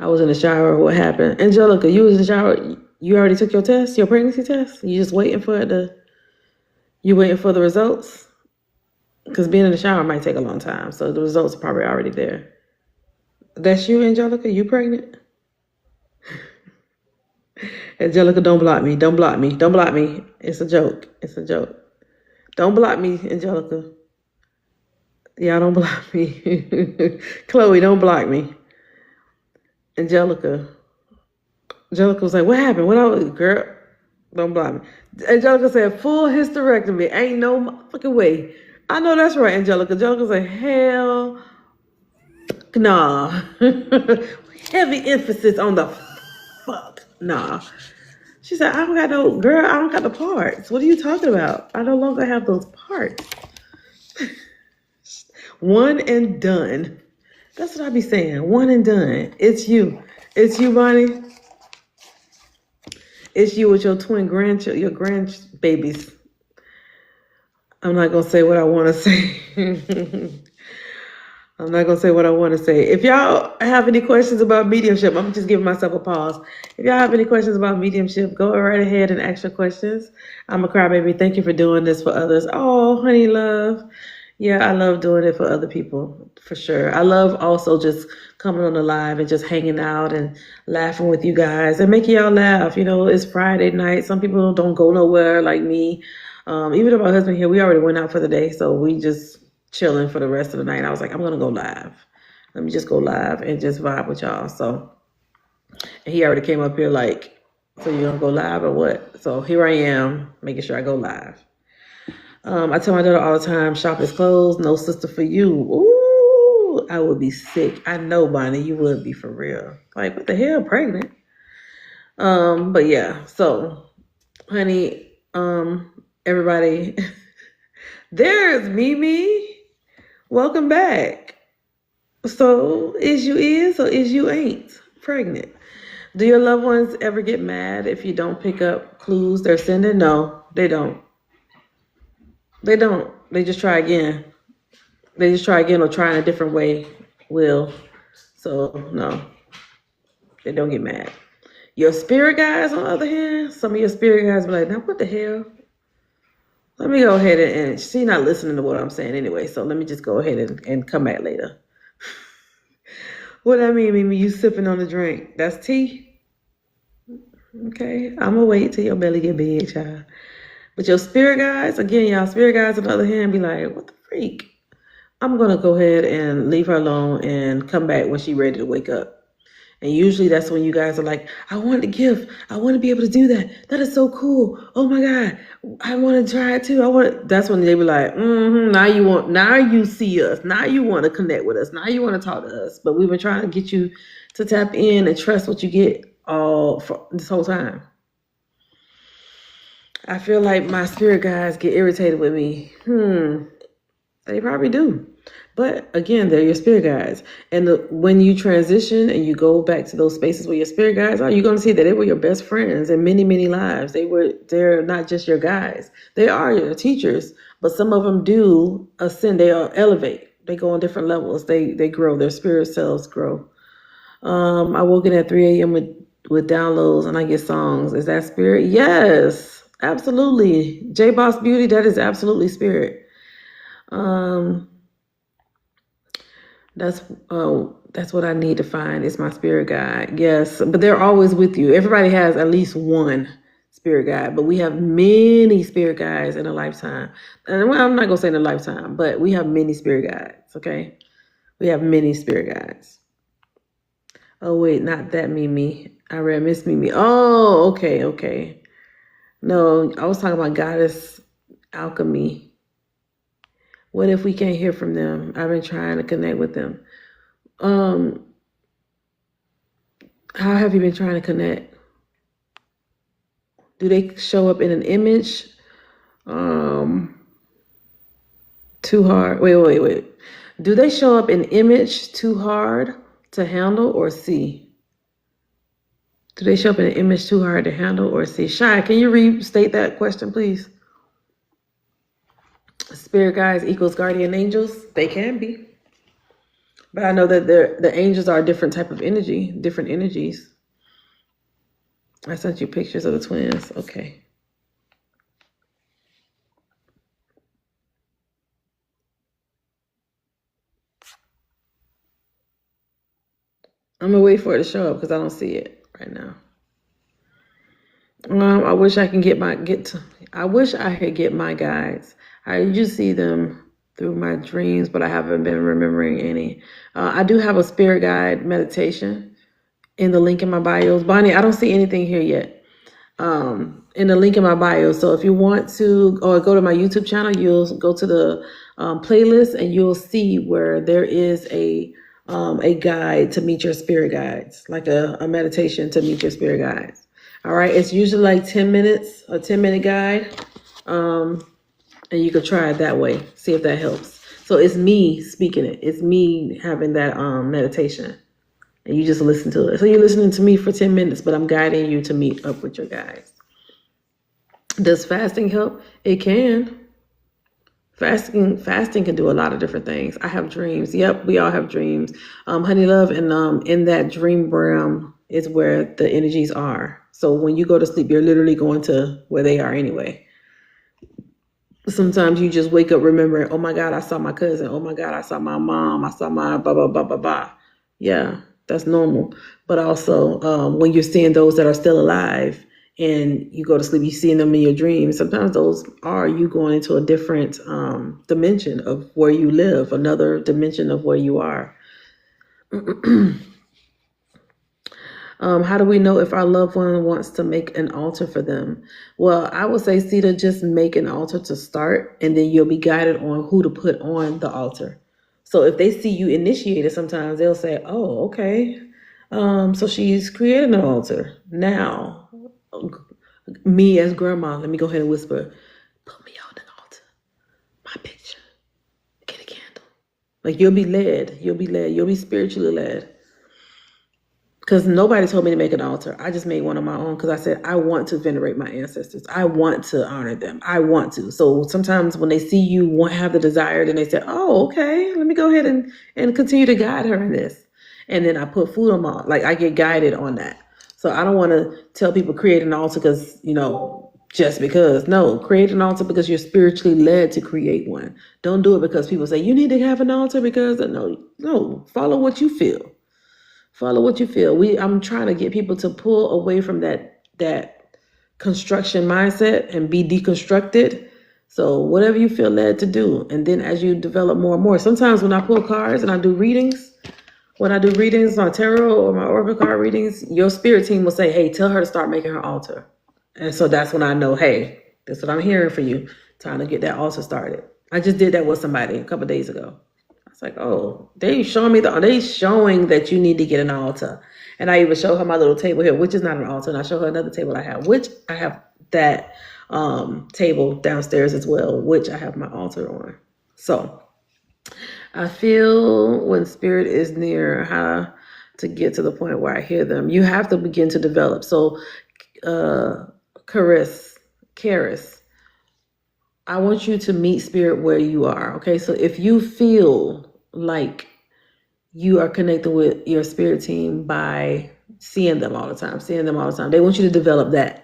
I was in the shower. What happened? Angelica, you was in the shower. You already took your test, your pregnancy test? You just waiting for it you waiting for the results? Because being in the shower might take a long time. So the results are probably already there. That's you, Angelica? You pregnant? Angelica, don't block me. Don't block me. Don't block me. It's a joke. It's a joke. Don't block me, Angelica. Y'all don't block me. Chloe, don't block me. Angelica was like, what happened? Girl, don't block me. Angelica said, full hysterectomy. Ain't no motherfucking way. I know that's right, Angelica. Angelica said, hell nah. Heavy emphasis on the fuck nah. She said, I don't got the parts. What are you talking about? I no longer have those parts. One and done. That's what I be saying. One and done. It's you. It's you, Bonnie. It's you with your twin grandchildren, your grandbabies. I'm not going to say what I want to say. I'm not going to say what I want to say. If y'all have any questions about mediumship, I'm just giving myself a pause. If y'all have any questions about mediumship, go right ahead and ask your questions. I'm a crybaby. Thank you for doing this for others. Oh, honey love. Yeah, I love doing it for other people, for sure. I love also just coming on the live and just hanging out and laughing with you guys and making y'all laugh. You know, it's Friday night. Some people don't go nowhere like me. Even if my husband here, we already went out for the day, so we just chilling for the rest of the night. I was like, I'm going to go live. Let me just go live and just vibe with y'all. So, and he already came up here like, so you're going to go live or what? So here I am, making sure I go live. I tell my daughter all the time, shop is closed, no sister for you. Ooh, I would be sick. I know, Bonnie, you would be for real. Like, what the hell, pregnant? But yeah, so, honey, everybody, there's Mimi. Welcome back. So, is you is or is you ain't pregnant? Do your loved ones ever get mad if you don't pick up clues they're sending? No, they don't. They don't. They just try again. Or try in a different way. So, no. They don't get mad. Your spirit guides, on the other hand, some of your spirit guides be like, now what the hell? Let me go ahead and she's not listening to what I'm saying anyway, so let me just go ahead and come back later. What I mean, Mimi, you sipping on the drink. That's tea? Okay, I'm going to wait till your belly get big, child. But your spirit guides, again, y'all spirit guides on the other hand be like, what the freak? I'm going to go ahead and leave her alone and come back when she's ready to wake up. And usually that's when you guys are like, I want to give. I want to be able to do that. That is so cool. Oh my God. I want to try it too. That's when they be like, now you see us. Now you want to connect with us. Now you want to talk to us. But we've been trying to get you to tap in and trust what you get all for this whole time. I feel like my spirit guides get irritated with me. They probably do. But again, they're your spirit guides. And when you transition and you go back to those spaces where your spirit guides are, you're going to see that they were your best friends in many, many lives. They're not just your guides. They are your teachers, but some of them do ascend. They elevate. They go on different levels. They grow. Their spirit selves grow. I woke in at 3 a.m. with downloads and I get songs. Is that spirit? Yes, absolutely. J Boss Beauty, that is absolutely spirit. That's what I need to find is my spirit guide. Yes, but they're always with you. Everybody has at least one spirit guide, but we have many spirit guides in a lifetime. And well, I'm not gonna say in a lifetime, but we have many spirit guides. Okay, we have many spirit guides. Oh wait, not that Mimi. I read Miss Mimi. Oh, okay. No, I was talking about Goddess Alchemy. What if we can't hear from them? I've been trying to connect with them. How have you been trying to connect? Do they show up in an image? Too hard. Wait. Do they show up in image too hard to handle or see? Do they show up in an image too hard to handle or see? Shy, can you restate that question, please? Spirit guides equals guardian angels? They can be. But I know that the angels are a different type of energy, different energies. I sent you pictures of the twins. Okay. I'm gonna wait for it to show up because I don't see it right now. I wish I could get my guides. I usually see them through my dreams, but I haven't been remembering any. I do have a spirit guide meditation in the link in my bios. Bonnie, I don't see anything here yet. In the link in my bio. So if you want to, or go to my YouTube channel, you'll go to the playlist and you'll see where there is a guide to meet your spirit guides, like a meditation to meet your spirit guides. All right, it's usually like 10 minutes, a 10-minute guide. And you can try it that way, see if that helps. So it's me speaking it. It's me having that meditation. And you just listen to it. So you're listening to me for 10 minutes, but I'm guiding you to meet up with your guides. Does fasting help? It can. Fasting can do a lot of different things. I have dreams. Yep, we all have dreams. Honey Love, and in that dream realm is where the energies are. So when you go to sleep, you're literally going to where they are anyway. Sometimes you just wake up remembering, oh my God, I saw my cousin. Oh my God, I saw my mom. I saw my blah, blah, blah, blah, blah. Yeah, that's normal. But also when you're seeing those that are still alive and you go to sleep, you're seeing them in your dreams. Sometimes those are you going into a different dimension of where you live, another dimension of where you are. How do we know if our loved one wants to make an altar for them? Well, I would say, Sita, just make an altar to start, and then you'll be guided on who to put on the altar. So if they see you initiate it, sometimes they'll say, oh, okay. So she's creating an altar. Now, me as grandma, let me go ahead and whisper, put me on an altar. My picture. Get a candle. Like you'll be led. You'll be spiritually led. Because nobody told me to make an altar. I just made one on my own because I said, I want to venerate my ancestors. I want to honor them. I want to. So sometimes when they see you have the desire, then they say, oh, okay, let me go ahead and continue to guide her in this. And then I put food on my, like I get guided on that. So I don't want to tell people create an altar because, just because. No, create an altar because you're spiritually led to create one. Don't do it because people say, you need to have an altar because, no, follow what you feel. Follow what you feel. I'm trying to get people to pull away from that construction mindset and be deconstructed. So whatever you feel led to do. And then as you develop more and more, sometimes when I pull cards and I do readings, on tarot or my oracle card readings, your spirit team will say, hey, tell her to start making her altar. And so that's when I know, hey, that's what I'm hearing for you. Time to get that altar started. I just did that with somebody a couple of days ago. It's like, oh, they showing that you need to get an altar. And I even show her my little table here, which is not an altar. And I show her another table I have, which I have that table downstairs as well, which I have my altar on. So I feel when spirit is near how to get to the point where I hear them. You have to begin to develop. So, Karis, I want you to meet spirit where you are. Okay, so if you feel like you are connected with your spirit team by seeing them all the time, they want you to develop that.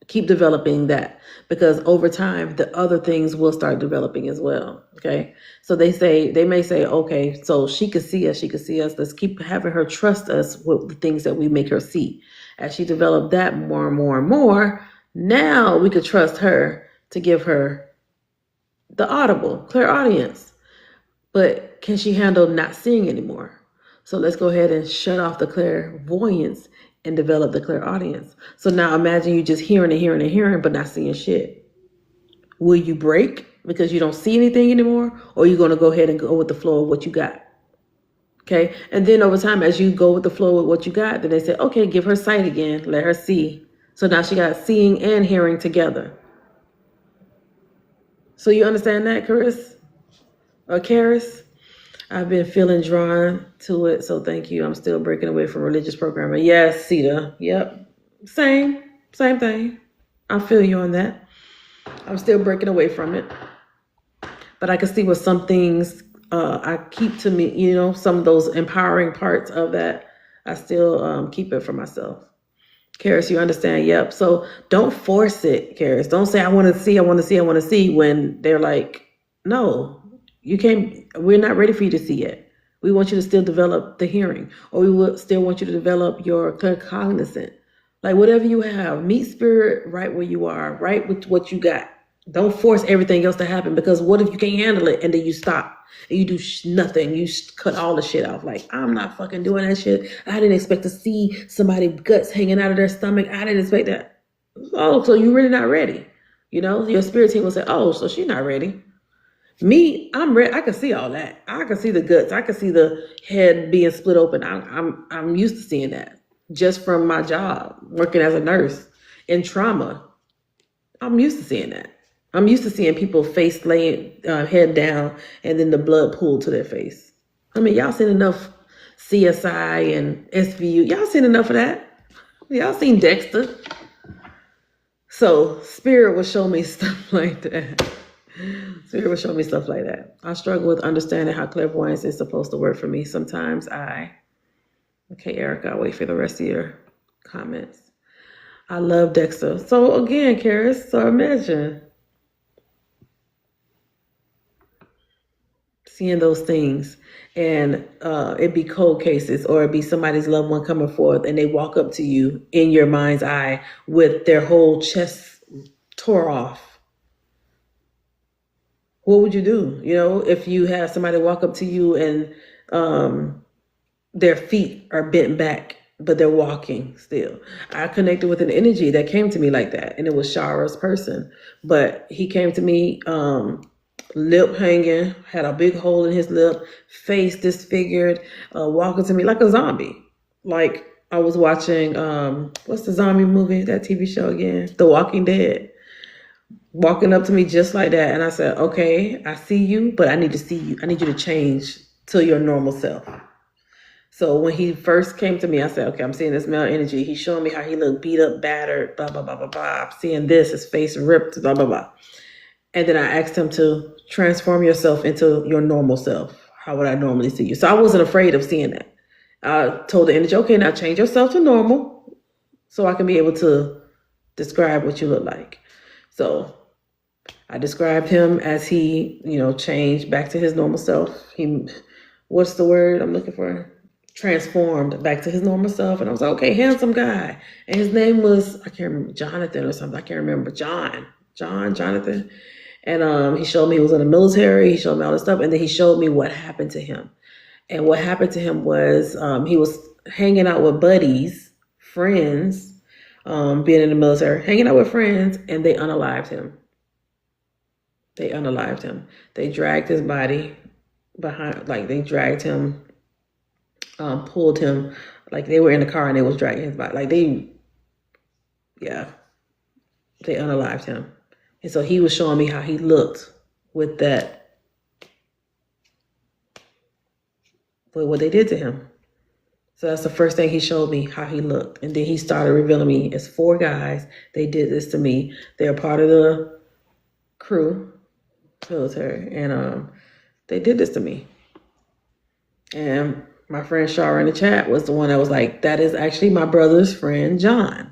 Keep developing that, because over time the other things will start developing as well. Okay, so they may say, okay, so she could see us, let's keep having her trust us with the things that we make her see. As she developed that more and more and more, now we could trust her to give her the audible clairaudience. But can she handle not seeing anymore? So let's go ahead and shut off the clairvoyance and develop the clairaudience. So now imagine you just hearing, but not seeing shit. Will you break because you don't see anything anymore? Or are you going to go ahead and go with the flow of what you got? Okay. And then over time, as you go with the flow of what you got, then they say, okay, give her sight again. Let her see. So now she got seeing and hearing together. So you understand that, Karis? Or Karis? I've been feeling drawn to it, so thank you. I'm still breaking away from religious programming. Yes, Sita. Yep. Same thing. I feel you on that. I'm still breaking away from it. But I can see what some things I keep to me, some of those empowering parts of that, I still keep it for myself. Karis, you understand? Yep. So don't force it, Karis. Don't say, I want to see when they're like, no. You can't, we're not ready for you to see yet. We want you to still develop the hearing, or we will still want you to develop your claircognizant. Like whatever you have, meet spirit right where you are, right with what you got. Don't force everything else to happen, because what if you can't handle it and then you stop and you do nothing? You cut all the shit off. Like, I'm not fucking doing that shit. I didn't expect to see somebody's guts hanging out of their stomach. I didn't expect that. Oh, so you're really not ready. Your spirit team will say, oh, so she's not ready. Me, I'm ready. I can see all that. I can see the guts. I can see the head being split open. I'm used to seeing that just from my job, working as a nurse in trauma. I'm used to seeing that. I'm used to seeing people face laying head down and then the blood pool to their face. I mean, y'all seen enough CSI and SVU. Y'all seen enough of that. Y'all seen Dexter. So spirit will show me stuff like that. Spirit will show me stuff like that. I struggle with understanding how clairvoyance is supposed to work for me. Sometimes okay, Erica, I'll wait for the rest of your comments. I love Dexter. So again, Karis, so imagine seeing those things, and it'd be cold cases, or it'd be somebody's loved one coming forth and they walk up to you in your mind's eye with their whole chest tore off. What would you do? If you have somebody walk up to you and their feet are bent back, but they're walking still. I connected with an energy that came to me like that, and it was Shara's person. But he came to me, lip hanging, had a big hole in his lip, face disfigured, walking to me like a zombie. Like I was watching, what's the zombie movie, that TV show again? The Walking Dead. Walking up to me just like that. And I said, okay, I see you, but I need to see you. I need you to change to your normal self. So when he first came to me, I said, okay, I'm seeing this male energy. He's showing me how he looked beat up, battered, blah, blah, blah, blah, blah. I'm seeing this, his face ripped, blah, blah, blah. And then I asked him to transform yourself into your normal self. How would I normally see you? So I wasn't afraid of seeing that. I told the energy, okay, now change yourself to normal so I can be able to describe what you look like. So I described him as he, changed back to his normal self. What's the word I'm looking for? Transformed back to his normal self. And I was like, okay, handsome guy. And his name was, I can't remember, Jonathan or something. I can't remember. Jonathan. And he showed me he was in the military. He showed me all this stuff. And then he showed me what happened to him. And what happened to him was he was hanging out with buddies, friends, being in the military, hanging out with friends, and they unalived him. They dragged his body behind, like they dragged him, pulled him, like they were in the car and they was dragging his body. Like they unalived him. And so he was showing me how he looked with that, with what they did to him. So that's the first thing he showed me, how he looked. And then he started revealing me, it's 4 guys. They did this to me. They're part of the crew, military. And they did this to me. And my friend Shara in the chat was the one that was like, that is actually my brother's friend, John.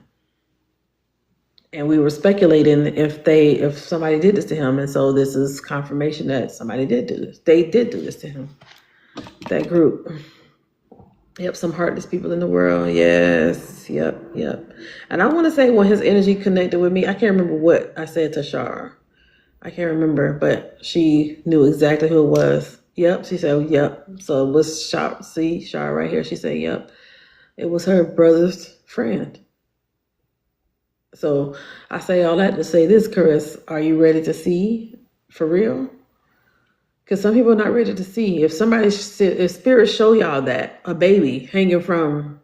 And we were speculating if somebody did this to him. And so this is confirmation that somebody did do this. They did do this to him, that group. Yep, some heartless people in the world. Yes, yep. And I want to say when his energy connected with me, I can't remember what I said to Shar. I can't remember, but she knew exactly who it was. Yep, she said, yep. So it was Shar. See, Shar right here. She said, yep. It was her brother's friend. So I say all that to say this, Chris. Are you ready to see for real? Because some people are not ready to see. If spirit show y'all that, a baby hanging from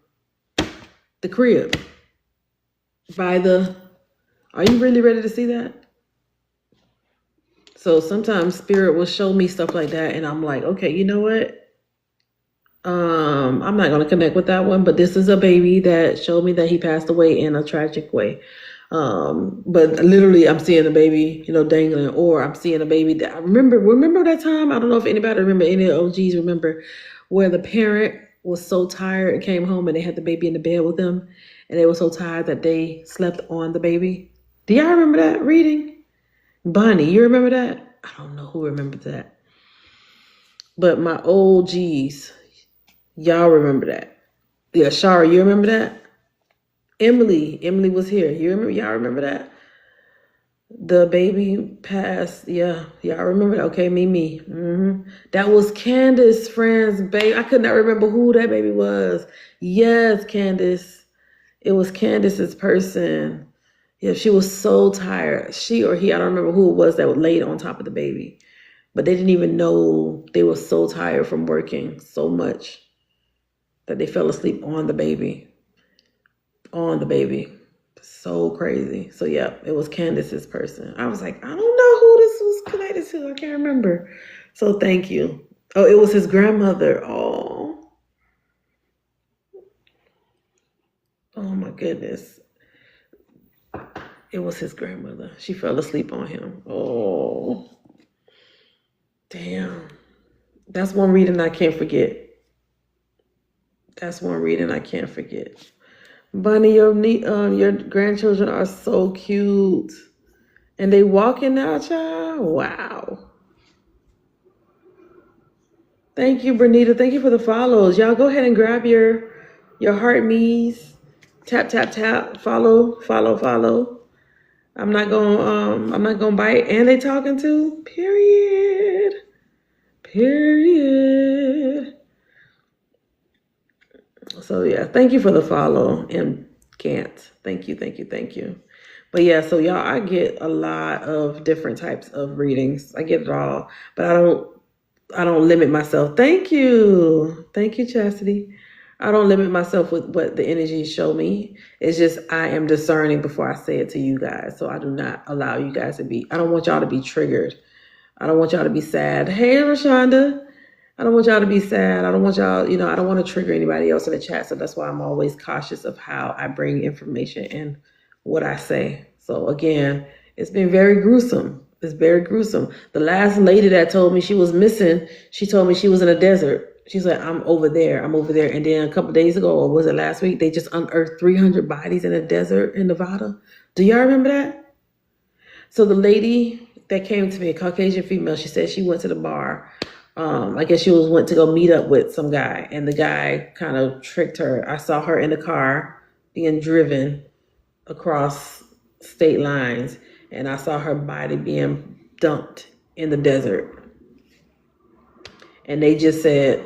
the crib are you really ready to see that? So sometimes spirit will show me stuff like that and I'm like, okay, you know what? I'm not going to connect with that one, but this is a baby that showed me that he passed away in a tragic way. But literally I'm seeing the baby, dangling, or I'm seeing a baby that I remember that time. I don't know if anybody remember, any OGs remember, where the parent was so tired and came home and they had the baby in the bed with them and they were so tired that they slept on the baby. Do y'all remember that reading? Bonnie, you remember that? I don't know who remembered that. But my old G's, y'all remember that. Yeah, Shara, you remember that? Emily was here. Y'all remember that? The baby passed. Yeah, y'all remember that? Okay, me. That was Candace friend's baby. I could not remember who that baby was. Yes, Candace. It was Candace's person. Yeah, she was so tired. She or he, I don't remember who it was that laid on top of the baby. But they didn't even know. They were so tired from working so much that they fell asleep on the baby. So crazy. So yeah, it was Candace's person. I was like, I don't know who this was connected to. I can't remember. So thank you. Oh, it was his grandmother. Oh my goodness. It was his grandmother. She fell asleep on him. Oh, damn. That's one reading I can't forget. Bunny, your grandchildren are so cute. And they walking now, child? Wow. Thank you, Bernita. Thank you for the follows. Y'all go ahead and grab your heart me's. Tap, tap, tap. Follow. I'm not gonna bite. And they talking too? Period. So yeah, thank you for the follow, and Gant. Thank you. But yeah, so y'all, I get a lot of different types of readings. I get it all, but I don't limit myself. Thank you, Chastity. I don't limit myself with what the energies show me. It's just I am discerning before I say it to you guys. So I do not allow you guys to be. I don't want y'all to be triggered. I don't want y'all to be sad. Hey, Rashonda. I don't want y'all to be sad. I don't want y'all, I don't want to trigger anybody else in the chat. So that's why I'm always cautious of how I bring information and what I say. So again, it's been very gruesome. It's very gruesome. The last lady that told me she was missing, she told me she was in a desert. She's like, I'm over there. And then a couple of days ago, or was it last week, they just unearthed 300 bodies in a desert in Nevada. Do y'all remember that? So the lady that came to me, a Caucasian female, she said she went to the bar. I guess she went to go meet up with some guy, and the guy kind of tricked her. I saw her in the car being driven across state lines, and I saw her body being dumped in the desert. And they just said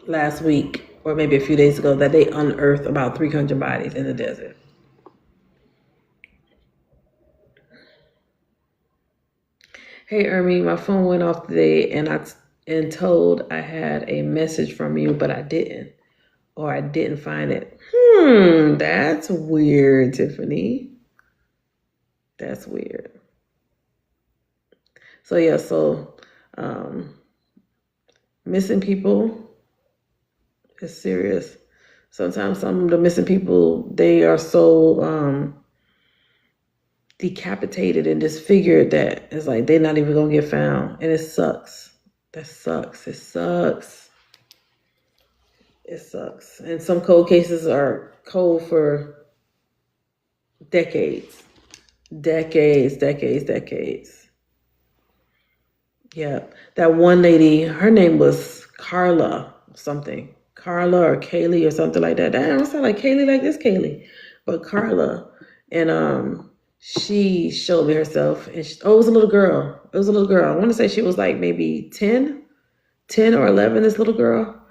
last week, or maybe a few days ago, that they unearthed about 300 bodies in the desert. Hey, Ermi, my phone went off today, and told I had a message from you, but I didn't, or I didn't find it. That's weird, Tiffany. That's weird. So yeah, so missing people is serious. Sometimes some of the missing people, they are so decapitated and disfigured that it's like they're not even gonna get found, and it sucks. That sucks. It sucks. It sucks. And some cold cases are cold for decades. Decades. Yeah. That one lady, her name was Carla something. Carla or Kaylee or something like that. That don't sound like Kaylee, like this Kaylee. But Carla. And she showed me herself. And it was a little girl. It was a little girl. I want to say she was like maybe 10 or 11, this little girl.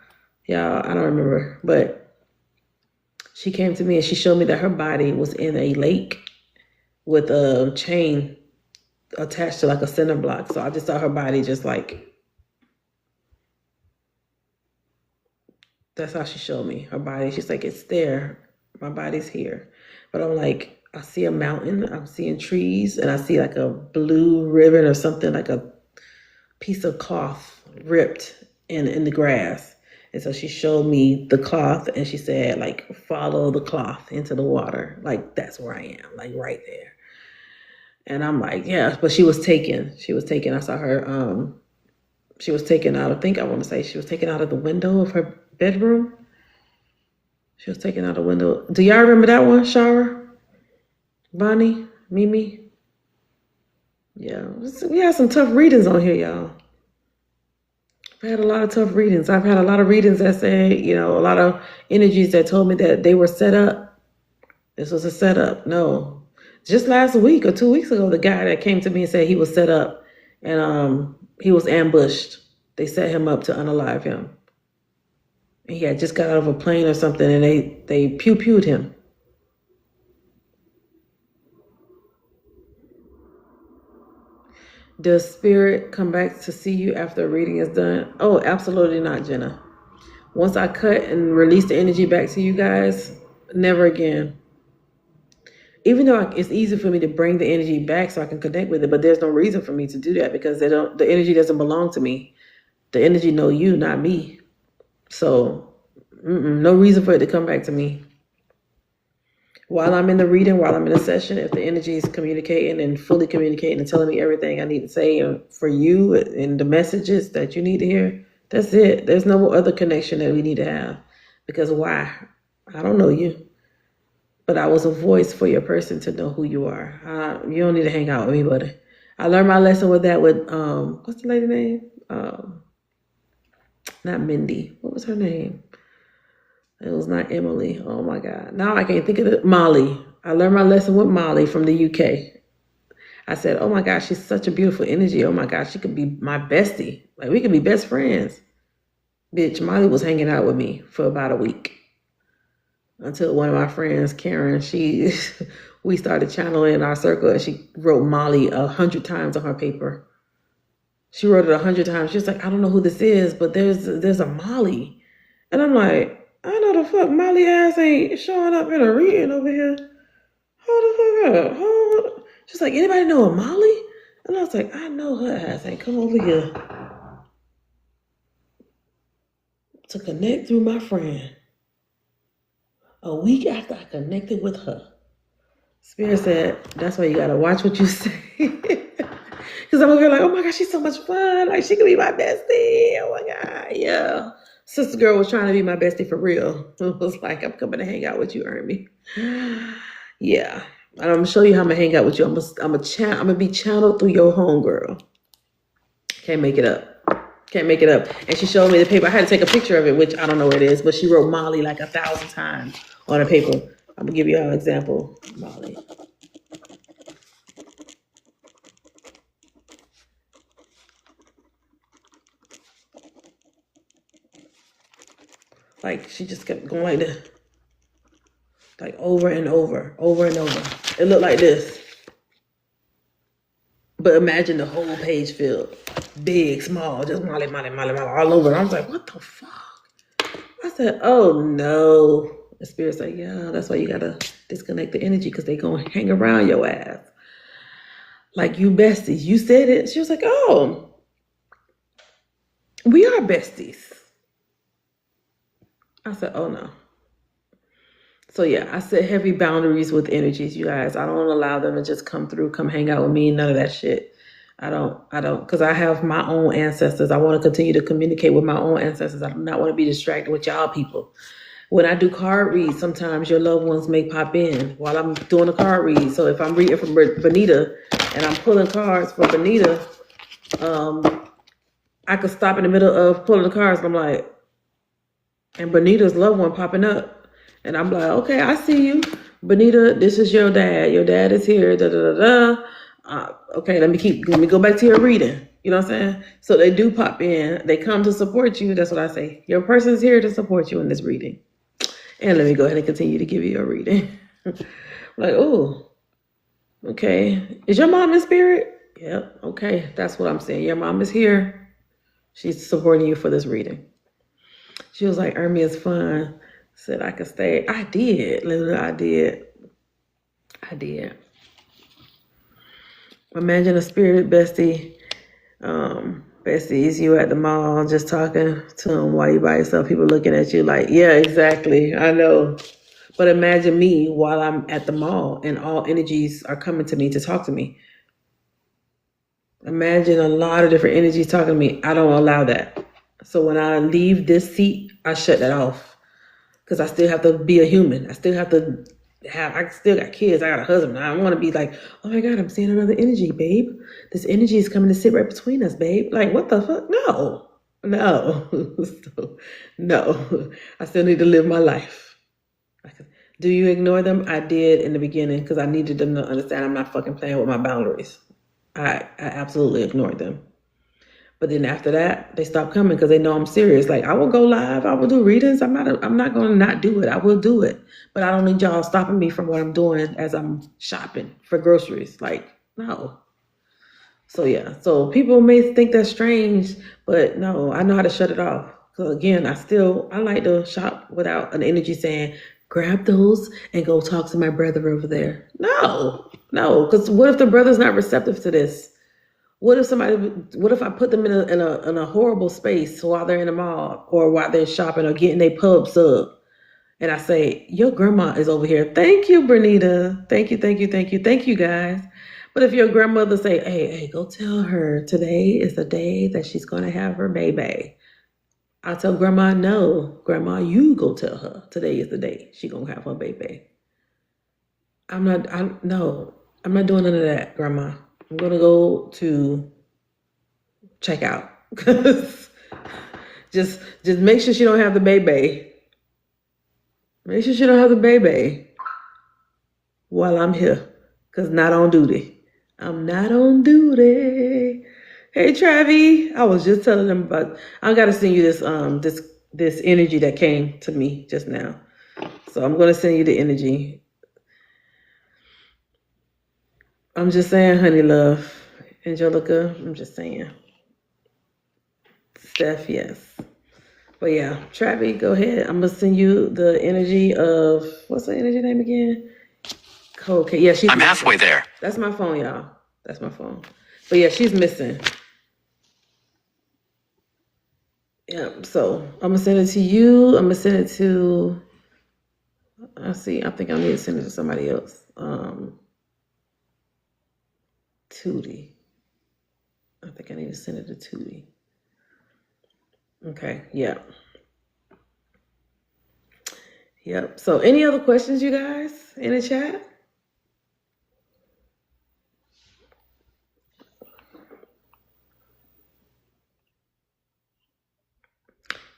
Yeah, I don't remember. But she came to me and she showed me that her body was in a lake with a chain attached to like a cinder block. So I just saw her body just like, that's how she showed me her body. She's like, it's there. My body's here. But I'm like, I see a mountain, I'm seeing trees, and I see like a blue ribbon or something, like a piece of cloth ripped in the grass. And so she showed me the cloth and she said, like, follow the cloth into the water. Like, that's where I am, like right there. And I'm like, yeah, but she was taken. I saw her, she was taken out, I want to say she was taken out of the window of her bedroom. She was taken out the window. Do y'all remember that one, Shara? Bonnie? Mimi? Yeah, we had some tough readings on here, y'all. I had a lot of tough readings. I've had a lot of readings that say, a lot of energies that told me that they were set up. This was a setup. No. Just last week or 2 weeks ago, the guy that came to me and said he was set up and he was ambushed. They set him up to unalive him. He had just got out of a plane or something and they pew-pewed him. Does spirit come back to see you after a reading is done? Oh, absolutely not, Jenna. Once I cut and release the energy back to you guys, never again. Even though it's easy for me to bring the energy back so I can connect with it, but there's no reason for me to do that because the energy doesn't belong to me. The energy know you, not me. So no reason for it to come back to me. While I'm in the reading, while I'm in the session, if the energy is communicating and fully communicating and telling me everything I need to say for you and the messages that you need to hear, that's it. There's no other connection that we need to have. Because why? I don't know you. But I was a voice for your person to know who you are. You don't need to hang out with me, buddy. I learned my lesson with that with, what's the lady name? Not Mindy. What was her name? It was not Emily. Oh my God. Now I can't think of it. Molly. I learned my lesson with Molly from the UK. I said, oh my gosh, she's such a beautiful energy. Oh my gosh, she could be my bestie. Like we could be best friends. Bitch, Molly was hanging out with me for about a week. Until one of my friends, Karen, we started channeling in our circle and she wrote Molly 100 times on her paper. She wrote it 100 times. She was like, I don't know who this is, but there's a Molly. And I'm like, I know the fuck Molly ass ain't showing up in a reading over here. Hold the fuck up. Hold. She's like, anybody know a Molly? And I was like, I know her ass ain't come over here to connect through my friend. A week after I connected with her. Spirit said, that's why you gotta watch what you say. Because I'm over here like, oh my God, she's so much fun. Like she could be my bestie. Oh my God, yeah. Sister girl was trying to be my bestie for real. It was like, I'm coming to hang out with you, Ermi. Yeah. And I'm gonna show you how I'm gonna hang out with you. I'm gonna be channeled through your homegirl. Can't make it up. And she showed me the paper. I had to take a picture of it, which I don't know where it is, but she wrote Molly like 1,000 times on her paper. I'm gonna give you an example, Molly. Like she just kept going like this. Like over and over. It looked like this. But imagine the whole page filled. Big, small, just Molly, all over. And I was like, what the fuck? I said, oh no. The spirit's like, yeah, that's why you gotta disconnect the energy because they gonna hang around your ass. Like, you besties. You said it. She was like, oh, we are besties. I said, oh no. So yeah, I set heavy boundaries with energies, you guys. I don't allow them to just come through, come hang out with me, none of that shit. I don't, because I have my own ancestors. I want to continue to communicate with my own ancestors. I do not want to be distracted with y'all people. When I do card reads, sometimes your loved ones may pop in while I'm doing a card read. So if I'm reading from Benita and I'm pulling cards for Benita, I could stop in the middle of pulling the cards and I'm like, and Benita's loved one popping up. And I'm like, okay, I see you. Benita, this is your dad. Your dad is here. Da da da da. Okay, let me go back to your reading. You know what I'm saying? So they do pop in. They come to support you. That's what I say. Your person's here to support you in this reading. And let me go ahead and continue to give you your reading. Like, oh, okay. Is your mom in spirit? Yep. Okay, that's what I'm saying. Your mom is here. She's supporting you for this reading. She was like, Ermi is fun. Said I could stay. I did. Literally, I did. Imagine a spirited bestie. Besties, you at the mall just talking to them while you by yourself. People looking at you like, yeah, exactly. I know. But imagine me while I'm at the mall and all energies are coming to me to talk to me. Imagine a lot of different energies talking to me. I don't allow that. So when I leave this seat, I shut that off. Because I still have to be a human. I still got kids. I got a husband. I don't want to be like, oh my God, I'm seeing another energy, babe. This energy is coming to sit right between us, babe. Like, what the fuck? No. No. I still need to live my life. Do you ignore them? I did in the beginning because I needed them to understand I'm not fucking playing with my boundaries. I absolutely ignored them. But then after that, they stopped coming because they know I'm serious. Like, I will go live. I will do readings. I'm not going to not do it. I will do it. But I don't need y'all stopping me from what I'm doing as I'm shopping for groceries. Like, no. So, yeah. So people may think that's strange, but no, I know how to shut it off. So again, I like to shop without an energy saying, grab those and go talk to my brother over there. No. Because what if the brother's not receptive to this? What if I put them in a horrible space while they're in the mall or while they're shopping or getting their pub sub? And I say, your grandma is over here. Thank you, Bernita. Thank you, guys. But if your grandmother say, hey, go tell her today is the day that she's going to have her baby. I tell grandma, no, grandma, you go tell her today is the day she's going to have her baby. I'm not doing none of that, grandma. I'm going to go to check out. just make sure she don't have the baby. Make sure she don't have the baby while I'm here. Because not on duty. I'm not on duty. Hey, Travi. I was just telling them about, I got to send you this energy that came to me just now. So I'm going to send you the energy. I'm just saying, honey love. Angelica, I'm just saying. Steph, yes. But yeah, Travi, go ahead. I'm going to send you the energy of, what's the energy name again? Okay, yeah, I'm halfway there. That's my phone, y'all. That's my phone. But yeah, she's missing. Yeah, so I'm going to send it to you. I'm going to send it to, I think I need to send it to somebody else. Tootie. I think I need to send it to Tootie. Okay, yeah. Yep. So any other questions, you guys, in the chat?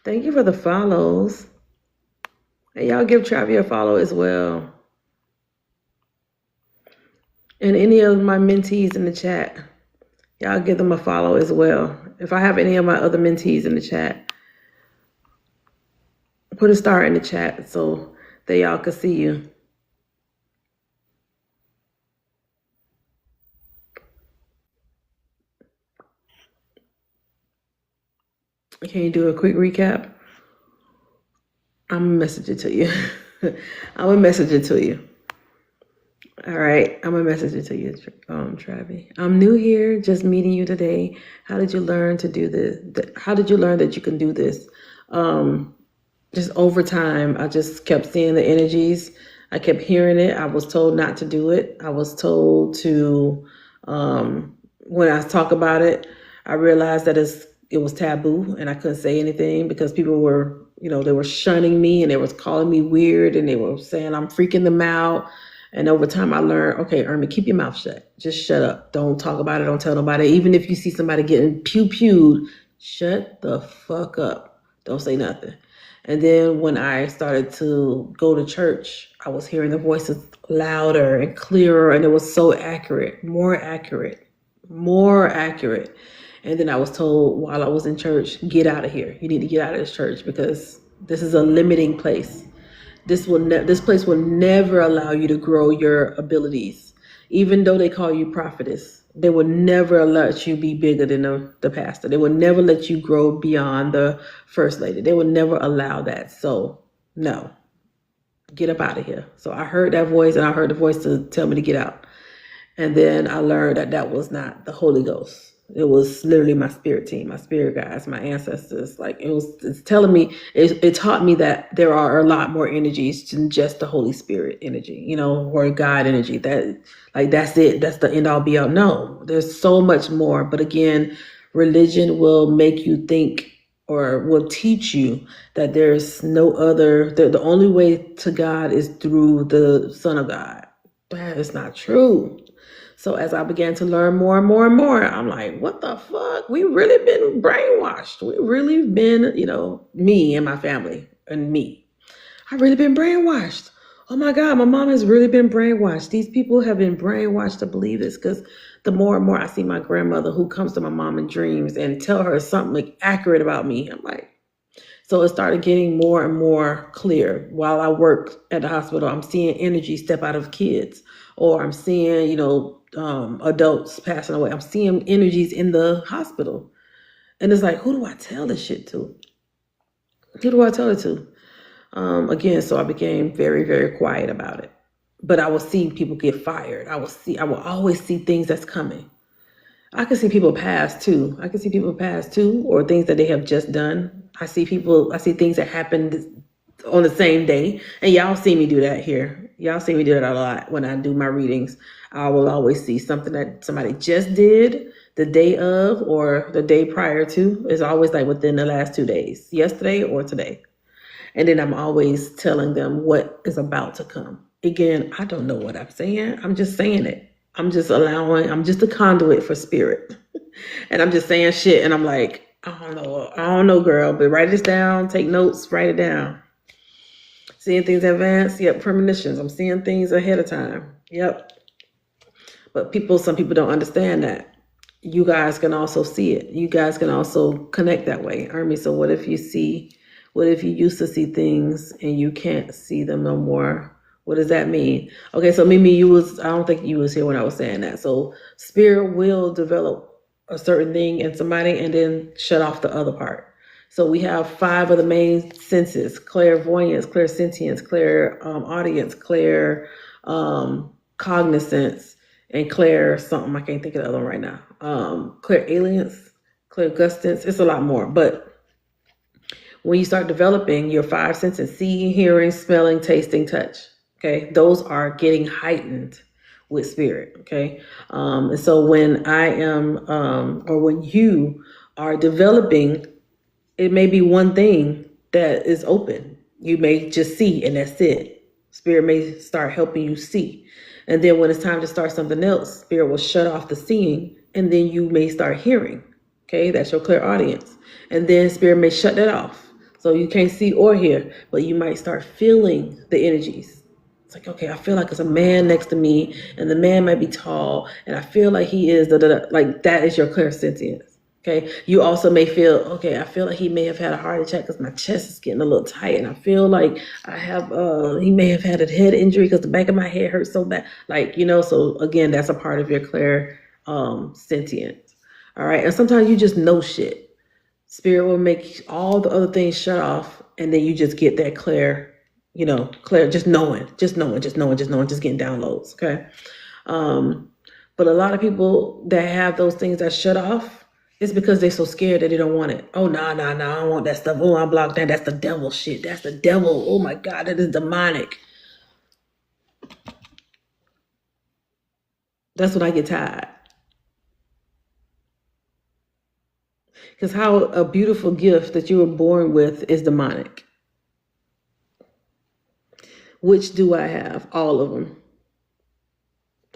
Thank you for the follows. And y'all give Travi a follow as well. And any of my mentees in the chat, y'all give them a follow as well. If I have any of my other mentees in the chat, put a star in the chat so that y'all can see you. Can you do a quick recap? I'm gonna message it to you. I'm gonna message it to you. All right, I'm gonna message it to you, Travi. I'm new here, just meeting you today. How did you learn to do this? How did you learn that you can do this? Just over time, I just kept seeing the energies. I kept hearing it. I was told not to do it. I was told to, when I talk about it, I realized that it was taboo and I couldn't say anything because people were, they were shunning me and they was calling me weird and they were saying I'm freaking them out. And over time I learned, okay, Ermi, keep your mouth shut. Just shut up. Don't talk about it. Don't tell nobody. Even if you see somebody getting pew-pewed, shut the fuck up. Don't say nothing. And then when I started to go to church, I was hearing the voices louder and clearer, and it was so accurate, more accurate, more accurate. And then I was told while I was in church, get out of here. You need to get out of this church because this is a limiting place. This place will never allow you to grow your abilities. Even though they call you prophetess, they will never let you be bigger than the pastor. They will never let you grow beyond the first lady. They will never allow that. So no, get up out of here. So I heard that voice and I heard the voice to tell me to get out. And then I learned that that was not the Holy Ghost. It was literally my spirit team, my spirit guides, my ancestors. Like it's telling me, it taught me that there are a lot more energies than just the Holy Spirit energy, or God energy. That's it. That's the end all be all. No, there's so much more. But again, religion will make you think or will teach you that there's no other, the only way to God is through the Son of God. That is not true. So as I began to learn more and more and more, I'm like, what the fuck? We really been brainwashed. We really been, me and my family and me. I've really been brainwashed. Oh my God, my mom has really been brainwashed. These people have been brainwashed to believe this because the more and more I see my grandmother who comes to my mom in dreams and tell her something accurate about me, I'm like, so it started getting more and more clear. While I work at the hospital, I'm seeing energy step out of kids, or I'm seeing, adults passing away. I'm seeing energies in the hospital. And it's like, who do I tell this shit to? Who do I tell it to? Again, so I became very, very quiet about it. But I will see people get fired. I will always see things that's coming. I can see people pass too. Or things that they have just done. I see things that happened on the same day. And y'all see me do that here. Y'all see me do that a lot when I do my readings. I will always see something that somebody just did the day of or the day prior to. It's always like within the last 2 days, yesterday or today. And then I'm always telling them what is about to come. Again, I don't know what I'm saying. I'm just saying it. I'm just a conduit for spirit. And I'm just saying shit. And I'm like, I don't know, girl, but write this down, take notes, write it down. Seeing things in advance, yep, premonitions. I'm seeing things ahead of time. Yep. But some people don't understand that. You guys can also see it. You guys can also connect that way. Ermi, so what if you used to see things and you can't see them no more? What does that mean? Okay, so Mimi, I don't think you was here when I was saying that. So spirit will develop a certain thing in somebody and then shut off the other part. So we have 5 of the main senses: clairvoyance, clairsentience, clairaudience, cognizance, and clair something. I can't think of the other one right now. Clairalience, clairgustance. It's a lot more. But when you start developing your 5 senses, seeing, hearing, smelling, tasting, touch, okay, those are getting heightened with spirit, okay? And so when I am, or when you are developing, it may be one thing that is open. You may just see and that's it. Spirit may start helping you see. And then when it's time to start something else, spirit will shut off the seeing and then you may start hearing, okay? That's your clairaudience. And then spirit may shut that off. So you can't see or hear, but you might start feeling the energies. It's like, okay, I feel like it's a man next to me and the man might be tall and I feel like he is, like that is your clairsentience. Okay, you also may feel, okay, I feel like he may have had a heart attack because my chest is getting a little tight. And I feel like he may have had a head injury because the back of my head hurts so bad. Like, so again, that's a part of your clairsentience. All right, and sometimes you just know shit. Spirit will make all the other things shut off and then you just get that clear, just knowing, just getting downloads. Okay. But a lot of people that have those things that shut off, it's because they're so scared that they don't want it. Oh, nah, I don't want that stuff. Oh, I blocked that. That's the devil shit. That's the devil. Oh my God, that is demonic. That's when I get tired. Because how a beautiful gift that you were born with is demonic. Which do I have? All of them.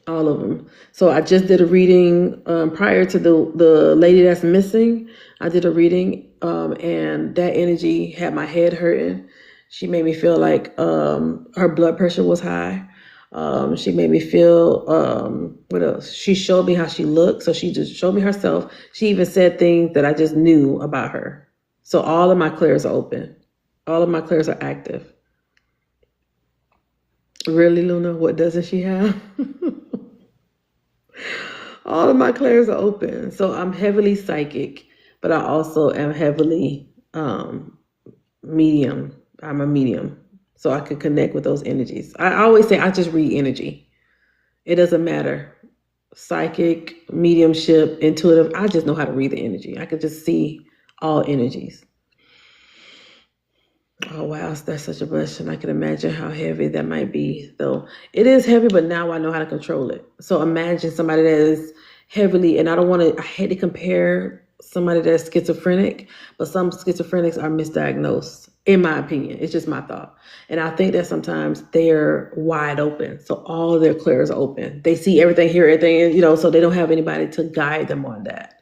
All of them. So I just did a reading prior to the lady that's missing. I did a reading and that energy had my head hurting. She made me feel like her blood pressure was high. She made me feel, what else? She showed me how she looked. So she just showed me herself. She even said things that I just knew about her. So all of my clairs are open. All of my clairs are active. Really, Luna? What doesn't she have? All of my clairs are open. So I'm heavily psychic, but I also am heavily medium. I'm a medium. So I could connect with those energies. I always say I just read energy. It doesn't matter. Psychic, mediumship, intuitive. I just know how to read the energy. I could just see all energies. Oh, wow. That's such a blessing. I can imagine how heavy that might be, though. It is heavy, but now I know how to control it. So imagine somebody that is heavily, and I hate to compare somebody that's schizophrenic, but some schizophrenics are misdiagnosed, in my opinion. It's just my thought. And I think that sometimes they're wide open. So all of their clairs are open. They see everything, hear everything, so they don't have anybody to guide them on that.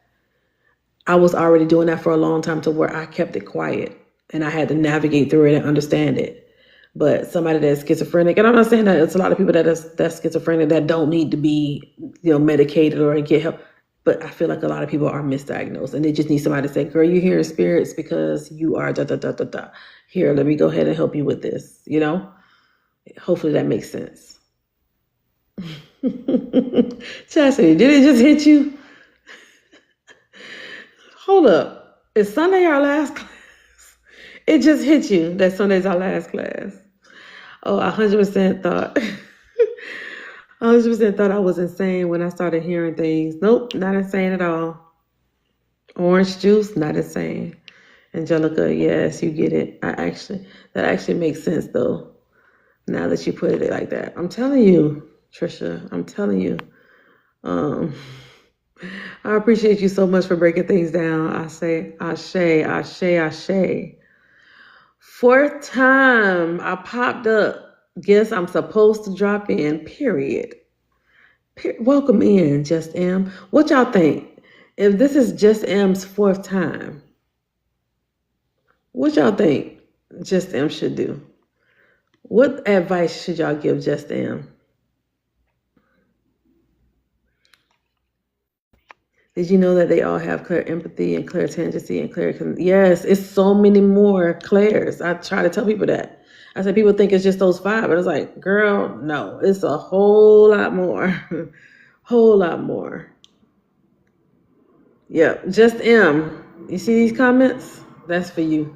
I was already doing that for a long time to where I kept it quiet. And I had to navigate through it and understand it. But somebody that's schizophrenic, and I'm not saying that it's a lot of people that's schizophrenic that don't need to be, medicated or get help. But I feel like a lot of people are misdiagnosed, and they just need somebody to say, "Girl, you're hearing spirits because you are da da da da da. Here, let me go ahead and help you with this." Hopefully that makes sense. Chastity, did it just hit you? Hold up, is Sunday our last class? It just hit you that Sunday's our last class. Oh, 100% thought. 100% thought I was insane when I started hearing things. Nope, not insane at all. Orange juice, not insane. Angelica, yes, you get it. That actually makes sense though. Now that you put it like that, I'm telling you, Trisha. I'm telling you. I appreciate you so much for breaking things down. I say, ashe. Fourth time I popped up. Guess I'm supposed to drop in, period. Welcome in, Just M. What y'all think? If this is Just M's fourth time, what y'all think Just M should do? What advice should y'all give Just M? Did you know that they all have clear empathy and clear tangency and clear? Yes, it's so many more clairs. I try to tell people that. I said people think it's just those 5, but it's like, girl, no, it's a whole lot more. Whole lot more. Yeah, Just M. You see these comments? That's for you.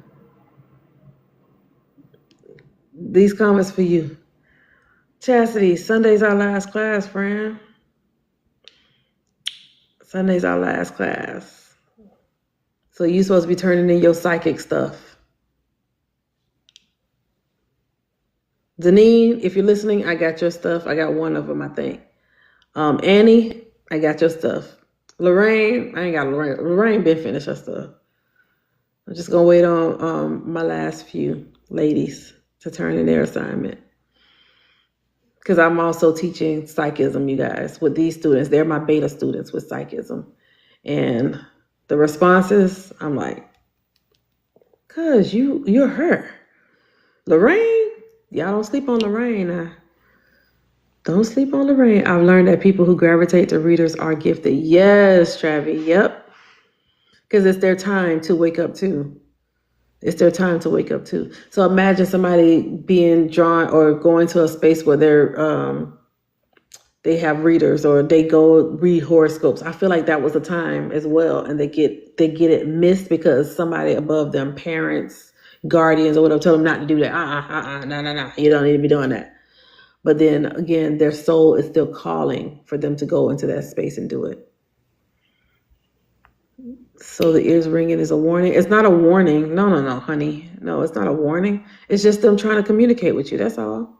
These comments for you. Chastity, Sunday's our last class, friend. Sunday's our last class. So you're supposed to be turning in your psychic stuff. Deneen, if you're listening, I got your stuff. I got one of them, I think. Annie, I got your stuff. Lorraine, I ain't got Lorraine. Lorraine been finished her stuff. I'm just going to wait on my last few ladies to turn in their assignment. Because I'm also teaching psychism, you guys, with these students. They're my beta students with psychism. And the responses, I'm like, cuz you're her. Lorraine, y'all don't sleep on Lorraine now. Don't sleep on Lorraine. I've learned that people who gravitate to readers are gifted. Yes, Travi, yep. Because it's their time to wake up too. It's their time to wake up too. So imagine somebody being drawn or going to a space where they have readers or they go read horoscopes. I feel like that was a time as well, and they get it missed because somebody above them, parents, guardians or whatever, tell them not to do that. No. You don't need to be doing that. But then again, their soul is still calling for them to go into that space and do it. So the ears ringing is a warning. It's not a warning. No, honey. No, it's not a warning. It's just them trying to communicate with you. That's all.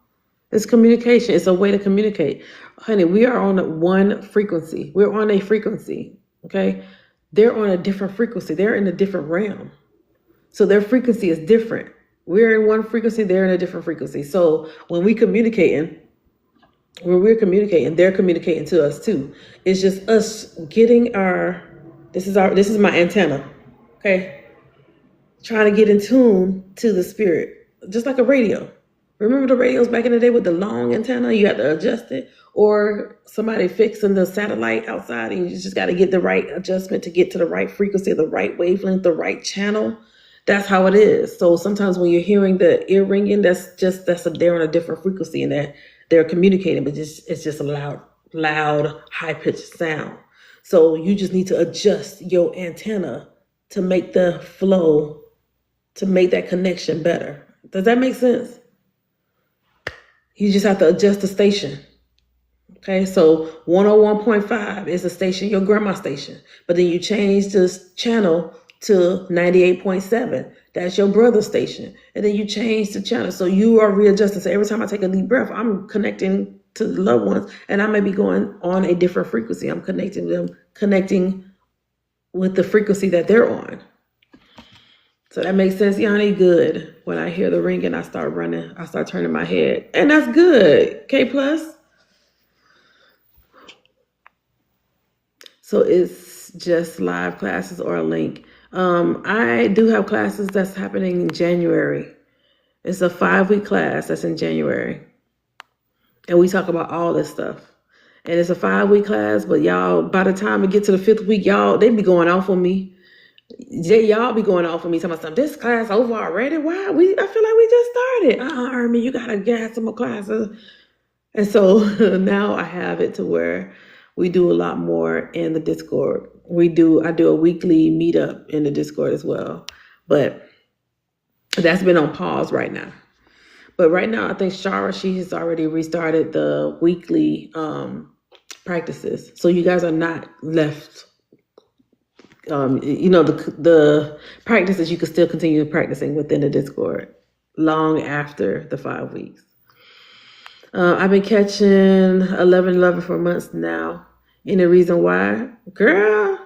It's communication. It's a way to communicate. Honey, we are on one frequency. We're on a frequency. Okay? They're on a different frequency. They're in a different realm. So their frequency is different. We're in one frequency. They're in a different frequency. So when we're communicating, they're communicating to us too. It's just us getting this is my antenna. Okay. Trying to get in tune to the spirit. Just like a radio. Remember the radios back in the day with the long antenna? You had to adjust it. Or somebody fixing the satellite outside and you just got to get the right adjustment to get to the right frequency, the right wavelength, the right channel. That's how it is. So sometimes when you're hearing the ear ringing, they're on a different frequency and they're communicating, but it's just a loud, high-pitched sound. So you just need to adjust your antenna to make the flow, to make that connection better. Does that make sense? You just have to adjust the station. Okay, so 101.5 is the station, your grandma's station. But then you change this channel to 98.7. That's your brother's station. And then you change the channel. So you are readjusting. So every time I take a deep breath, I'm connecting to the loved ones. And I may be going on a different frequency. I'm connecting with the frequency that they're on. So that makes sense, Yanni? Good. When I hear the ringing, I start running. I start turning my head. And that's good. K+. So it's just live classes or a link. I do have classes that's happening in January. It's a 5-week class that's in January. And we talk about all this stuff. And it's a 5-week class, but y'all, by the time we get to the 5th week, they be going off on me. Y'all be going off on me, talking about this class over already. Why? I feel like we just started. Army, you gotta get some more classes. And so now I have it to where we do a lot more in the Discord. I do a weekly meetup in the Discord as well. But that's been on pause right now. But right now, I think Shara, she has already restarted the weekly practices. So you guys are not left, the practices you can still continue practicing within the Discord long after the 5 weeks. I've been catching 11 for months now. And the reason why, girl,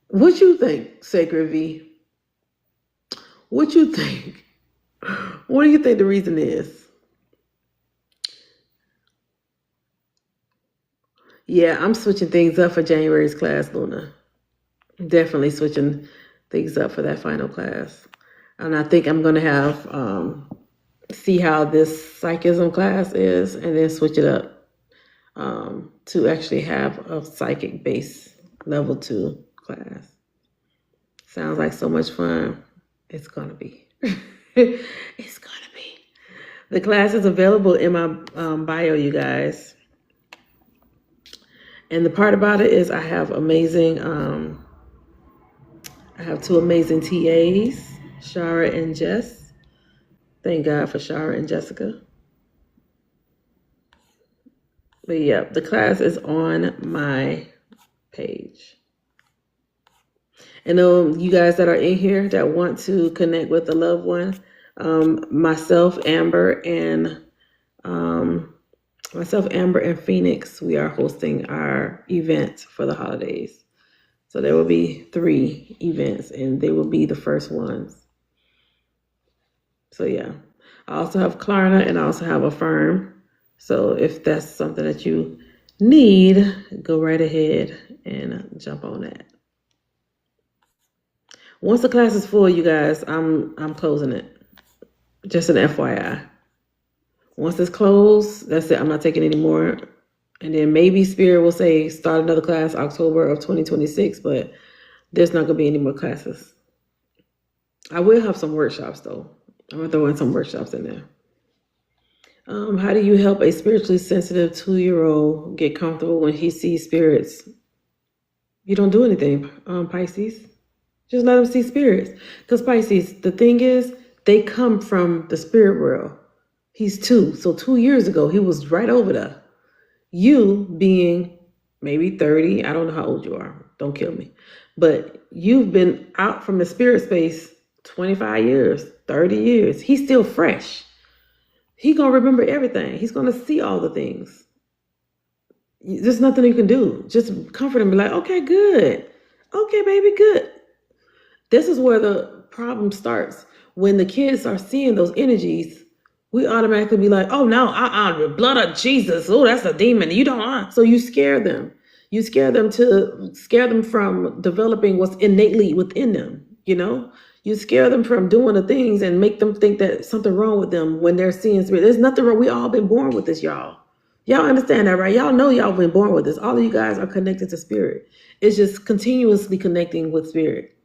what you think, Sacred V? What you think? What do you think the reason is? Yeah, I'm switching things up for January's class, Luna. Definitely switching things up for that final class. And I think I'm going to have, see how this psychism class is and then switch it up to actually have a psychic base level 2 class. Sounds like so much fun. It's going to be. It's going to be. The class is available in my bio, you guys. And the part about it is I have amazing, I have 2 amazing TAs, Shara and Jess. Thank God for Shara and Jessica. But yeah, the class is on my page. And you guys that are in here that want to connect with a loved one, myself, Amber, and Phoenix, we are hosting our event for the holidays. So there will be 3 events, and they will be the first ones. So yeah, I also have Klarna, and I also have Affirm. So if that's something that you need, go right ahead and jump on that. Once the class is full, you guys, I'm closing it. Just an FYI. Once it's closed, that's it. I'm not taking any more. And then maybe Spirit will say start another class October of 2026, but there's not going to be any more classes. I will have some workshops, though. I'm going to throw in some workshops in there. How do you help a spiritually sensitive 2-year-old get comfortable when he sees spirits? You don't do anything, Pisces. Just let him see spirits. Because Pisces, the thing is, They come from the spirit world. He's 2. So 2 years ago, he was right over there. You being maybe 30, I don't know how old you are. Don't kill me. But you've been out from the spirit space 25 years, 30 years. He's still fresh. He's going to remember everything. He's going to see all the things. There's nothing you can do. Just comfort him and be like, okay, good. Okay, baby, good. This is where the problem starts. When the kids are seeing those energies, we automatically be like, oh, no, the blood of Jesus. Oh, that's a demon. You don't. So you scare them. You scare them from developing what's innately within them, you know? You scare them from doing the things and make them think that something wrong with them when they're seeing spirit. There's nothing wrong. We all been born with this, y'all. Y'all understand that, right? Y'all know y'all been born with this. All of you guys are connected to spirit. It's just continuously connecting with spirit.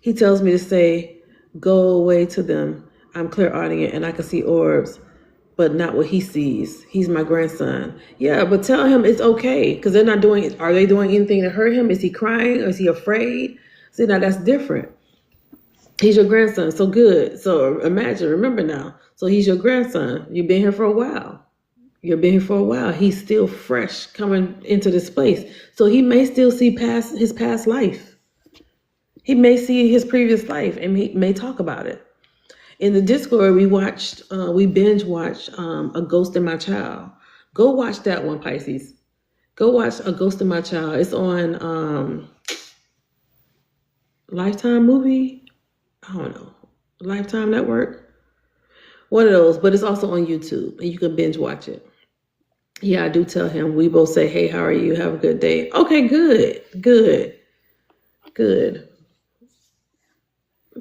He tells me to say, go away to them. I'm clairaudient and I can see orbs, but not what he sees. He's my grandson. Yeah, but tell him it's okay because they're not doing, are they doing anything to hurt him? Is he crying? Or is he afraid? See, now that's different. He's your grandson. So good. So imagine, remember now. So he's your grandson. You've been here for a while. You've been here for a while. He's still fresh coming into this place. So he may still see his past life. He may see his previous life and he may talk about it. In the Discord, we binge watched A Ghost in My Child. Go watch that one, Pisces. Go watch A Ghost in My Child. It's on Lifetime movie. I don't know. Lifetime Network. One of those, but it's also on YouTube and you can binge watch it. Yeah, I do tell him. We both say, hey, how are you? Have a good day. Okay, good.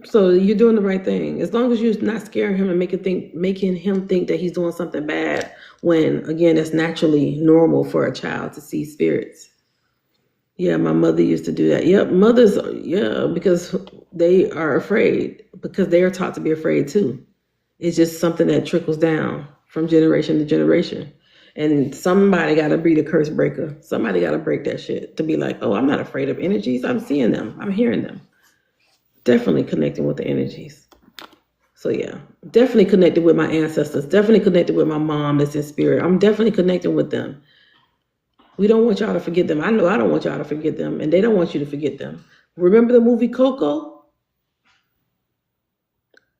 So you're doing the right thing. As long as you're not scaring him and making him think that he's doing something bad when, again, it's naturally normal for a child to see spirits. Yeah, my mother used to do that. Yep, mothers, yeah, because they are afraid, because they are taught to be afraid too. It's just something that trickles down from generation to generation. And somebody got to be the curse breaker. Somebody got to break that shit to be like, oh, I'm not afraid of energies. I'm seeing them. I'm hearing them. Definitely connecting with the energies. So yeah, definitely connected with my ancestors. Definitely connected with my mom that's in spirit. I'm definitely connecting with them. We don't want y'all to forget them. I know I don't want y'all to forget them, and they don't want you to forget them. Remember the movie Coco?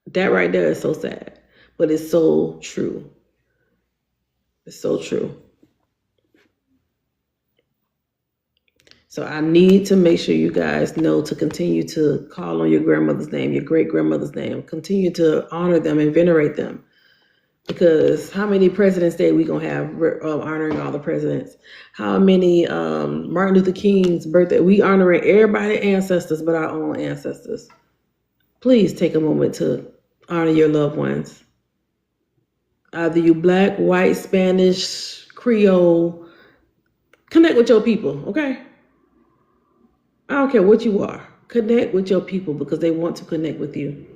That right there is so sad, but it's so true. It's so true. So I need to make sure you guys know to continue to call on your grandmother's name, your great-grandmother's name. Continue to honor them and venerate them. Because how many President's Day we going to have honoring all the presidents? How many Martin Luther King's birthday? We honoring everybody's ancestors but our own ancestors. Please take a moment to honor your loved ones. Either you Black, white, Spanish, Creole. Connect with your people, okay? I don't care what you are. Connect with your people because they want to connect with you.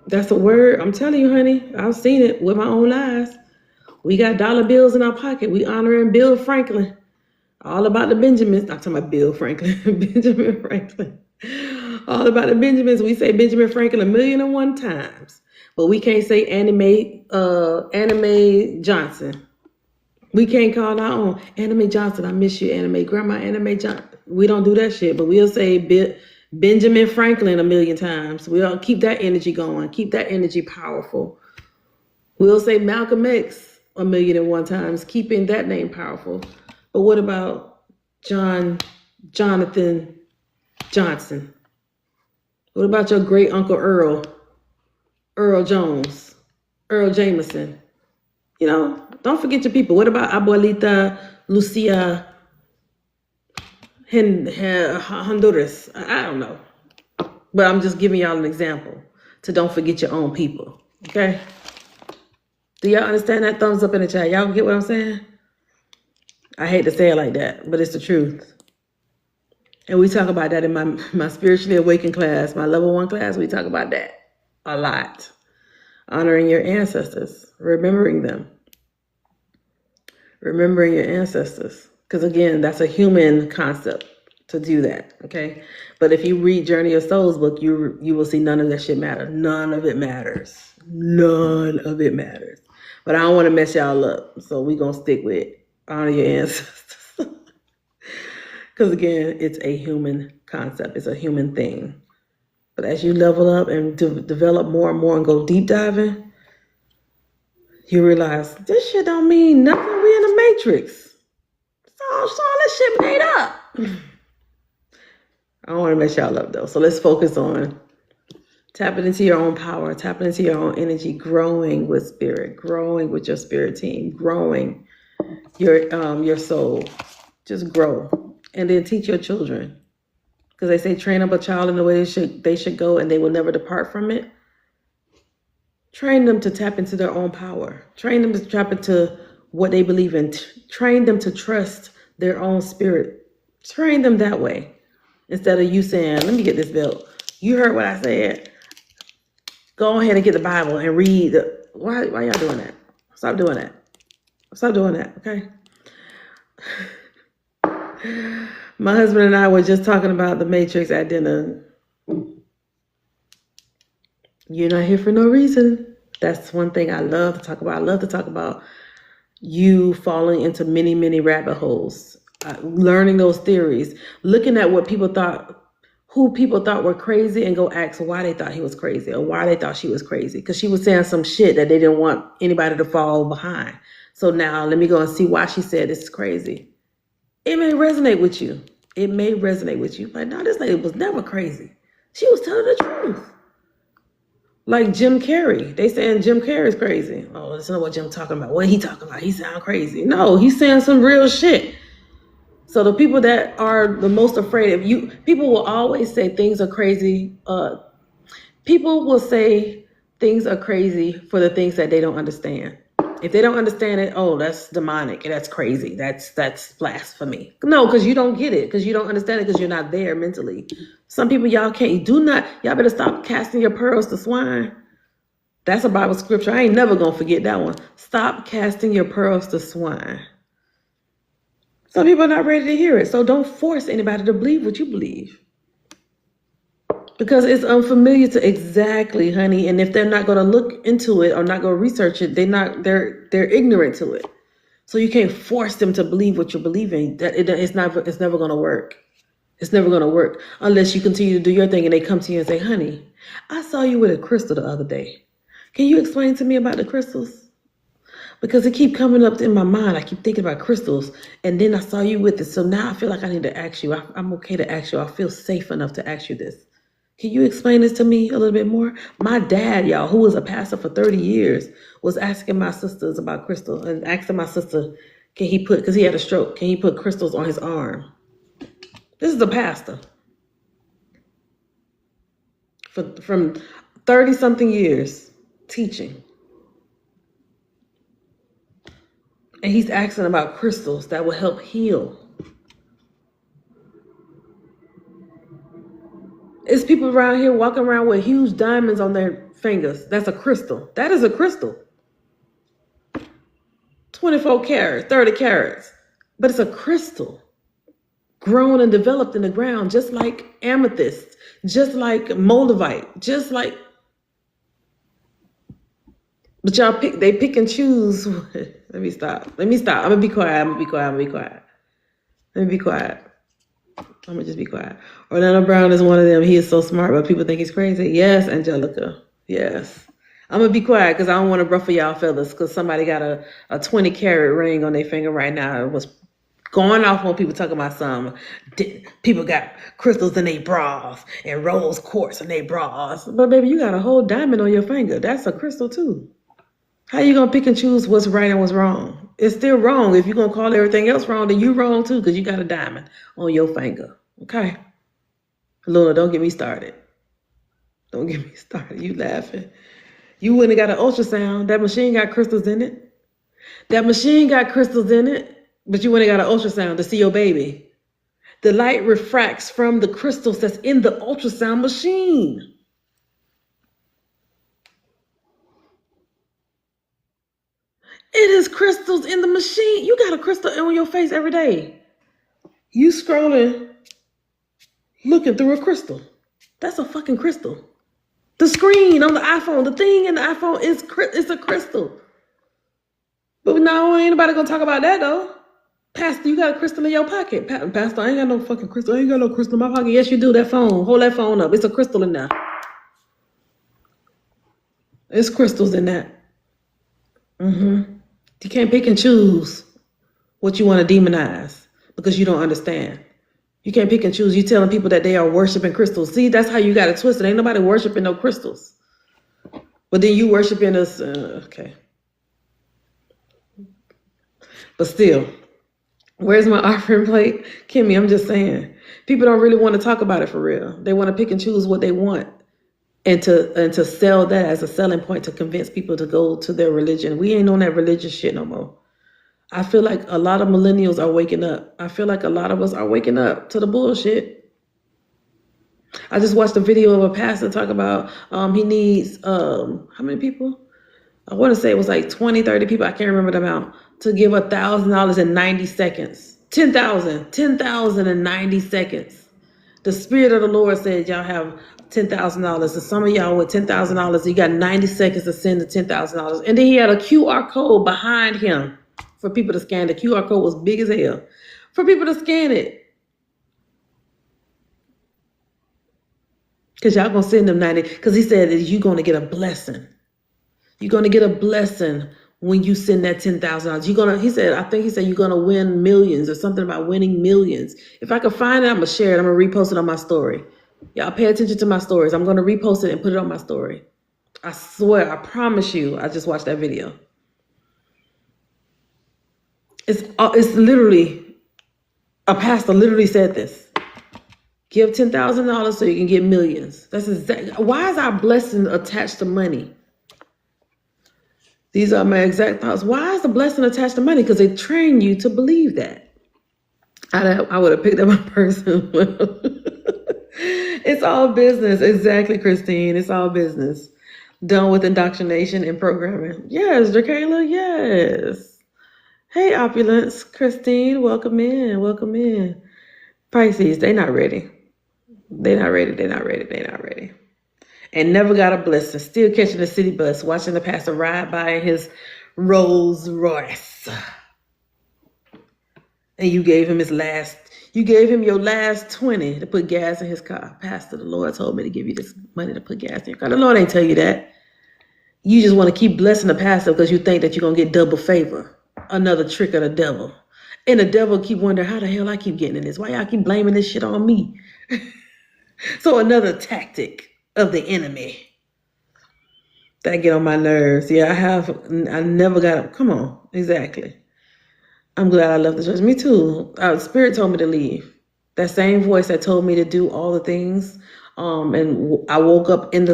That's a word. I'm telling you, honey. I've seen it with my own eyes. We got dollar bills in our pocket. We honoring Bill Franklin. All about the Benjamins. I'm talking about Bill Franklin. Benjamin Franklin. All about the Benjamins. We say Benjamin Franklin 1,000,001 times. But we can't say Anime Johnson. We can't call our own Anime Johnson. I miss you, Anime. Grandma Anime Johnson. We don't do that shit. But we'll say Benjamin Franklin 1,000,000 times. We'll keep that energy going. Keep that energy powerful. We'll say Malcolm X 1,000,001 times, keeping that name powerful. But what about Jonathan Johnson? What about your great uncle Earl Jones, Earl Jameson? You know, don't forget your people. What about Abuelita Lucia Honduras? I don't know. But I'm just giving y'all an example to don't forget your own people. Okay? Do y'all understand that? Thumbs up in the chat. Y'all get what I'm saying? I hate to say it like that, but it's the truth. And we talk about that in my spiritually awakened class, my level 1 class. We talk about that a lot. Honoring your ancestors, remembering them. Remembering your ancestors. Because again, that's a human concept. to do that, okay? But if you read Journey of Souls book, you will see none of that shit matter. None of it matters. None of it matters. But I don't want to mess y'all up, so we gonna stick with honor your ancestors. Because again, it's a human concept. It's a human thing. But as you level up and develop more and more and go deep diving, you realize this shit don't mean nothing. We in the Matrix. So all this shit made up. I don't want to mess y'all up though. So let's focus on tapping into your own power, tapping into your own energy, growing with spirit, growing with your spirit team, growing your soul. Just grow. And then teach your children. Because they say train up a child in the way they should go and they will never depart from it. Train them to tap into their own power. Train them to tap into what they believe in. Train them to trust their own spirit. Train them that way. Instead of you saying, let me get this belt. You heard what I said. Go ahead and get the Bible and read. Why y'all doing that? Stop doing that. Stop doing that, okay? My husband and I were just talking about the Matrix at dinner. You're not here for no reason. That's one thing I love to talk about. I love to talk about you falling into many, many rabbit holes, learning those theories, looking at what people thought, who people thought were crazy, and go ask why they thought he was crazy or why they thought she was crazy. Because she was saying some shit that they didn't want anybody to fall behind. So now let me go and see why she said this is crazy. It may resonate with you. It may resonate with you. But no, this lady was never crazy. She was telling the truth. Like Jim Carrey. They saying Jim Carrey's crazy. Oh, that's not what Jim talking about. What he talking about? He sound crazy. No, he's saying some real shit. So the people that are the most afraid of you, people will always say things are crazy. People will say things are crazy for the things that they don't understand. If they don't understand it, oh, that's demonic. That's crazy. That's blasphemy. No, because you don't get it. Because you don't understand it because you're not there mentally. Some people, y'all better stop casting your pearls to swine. That's a Bible scripture. I ain't never going to forget that one. Stop casting your pearls to swine. Some people are not ready to hear it. So don't force anybody to believe what you believe. Because it's unfamiliar to exactly, honey. And if they're not going to look into it or not going to research it, they're ignorant to it. So you can't force them to believe what you're believing. It's never going to work. It's never going to work unless you continue to do your thing and they come to you and say, honey, I saw you with a crystal the other day. Can you explain to me about the crystals? Because it keep coming up in my mind. I keep thinking about crystals. And then I saw you with it. So now I feel like I need to ask you. I'm okay to ask you. I feel safe enough to ask you this. Can you explain this to me a little bit more? My dad, y'all, who was a pastor for 30 years, was asking my sisters about crystals and asking my sister, because he had a stroke, can he put crystals on his arm? This is a pastor. From 30-something years teaching. And he's asking about crystals that will help heal. It's people around here walking around with huge diamonds on their fingers. That's a crystal. That is a crystal. 24 carats, 30 carats. But it's a crystal. Grown and developed in the ground, just like amethyst, just like moldavite, just like. But y'all pick and choose. Let me stop. I'm gonna be quiet. Let me be quiet. I'm gonna just be quiet. Orlando Brown is one of them. He is so smart, but people think he's crazy. Yes, Angelica. Yes. I'm gonna be quiet because I don't want to ruffle y'all feathers because somebody got a 20 carat ring on their finger right now. It was going off when people talking about some people got crystals in their bras and rose quartz in their bras. But baby, you got a whole diamond on your finger. That's a crystal too. How you gonna pick and choose what's right and what's wrong? It's still wrong. If you're gonna call everything else wrong, then you wrong too because you got a diamond on your finger. Okay? Luna, don't get me started. Don't get me started. You laughing. You wouldn't have got an ultrasound. That machine got crystals in it. But you wouldn't have got an ultrasound to see your baby. The light refracts from the crystals that's in the ultrasound machine. It is crystals in the machine. You got a crystal on your face every day. You scrolling looking through a crystal. That's a fucking crystal. The screen on the iPhone, the thing in the iPhone is a crystal. But no, ain't nobody gonna talk about that though. Pastor, you got a crystal in your pocket. Pastor, I ain't got no fucking crystal. I ain't got no crystal in my pocket. Yes, you do. That phone. Hold that phone up. It's a crystal in there. It's crystals in that. You can't pick and choose what you want to demonize because you don't understand. You can't pick and choose. You telling people that they are worshiping crystals. See, that's how you got it twisted. Ain't nobody worshiping no crystals. But then you worshiping us. Okay. But still, where's my offering plate? Kimmy, I'm just saying. People don't really want to talk about it for real. They want to pick and choose what they want and to sell that as a selling point to convince people to go to their religion. We ain't on that religious shit no more. I feel like a lot of millennials are waking up. I feel like a lot of us are waking up to the bullshit. I just watched a video of a pastor talk about he needs, how many people? I want to say it was like 20, 30 people. I can't remember the amount. To give $1,000 in 90 seconds. 10,000 in 90 seconds. The Spirit of the Lord said y'all have $10,000. And some of y'all with $10,000, you got 90 seconds to send the $10,000. And then he had a QR code behind him for people to scan. The QR code was big as hell for people to scan it. Because y'all going to send them 90. Because he said that you're going to get a blessing. You're going to get a blessing when you send that $10,000. I think he said you're going to win millions or something about winning millions. If I can find it, I'm going to share it. I'm going to repost it on my story. Y'all pay attention to my stories. I'm going to repost it and put it on my story. I swear, I promise you, I just watched that video. It's literally, a pastor literally said this. Give $10,000 so you can get millions. That's exactly. Why is our blessing attached to money? These are my exact thoughts. Why is the blessing attached to money? Because they train you to believe that. I would have picked up my person. It's all business. Exactly, Christine. It's all business. Done with indoctrination and programming. Yes, Drakayla, yes. Hey, Opulence. Christine, welcome in. Welcome in. Pisces, they not ready. They're not ready. And never got a blessing. Still catching the city bus, watching the pastor ride by in his Rolls Royce. And you gave him your last 20 to put gas in his car. Pastor, the Lord told me to give you this money to put gas in your car. The Lord ain't tell you that. You just want to keep blessing the pastor because you think that you're going to get double favor. Another trick of the devil. And the devil keep wondering, how the hell I keep getting in this? Why y'all keep blaming this shit on me? So another tactic of the enemy. That get on my nerves. Yeah, I never got up. Come on. Exactly. I'm glad I left the church. Me too. Spirit told me to leave. That same voice that told me to do all the things, and I woke up in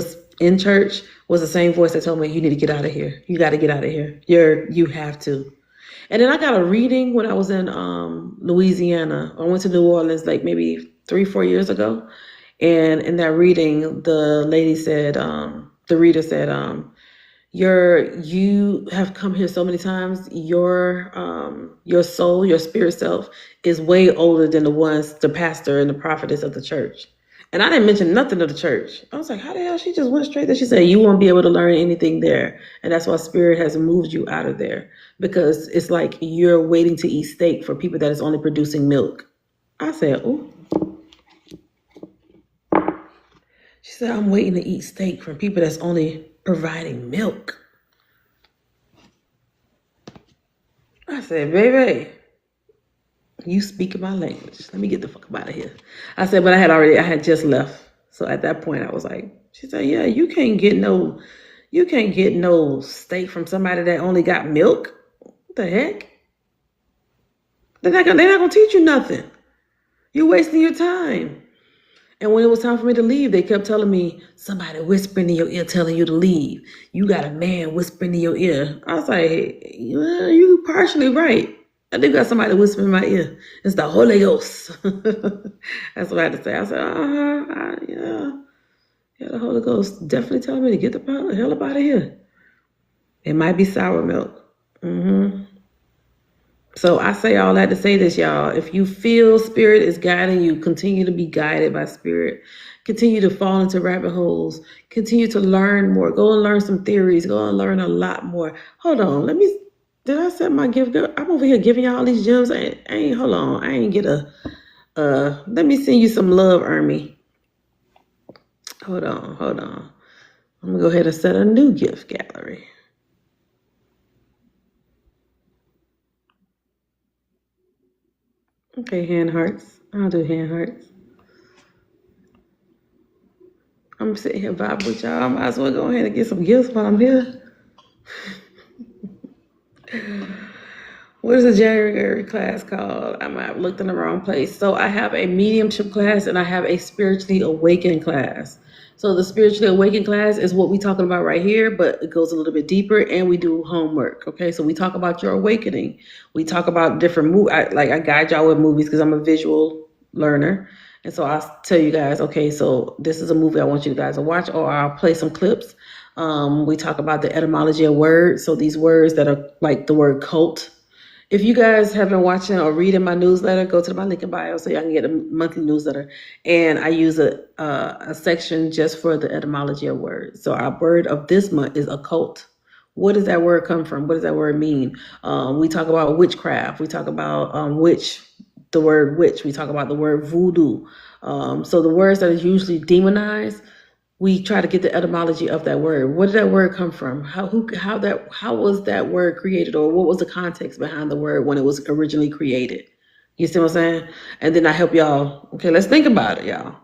church, was the same voice that told me, you need to get out of here. You got to get out of here. You have to. And then I got a reading when I was in Louisiana. I went to New Orleans like maybe 3-4 years ago. And in that reading, the lady said, the reader said, you have come here so many times. Your soul, your spirit self is way older than the pastor and the prophetess of the church. And I didn't mention nothing of the church. I was like, how the hell? She just went straight there. She said, you won't be able to learn anything there. And that's why spirit has moved you out of there, because it's like you're waiting to eat steak for people that is only producing milk. I said, oh. She said, I'm waiting to eat steak from people that's only providing milk. I said, baby, you speaking my language. Let me get the fuck out of here. I said, but I had just left. So at that point I was like, she said, yeah, you can't get no steak from somebody that only got milk. What the heck? They're not gonna teach you nothing. You're wasting your time. And when it was time for me to leave, they kept telling me, somebody whispering in your ear telling you to leave. You got a man whispering in your ear. I was like, hey, well, you partially right. I do got somebody whispering in my ear. It's the Holy Ghost. That's what I had to say. I said, yeah, the Holy Ghost definitely telling me to get the hell up out of here. It might be sour milk. So I say all that to say this, y'all. If you feel spirit is guiding you, continue to be guided by spirit. Continue to fall into rabbit holes. Continue to learn more. Go and learn some theories. Go and learn a lot more. Hold on. Did I set my gift? I'm over here giving y'all these gems. Hold on. I ain't get let me send you some love, Ermi. Hold on. I'm gonna go ahead and set a new gift gallery. Okay, hand hearts. I'll do hand hearts. I'm sitting here vibing with y'all. I might as well go ahead and get some gifts while I'm here. What is the January class called? I might have looked in the wrong place. So I have a mediumship class and I have a spiritually awakened class. So the spiritually awakened class is what we're talking about right here, but it goes a little bit deeper and we do homework. Okay, so we talk about your awakening. We talk about different movies. I guide y'all with movies because I'm a visual learner. And so I'll tell you guys, okay, so this is a movie I want you guys to watch, or I'll play some clips. We talk about the etymology of words. So these words that are like the word cult. If you guys have been watching or reading my newsletter, go to my link in bio so y'all can get a monthly newsletter. And I use a section just for the etymology of words. So our word of this month is occult. What does that word come from? What does that word mean? We talk about witchcraft. We talk about the word witch. We talk about the word voodoo. So the words that are usually demonized, we try to get the etymology of that word. Where did that word come from? How was that word created, or what was the context behind the word when it was originally created? You see what I'm saying? And then I help y'all. Okay, let's think about it, y'all.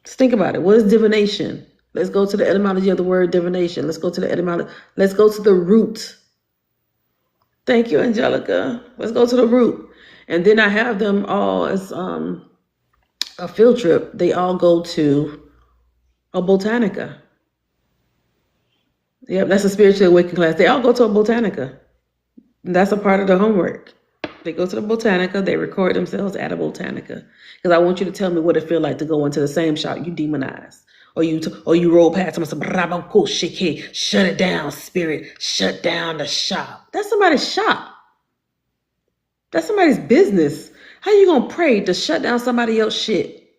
Let's think about it. What is divination? Let's go to the etymology of the word divination. Let's go to the etymology. Let's go to the root. Thank you, Angelica. Let's go to the root. And then I have them all as a field trip. They all go to a botanica. Yep, that's a spiritually awakened class. They all go to a botanica. That's a part of the homework. They go to the botanica. They record themselves at a botanica. Because I want you to tell me what it feels like to go into the same shop you demonize. Or you roll past them and say, shut it down, spirit. Shut down the shop. That's somebody's shop. That's somebody's business. How you going to pray to shut down somebody else's shit?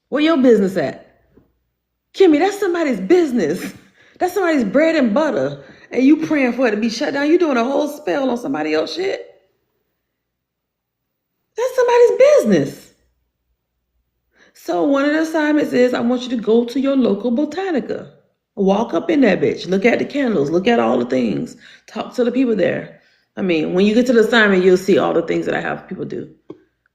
Where your business at? Kimmy, that's somebody's business. That's somebody's bread and butter. And you praying for it to be shut down. You doing a whole spell on somebody else's shit. That's somebody's business. So one of the assignments is I want you to go to your local botanica. Walk up in that bitch. Look at the candles. Look at all the things. Talk to the people there. I mean, when you get to the assignment, you'll see all the things that I have people do.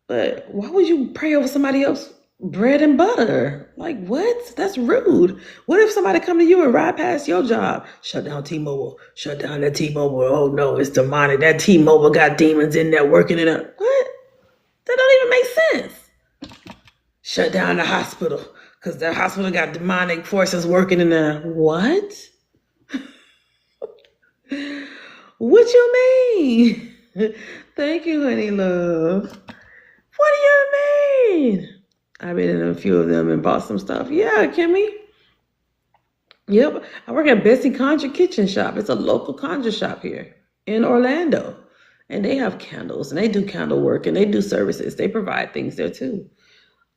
But why would you pray over somebody else's bread and butter? Like, what? That's rude. What if somebody come to you and ride past your job? Shut down T-Mobile. Shut down that T-Mobile. Oh no, it's demonic. That T-Mobile got demons in there working it up. What? That don't even make sense. Shut down the hospital because the hospital got demonic forces working in there. What? What you mean? Thank you, honey love. What do you mean? I've been in a few of them and bought some stuff. Yeah, Kimmy. Yep. I work at Bessie Conjure Kitchen Shop. It's a local conjure shop here in Orlando. And they have candles and they do candle work and they do services. They provide things there too.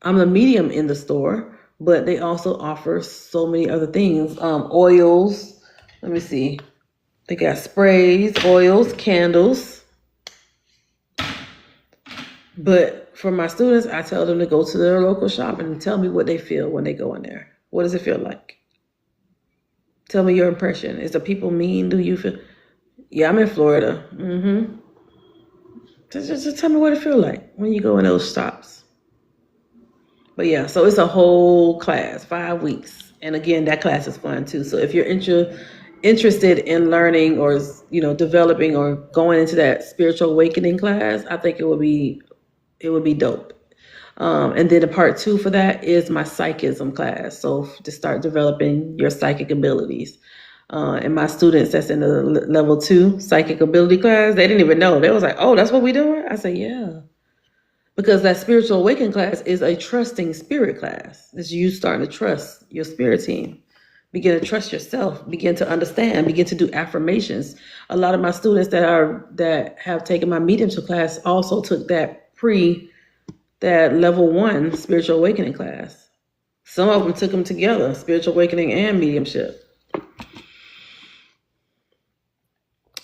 I'm a medium in the store, but they also offer so many other things. Oils. Let me see. They got sprays, oils, candles. But for my students, I tell them to go to their local shop and tell me what they feel when they go in there. What does it feel like? Tell me your impression. Is the people mean? Do you feel? Yeah, I'm in Florida. Just tell me what it feels like when you go in those shops. But yeah, so it's a whole class, 5 weeks. And again, that class is fun too. So if you're interested in learning or, developing or going into that spiritual awakening class, I think it would be dope. And then the part 2 for that is my psychism class. So to start developing your psychic abilities. And my students that's in the level 2 psychic ability class, they didn't even know. They was like, oh, that's what we doing? I said, yeah. Because that spiritual awakening class is a trusting spirit class. It's you starting to trust your spirit team. Begin to trust yourself, begin to understand, begin to do affirmations. A lot of my students that have taken my mediumship class also took that level 1 spiritual awakening class. Some of them took them together, spiritual awakening and mediumship.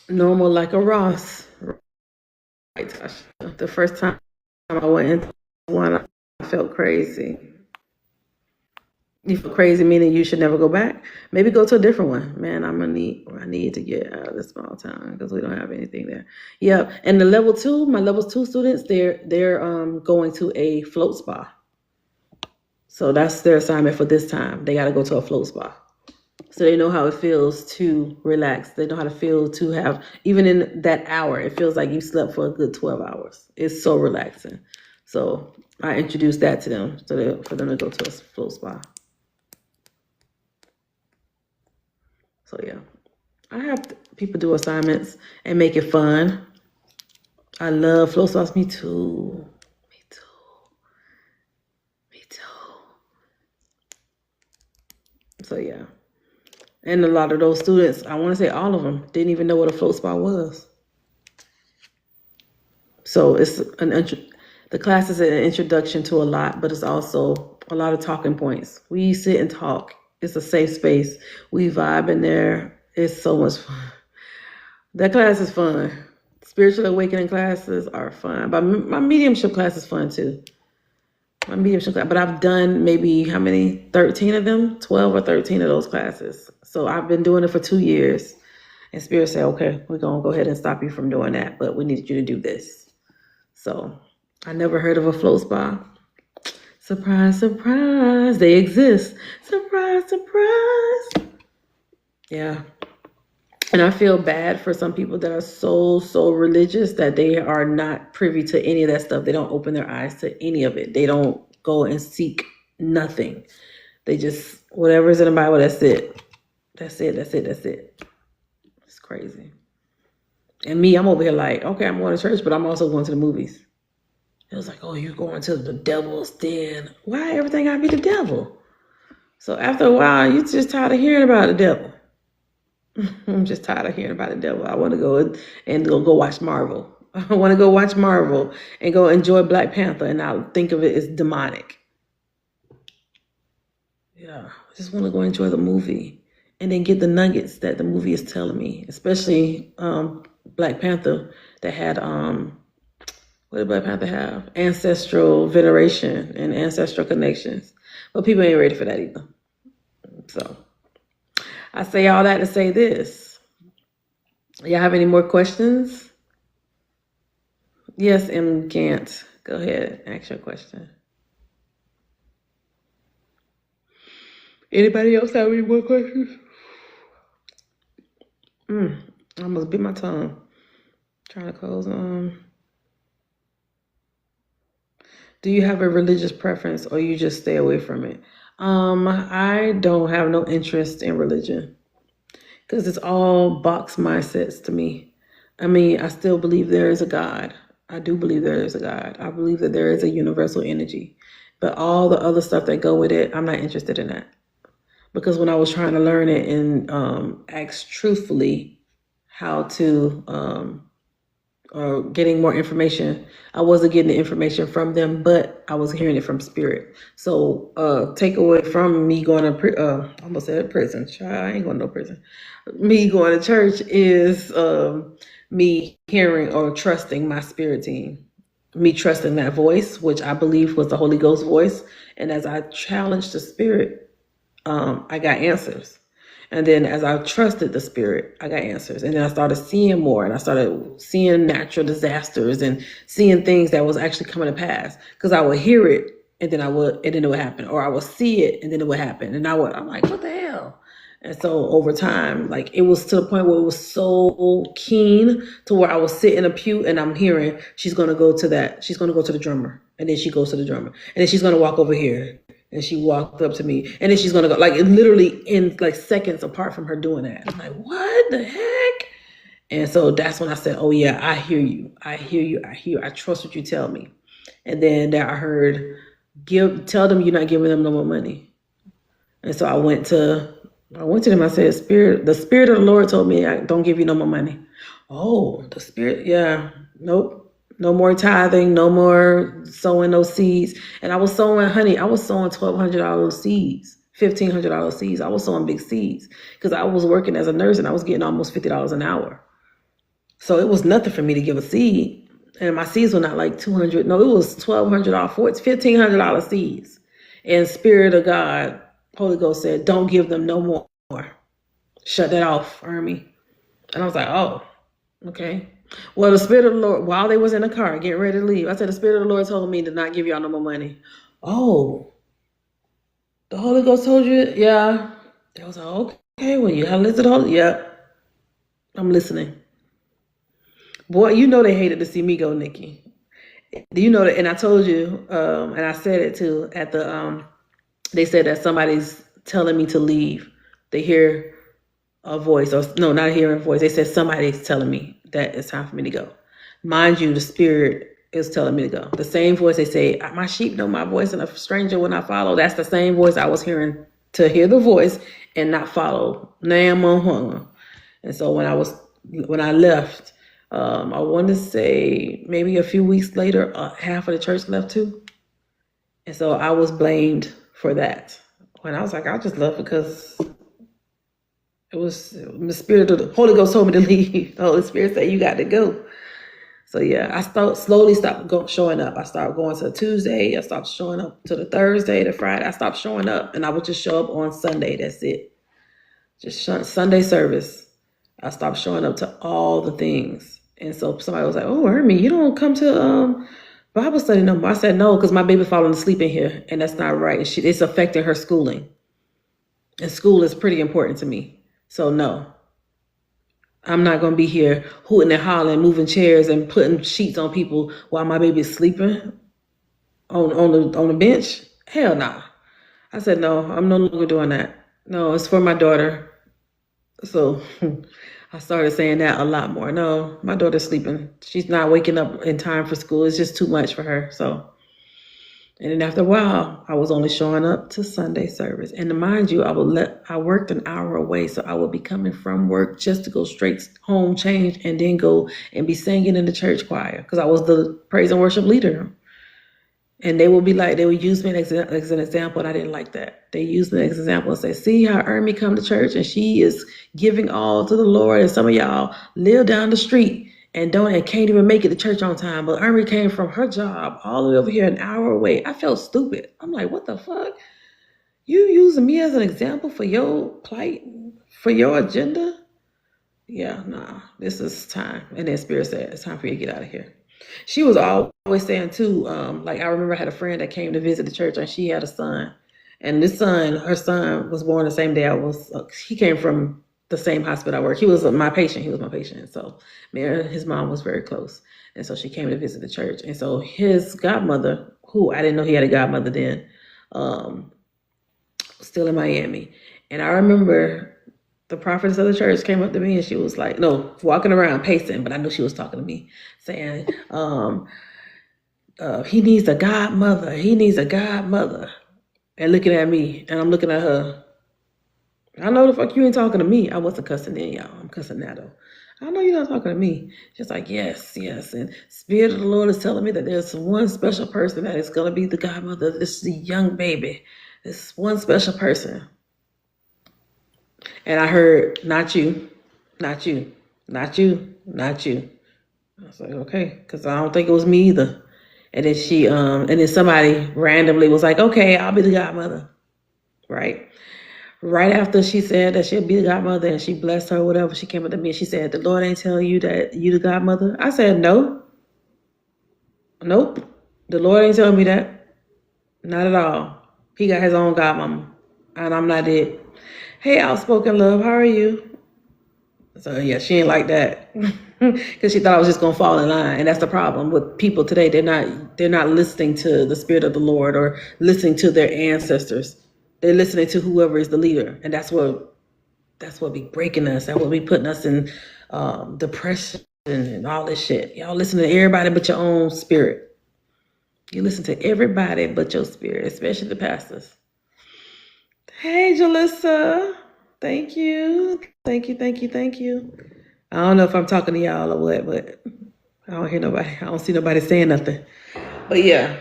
Normal like a Ross. Right, Tasha. The first time I went into one, I felt crazy. You feel crazy, meaning you should never go back. Maybe go to a different one. Man, I need to get out of this small town because we don't have anything there. Yeah, and the level 2, my level 2 students, they're going to a float spa. So that's their assignment for this time. They got to go to a float spa. So they know how it feels to relax. They know how to feel to have, even in that hour, it feels like you slept for a good 12 hours. It's so relaxing. So I introduced that to them for them to go to a float spa. So yeah, I have people do assignments and make it fun. I love float spas. Me too. So yeah. And a lot of those students, I want to say all of them, didn't even know what a float spa was. So it's the class is an introduction to a lot, but it's also a lot of talking points. We sit and talk. It's a safe space. We vibe in there. It's so much fun. That class is fun. Spiritual awakening classes are fun. But my mediumship class is fun too. My mediumship class, but I've done maybe how many? 13 of them? 12 or 13 of those classes. So I've been doing it for 2 years. And Spirit said, okay, we're going to go ahead and stop you from doing that, but we need you to do this. So I never heard of a float spa. Surprise, surprise. They exist. Surprise, surprise. Yeah. And I feel bad for some people that are so religious that they are not privy to any of that stuff. They don't open their eyes to any of it. They don't go and seek nothing. They just, whatever's in the Bible, that's it. That's it. It's crazy. And me, I'm over here like, okay, I'm going to church, but I'm also going to the movies. It was like, oh, you're going to the devil's den. Why everything gotta be the devil? So after a while, you're just tired of hearing about the devil. I'm just tired of hearing about the devil. I want to go and go watch Marvel. I want to go watch Marvel and go enjoy Black Panther and not think of it as demonic. Yeah, I just want to go enjoy the movie and then get the nuggets that the movie is telling me, especially Black Panther that had, what did Black Panther have? Ancestral veneration and ancestral connections. But people ain't ready for that either. So I say all that to say this. Y'all have any more questions? Yes, M. Gant. Go ahead, ask your question. Anybody else have any more questions? I almost bit my tongue. Trying to close on. Do you have a religious preference or you just stay away from it? I don't have no interest in religion because it's all box mindsets to me. I mean, I still believe there is a God. I do believe there is a God. I believe that there is a universal energy. But all the other stuff that go with it, I'm not interested in that. Because when I was trying to learn it and ask truthfully how to or getting more information, I wasn't getting the information from them, but I was hearing it from spirit. So takeaway from me going to I almost said prison. I ain't going to no prison. Me going to church is me hearing or trusting my spirit team. Me trusting that voice, which I believe was the Holy Ghost voice. And as I challenged the spirit, I got answers. And then as I trusted the spirit, I got answers. And then I started seeing more, and I started seeing natural disasters and seeing things that was actually coming to pass. Because I would hear it and then it would happen. Or I would see it and then it would happen. And I'm like, what the hell? And so over time, like it was to the point where it was so keen to where I was sitting in a pew and I'm hearing she's gonna go to the drummer. And then she goes to the drummer. And then she's gonna walk over here. And she walked up to me, and then she's gonna go, like literally in like seconds apart from her doing that. I'm like, what the heck? And so that's when I said, oh yeah, I hear you. I trust what you tell me. And then I heard, tell them you're not giving them no more money. And so I went to I went to them. I said, the spirit of the Lord told me, I don't give you no more money. Oh, the spirit. Yeah. Nope. No more tithing. No more sowing those seeds. And I was sowing, honey, I was sowing $1,200 seeds, $1,500 seeds. I was sowing big seeds because I was working as a nurse and I was getting almost $50 an hour. So it was nothing for me to give a seed. And my seeds were not like 200. No, it was $1,200, $1,500 seeds. And Spirit of God, Holy Ghost said, don't give them no more. Shut that off, Ermi. And I was like, oh, okay. Well, the Spirit of the Lord, while they was in the car getting ready to leave, I said, the Spirit of the Lord told me to not give y'all no more money. Oh, the Holy Ghost told you? Yeah. They was like, okay, well, you have listened to the Holy. Yep. I'm listening. Boy, you know they hated to see me go, Nikki. Do you know that? And I told you, and I said it too, at the, they said that somebody's telling me to leave. They hear a voice, or no, not hearing a voice. They said somebody's telling me that it's time for me to go. Mind you, the Spirit is telling me to go. The same voice they say, my sheep know my voice and a stranger will not follow. That's the same voice I was hearing, to hear the voice and not follow. And so when I left, I want to say maybe a few weeks later, half of the church left too. And so I was blamed for that. When I was like, I just left because it was the Spirit of the Holy Ghost told me to leave. The Holy Spirit said, you got to go. So yeah, I slowly stopped showing up. I started going to Tuesday. I stopped showing up to the Thursday, the Friday. I stopped showing up, and I would just show up on Sunday. That's it. Just Sunday service. I stopped showing up to all the things. And so somebody was like, oh, Ermi, you don't come to Bible study no more. I said, no, because my baby falling asleep in here, and that's not right. It's affecting her schooling. And school is pretty important to me. So no, I'm not going to be here hooting and hollering, moving chairs and putting sheets on people while my baby is sleeping on the bench. Hell no. I said, no, I'm no longer doing that. No, it's for my daughter. So I started saying that a lot more. No, my daughter's sleeping. She's not waking up in time for school. It's just too much for her. So, and then after a while, I was only showing up to Sunday service. And to mind you, I worked an hour away. So I would be coming from work just to go straight home, change, and then go and be singing in the church choir because I was the praise and worship leader. And they would use me as an example, and I didn't like that. They used me as an example and say, see how Ermi come to church and she is giving all to the Lord, and some of y'all live down the street and can't even make it to church on time. But Ermi came from her job all the way over here an hour away. I felt stupid. I'm like, what the fuck? You using me as an example for your plight, for your agenda? Yeah, nah, this is time. And then Spirit said, it's time for you to get out of here. She was always saying too, like I remember I had a friend that came to visit the church and she had a son. And her son was born the same day I was, he came from the same hospital I worked. He was my patient. So me and his mom was very close. And so she came to visit the church. And so his godmother, who I didn't know he had a godmother then, still in Miami. And I remember the prophetess of the church came up to me and she was like, no, walking around pacing, but I knew she was talking to me, saying, he needs a godmother. He needs a godmother. And looking at me, and I'm looking at her. I know the fuck you ain't talking to me. I wasn't cussing then, y'all. I'm cussing now though. I know you're not talking to me. She's like, yes. And Spirit of the Lord is telling me that there's one special person that is going to be the godmother. This is the young baby. This one special person. And I heard, not you, not you, not you, not you. I was like, okay, because I don't think it was me either. And then somebody randomly was like, okay, I'll be the godmother. Right after she said that she'll be the godmother and she blessed her, whatever, she came up to me and she said, the Lord ain't telling you that you the godmother? I said, no. Nope. The Lord ain't telling me that. Not at all. He got his own godmama. And I'm not it. Hey, outspoken love, how are you? So yeah, she ain't like that. Because she thought I was just gonna fall in line. And that's the problem with people today. They're not listening to the Spirit of the Lord or listening to their ancestors. They're listening to whoever is the leader. And that's what be breaking us. That's what be putting us in depression and all this shit. Y'all listen to everybody but your own spirit. You listen to everybody but your spirit, especially the pastors. Hey, Jalissa. Thank you. Thank you. Thank you. Thank you. I don't know if I'm talking to y'all or what, but I don't hear nobody. I don't see nobody saying nothing. But yeah.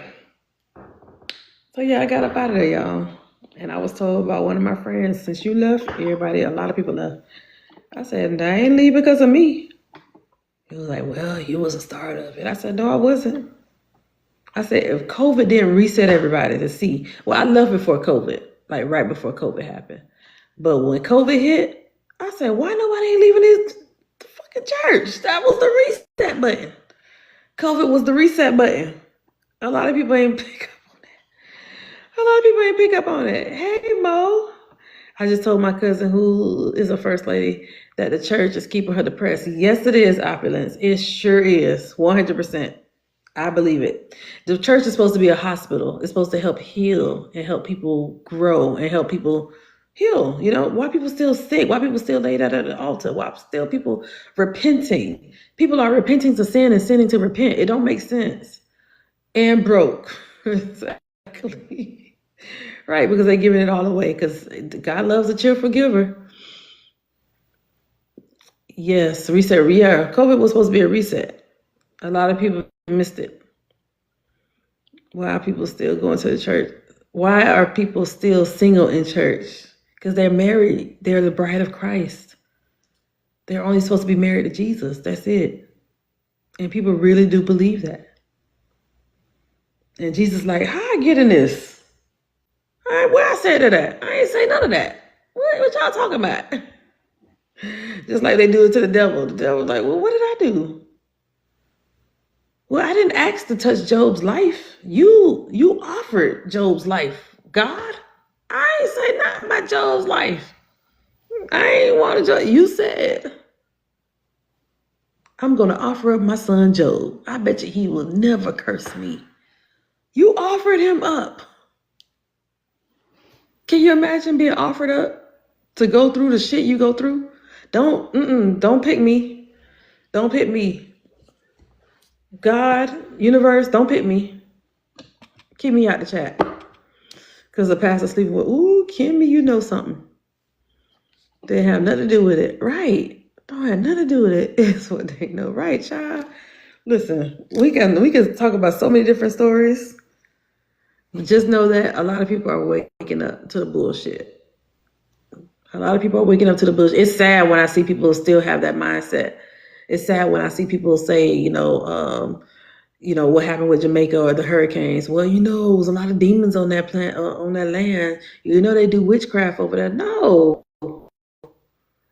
So yeah, I got up out of there, y'all. And I was told by one of my friends, since you left, a lot of people left. I said, I ain't leave because of me. He was like, well, you was a start of it. I said, no, I wasn't. I said, if COVID didn't reset everybody to see, well, I left before COVID, like right before COVID happened. But when COVID hit, I said, why nobody ain't leaving this fucking church? That was the reset button. COVID was the reset button. A lot of people ain't pick up on that. A lot of people ain't pick up on it. Hey, Mo. I just told my cousin, who is a first lady, that the church is keeping her depressed. Yes, it is, Opulence. It sure is, 100%. I believe it. The church is supposed to be a hospital. It's supposed to help heal and help people grow and help people heal. You know, why people still sick? Why people still laid out at the altar? Why still people repenting? People are repenting to sin and sinning to repent. It don't make sense. And broke. Exactly. Right, because they're giving it all away, because God loves a cheerful giver. Yes, reset. Yeah, COVID was supposed to be a reset. A lot of people missed it. Why are people still going to the church? Why are people still single in church? Because they're married. They're the bride of Christ. They're only supposed to be married to Jesus. That's it. And people really do believe that. And Jesus like, how I get in this? Where I said to that? I ain't say none of that. What y'all talking about? Just like they do it to the devil. The devil's like, well, what did I do? Well, I didn't ask to touch Job's life. You offered Job's life, God. I ain't say nothing about Job's life. I ain't want to. You said, I'm going to offer up my son Job. I bet you he will never curse me. You offered him up. Can you imagine being offered up to go through the shit you go through? Don't pick me. Don't pick me. God, universe, don't pick me. Keep me out the chat. Because the pastor sleeping with, ooh, Kimmy, you know something. They have nothing to do with it. Right. Don't have nothing to do with it. It's what they know. Right, child? Listen, we can talk about so many different stories. Just know that a lot of people are waking up to the bullshit. A lot of people are waking up to the bullshit. It's sad when I see people still have that mindset. It's sad when I see people say, what happened with Jamaica or the hurricanes. Well, it was a lot of demons on that on that land. They do witchcraft over there. No,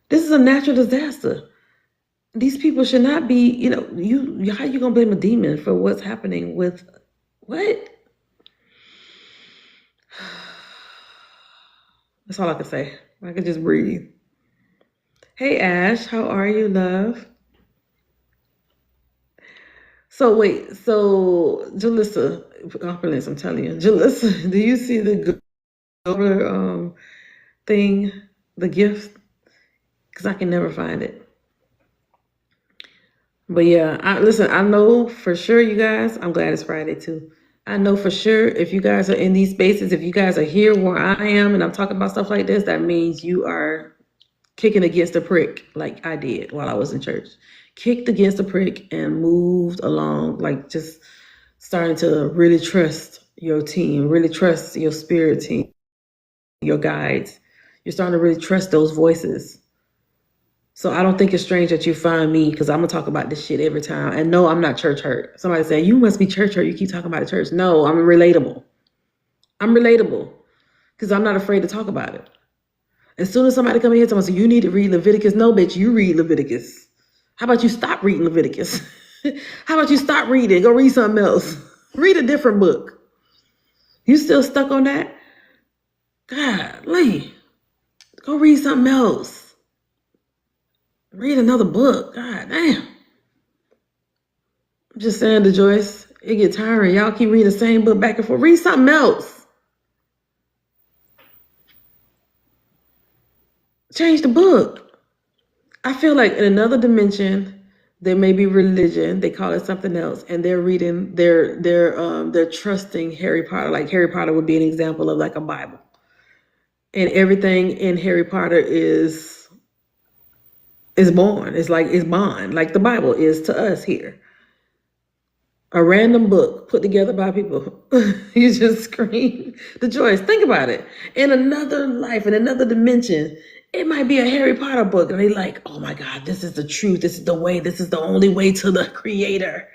this is a natural disaster. These people should not be. How you gonna blame a demon for what's happening with what? That's all I can say. I can just breathe. Hey, Ash, how are you, love? So wait, Jalissa, I'm telling you, Jalissa, do you see the Gover thing, the gift? Because I can never find it. But yeah, I know for sure, you guys, I'm glad it's Friday too. I know for sure if you guys are in these spaces, if you guys are here where I am and I'm talking about stuff like this, that means you are kicking against the prick like I did while I was in church. Kicked against the prick and moved along, like just starting to really trust your team, really trust your spirit team, your guides. You're starting to really trust those voices. So I don't think it's strange that you find me, because I'm going to talk about this shit every time. And no, I'm not church hurt. Somebody say, you must be church hurt. You keep talking about the church. No, I'm relatable. I'm relatable because I'm not afraid to talk about it. As soon as somebody come in here and say, you need to read Leviticus. No, bitch, you read Leviticus. How about you stop reading Leviticus? How about you stop reading? Go read something else. Read a different book. You still stuck on that? Golly. Go read something else. Read another book. God damn. I'm just saying to Joyce, it get tiring. Y'all keep reading the same book back and forth. Read something else. Change the book. I feel like in another dimension, there may be religion. They call it something else, and they're reading. They're trusting Harry Potter. Like Harry Potter would be an example of like a Bible. and everything in Harry Potter is born. It's like it's bond, like the Bible is to us here. A random book put together by people. You just scream the joys. Think about it. In another life, in another dimension, it might be a Harry Potter book, and they like, oh my God, this is the truth. This is the way. This is the only way to the Creator.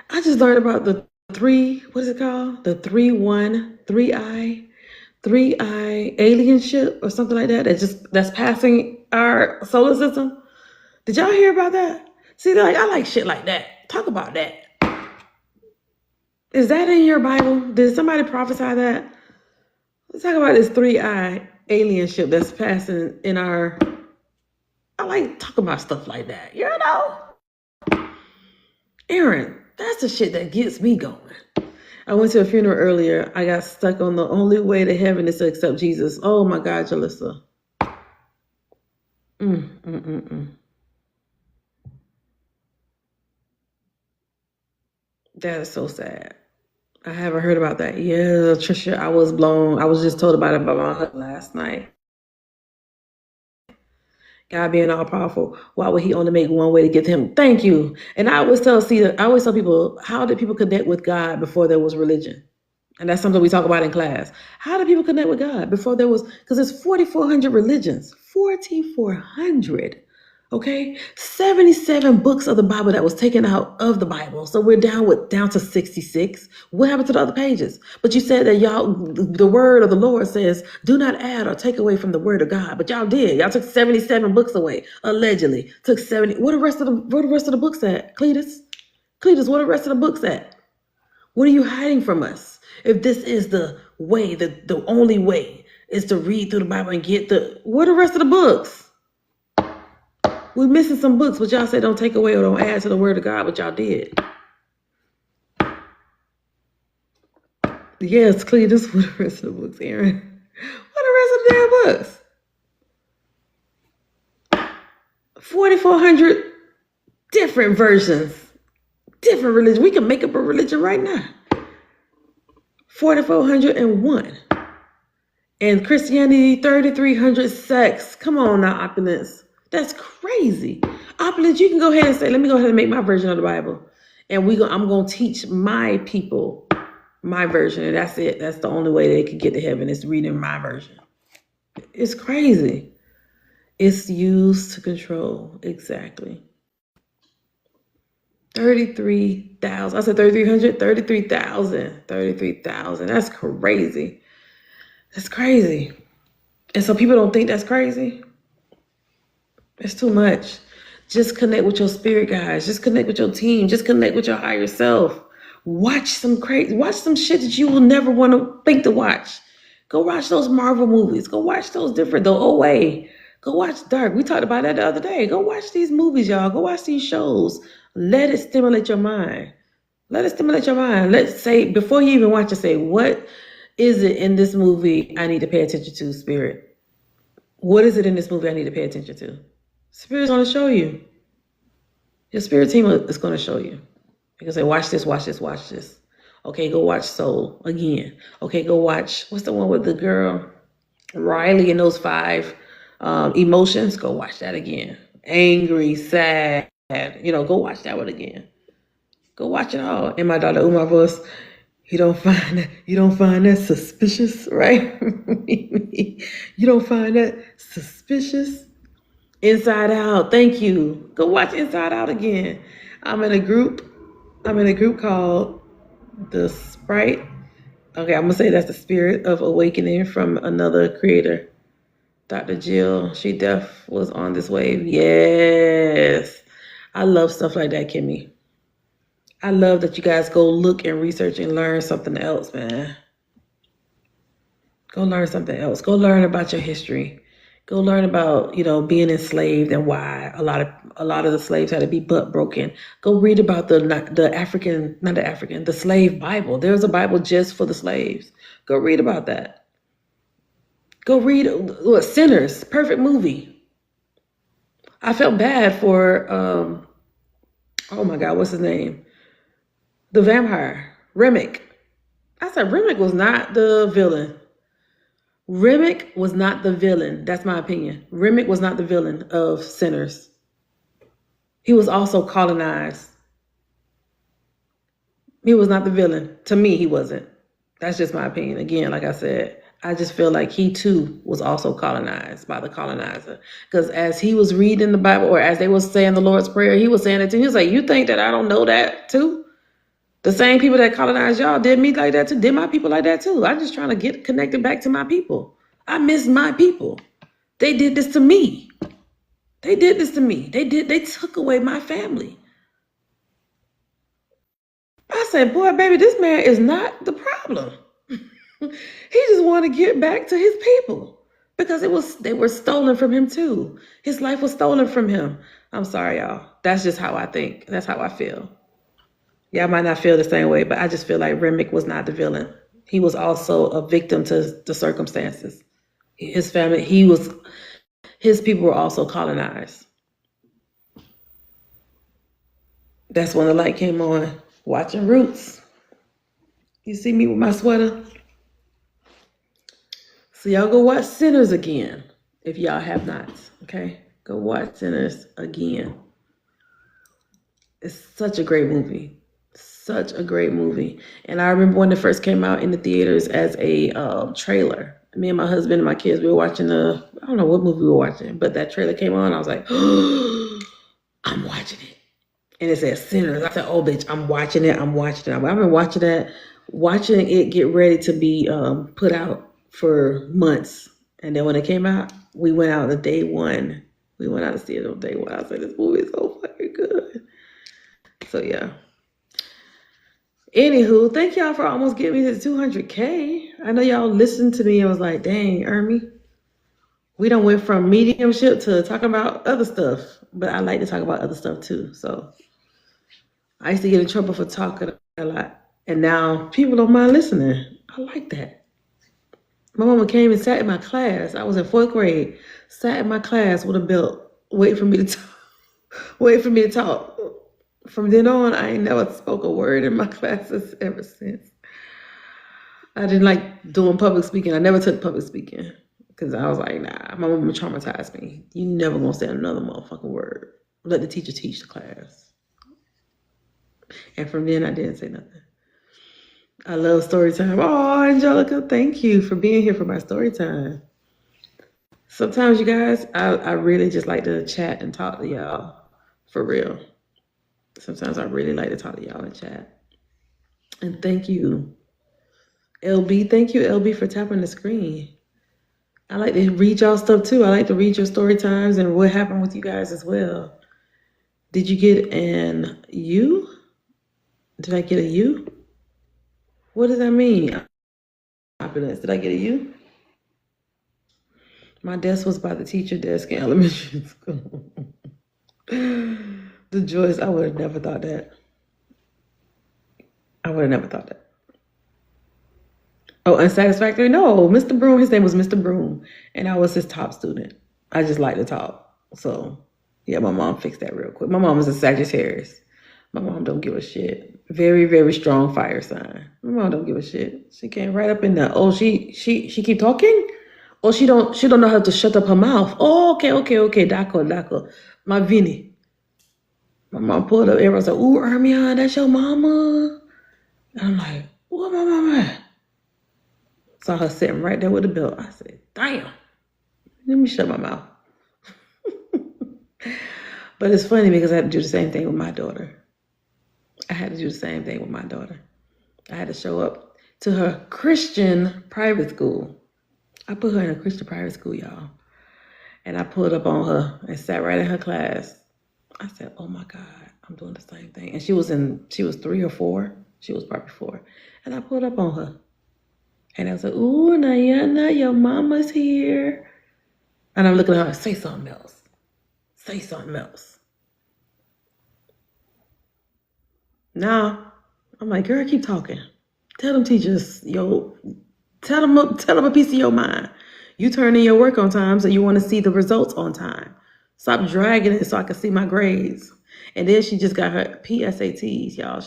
I just learned about the what is it called? The 3-1-3-I alien ship or something like that. That's passing our solar system. Did y'all hear about that? See, like I like shit like that. Talk about that. Is that in your Bible? Did somebody prophesy that? Let's talk about this 3-I alien ship that's passing in our. I like talking about stuff like that. You know, Aaron, that's the shit that gets me going. I went to a funeral earlier. I got stuck on the only way to heaven is to accept Jesus. Oh my God, Jalissa. That is so sad. I haven't heard about that. Yeah, Trisha, I was blown. I was just told about it by my husband last night. God being all powerful, why would he only make one way to get to him? Thank you. And I always tell people, how did people connect with God before there was religion? And that's something we talk about in class. How did people connect with God before there was, because there's 4,400 religions, 4,400. Okay, 77 books of the Bible that was taken out of the Bible. So we're down to 66. What happened to the other pages? But you said that y'all, the word of the Lord says, do not add or take away from the word of God. But y'all did. Y'all took 77 books away, allegedly. Took 70. Where the rest of the books at? Cletus, where the rest of the books at? What are you hiding from us? If this is the way, the only way is to read through the Bible and get where the rest of the books? We're missing some books, but y'all said don't take away or don't add to the word of God, but y'all did. Yes, Cletus, what the rest of the books, Aaron? What the rest of the damn books? 4,400 different versions, different religions. We can make up a religion right now. 4,401. And Christianity, 3,300 sects. Come on now, Opulence. That's crazy. Opulence, you can go ahead and say, let me go ahead and make my version of the Bible. And I'm going to teach my people my version. And that's it. That's the only way they can get to heaven is reading my version. It's crazy. It's used to control. Exactly. 33,000. I said 3,300? 33,000. 33,000. That's crazy. That's crazy. And so people don't think that's crazy. It's too much. Just connect with your spirit guys. Just connect with your team. Just connect with your higher self. Watch some shit that you will never want to think to watch. Go watch those Marvel movies. Go watch the OA. Go watch Dark. We talked about that the other day. Go watch these movies, y'all. Go watch these shows. Let it stimulate your mind. Let's say, before you even watch it, say, what is it in this movie I need to pay attention to, Spirit? What is it in this movie I need to pay attention to? Spirit's going to show you. Your spirit team is going to show you. You can say, watch this. Okay, go watch Soul again. Okay, go watch, what's the one with the girl? Riley and those 5 emotions. Go watch that again. Angry, sad. Go watch that one again. Go watch it all. And my daughter Uma voice, you don't find that suspicious, right? You don't find that suspicious? Inside Out. Thank you. Go watch Inside Out again. I'm in a group called The Sprite. Okay, I'm going to say that's the Spirit of Awakening from another creator. Dr. Jill, she was on this wave. Yes. I love stuff like that, Kimmy. I love that you guys go look and research and learn something else, man. Go learn something else. Go learn about your history. Go learn about, being enslaved and why a lot of the slaves had to be butt broken. Go read about the slave Bible. There's a Bible just for the slaves. Go read about that. Go read Sinners, perfect movie. I felt bad for, oh my God, what's his name? The vampire, Remick. I said Remick was not the villain. Remick was not the villain. That's my opinion. Remick was not the villain of Sinners. He was also colonized. He was not the villain. To me, he wasn't. That's just my opinion. Again, like I said, I just feel like he too was also colonized by the colonizer. Because as he was reading the Bible, or as they was saying the Lord's Prayer, he was saying it too. He was like, you think that I don't know that too? The same people that colonized y'all did me like that too, did my people like that too. I'm just trying to get connected back to my people. I miss my people. They did this to me. They did this to me. They took away my family. I said, boy, baby, this man is not the problem. He just wanted to get back to his people because they were stolen from him too. His life was stolen from him. I'm sorry, y'all. That's just how I think. That's how I feel. Y'all might not feel the same way, but I just feel like Remick was not the villain. He was also a victim to the circumstances. His family, his people were also colonized. That's when the light came on. Watching Roots. You see me with my sweater? So y'all go watch Sinners again if y'all have not, okay? Go watch Sinners again. It's such a great movie. Such a great movie. And I remember when it first came out in the theaters as a trailer. Me and my husband and my kids, we were watching I don't know what movie we were watching, but that trailer came on. I was like, oh, I'm watching it. And it said Sinners. I said, oh, bitch, I'm watching it. I've been watching it get ready to be put out for months. And then when it came out, we went out the day one. We went out to see it on day one. I was like, this movie is so fucking good. So, yeah. Anywho, thank y'all for almost getting me to 200K. I know y'all listened to me and was like, dang, Ermi, we done went from mediumship to talking about other stuff. But I like to talk about other stuff too. So I used to get in trouble for talking a lot. And now people don't mind listening. I like that. My mama came and sat in my class. I was in 4th grade. Sat in my class with a belt, waiting for me to talk. From then on, I ain't never spoke a word in my classes ever since. I didn't like doing public speaking. I never took public speaking because I was like, nah, my mama traumatized me. You never gonna say another motherfucking word. Let the teacher teach the class. And from then, I didn't say nothing. I love story time. Oh, Angelica, thank you for being here for my story time. Sometimes, you guys, I really just like to chat and talk to y'all for real. Sometimes I really like to talk to y'all in chat. And thank you, LB. Thank you, LB, for tapping the screen. I like to read y'all stuff too. I like to read your story times and what happened with you guys as well. Did you get an U? Did I get a U? What does that mean? Opulence. Did I get a U? My desk was by the teacher desk in elementary school. The Joyce, I would have never thought that. Oh, unsatisfactory? No, Mr. Broom, his name was Mr. Broom, and I was his top student. I just like to talk. So, yeah, my mom fixed that real quick. My mom was a Sagittarius. My mom don't give a shit. Very, very strong fire sign. My mom don't give a shit. She came right up in there. Oh, she keep talking? Oh, she don't know how to shut up her mouth. Oh, okay. D'accord. My Vinny. My mom pulled up. Everyone's like, ooh, Ermion, that's your mama. And I'm like, what my mama? Saw her sitting right there with the belt. I said, damn. Let me shut my mouth. But it's funny because I had to do the same thing with my daughter. I had to show up to her Christian private school. I put her in a Christian private school, y'all. And I pulled up on her and sat right in her class. I said, oh my God, I'm doing the same thing. And she was 3 or 4. She was probably 4. And I pulled up on her. And I was like, ooh, Nayana, your mama's here. And I'm looking at her, say something else. Now, I'm like, girl, keep talking. Tell them teachers, tell them a piece of your mind. You turn in your work on time, so you want to see the results on time. Stop dragging it so I can see my grades. And then she just got her PSATs, y'all.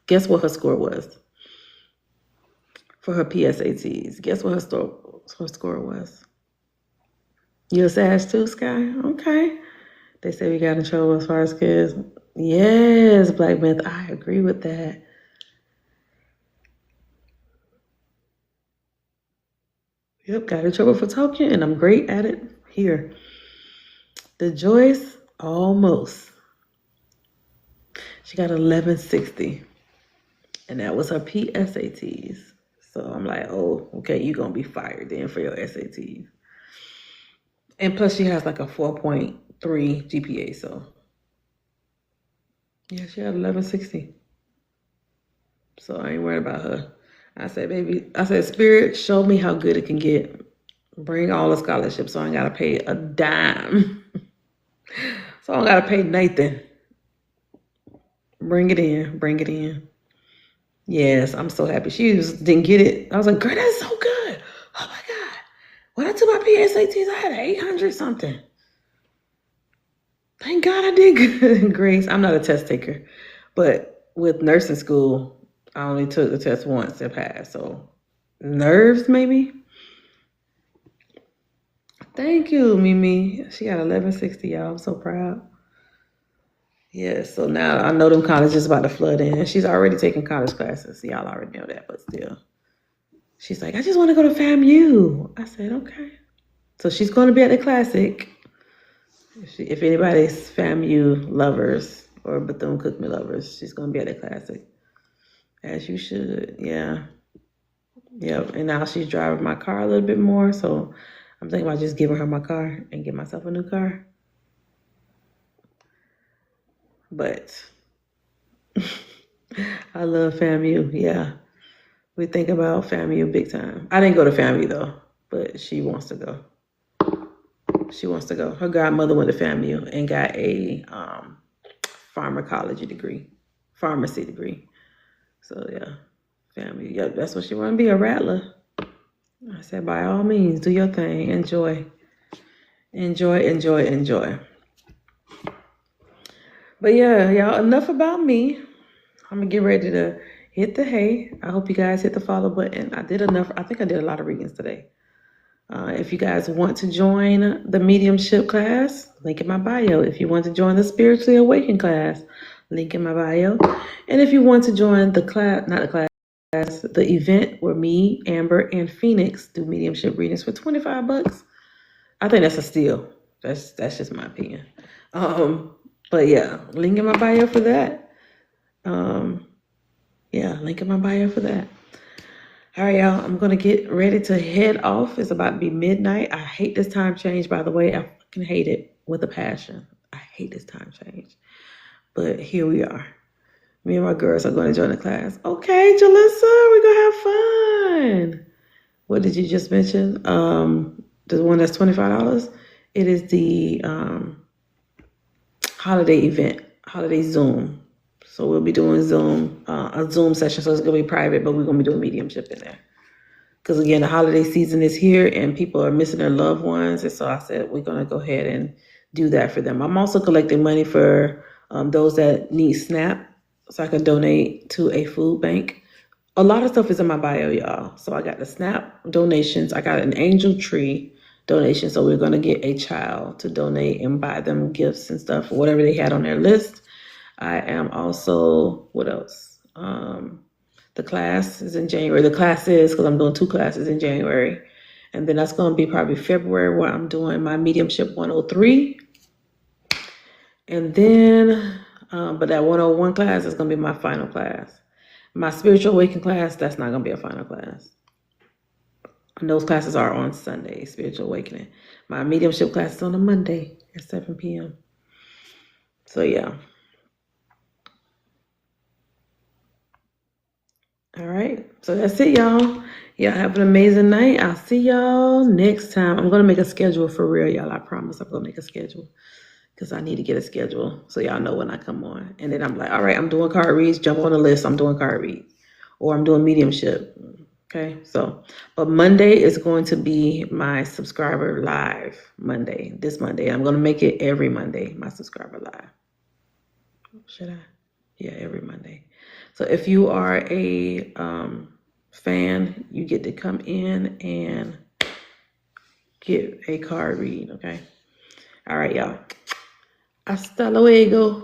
Guess what her score was for her PSATs? Guess what her her score was. You a Sag too, Sky? Okay. They say we got in trouble as far as kids. Yes, Black Myth. I agree with that. Yep, got in trouble for talking, and I'm great at it here. The Joyce, almost. She got 1160, and that was her PSATs. So I'm like, oh, okay, you're going to be fired then for your SATs. And plus she has like a 4.3 GPA, so. Yeah, she had 1160. So I ain't worried about her. I said, baby, Spirit, show me how good it can get. Bring all the scholarships so I ain't got to pay a dime. So I don't got to pay Nathan. Bring it in. Bring it in. Yes, I'm so happy. She just didn't get it. I was like, girl, that's so good. Oh my God. When I took my PSATs, I had 800 something. Thank God I did good, Grace. I'm not a test taker. But with nursing school, I only took the test once and passed. So nerves, maybe? Thank you, Mimi. She got 1160, y'all. I'm so proud. Yeah, so now I know them colleges about to flood in. And she's already taking college classes. Y'all already know that, but still. She's like, I just want to go to FAMU. I said, okay. So she's going to be at the Classic. If anybody's FAMU lovers or Bethune-Cookman lovers, she's going to be at the Classic. As you should, yeah. Yep, and now she's driving my car a little bit more, so I'm thinking about just giving her my car and get myself a new car. But I love FAMU, yeah. We think about FAMU big time. I didn't go to FAMU though, but she wants to go. She wants to go. Her godmother went to FAMU and got a pharmacy degree. So yeah, FAMU. Yep, that's what she want to be, a rattler. I said, by all means, do your thing. Enjoy. Enjoy. But yeah, y'all, enough about me. I'm going to get ready to hit the hay. I hope you guys hit the follow button. I think I did a lot of readings today. If you guys want to join the mediumship class, link in my bio. If you want to join the spiritually awakened class, link in my bio. And if you want to join the class, the event where me, Amber, and Phoenix do mediumship readings for $25, I think that's a steal. That's just my opinion. But yeah, link in my bio for that. Link in my bio for that. All right, y'all, I'm going to get ready to head off. It's about to be midnight. I hate this time change, by the way. I fucking hate it with a passion. I hate this time change. But here we are. Me and my girls are going to join the class. Okay, Jalissa, we're going to have fun. What did you just mention? The one that's $25? It is the holiday event, holiday Zoom. So we'll be doing a Zoom session. So it's going to be private, but we're going to be doing mediumship in there. Because again, the holiday season is here and people are missing their loved ones. And so I said, we're going to go ahead and do that for them. I'm also collecting money for those that need SNAP so I can donate to a food bank. A lot of stuff is in my bio, y'all. So I got the SNAP donations. I got an angel tree donation. So we're going to get a child to donate and buy them gifts and stuff, whatever they had on their list. I am also, what else? The class is in January. The class is, because I'm doing 2 classes in January. And then that's going to be probably February where I'm doing my Mediumship 103. And then, but that 101 class is going to be my final class. My Spiritual Awakening class, that's not going to be a final class. And those classes are on Sunday, Spiritual Awakening. My Mediumship class is on a Monday at 7 p.m. So yeah. All right, so that's it, y'all. Y'all have an amazing night. I'll see y'all next time. I'm going to make a schedule for real, y'all. I promise I'm going to make a schedule because I need to get a schedule so y'all know when I come on. And then I'm like, all right, I'm doing card reads. Jump on the list. I'm doing card reads. Or I'm doing mediumship. Okay, so, but Monday is going to be my subscriber live Monday, this Monday. I'm going to make it every Monday, my subscriber live. Should I? Yeah, every Monday. So if you are a fan, you get to come in and get a card read, okay? All right, y'all. Hasta luego.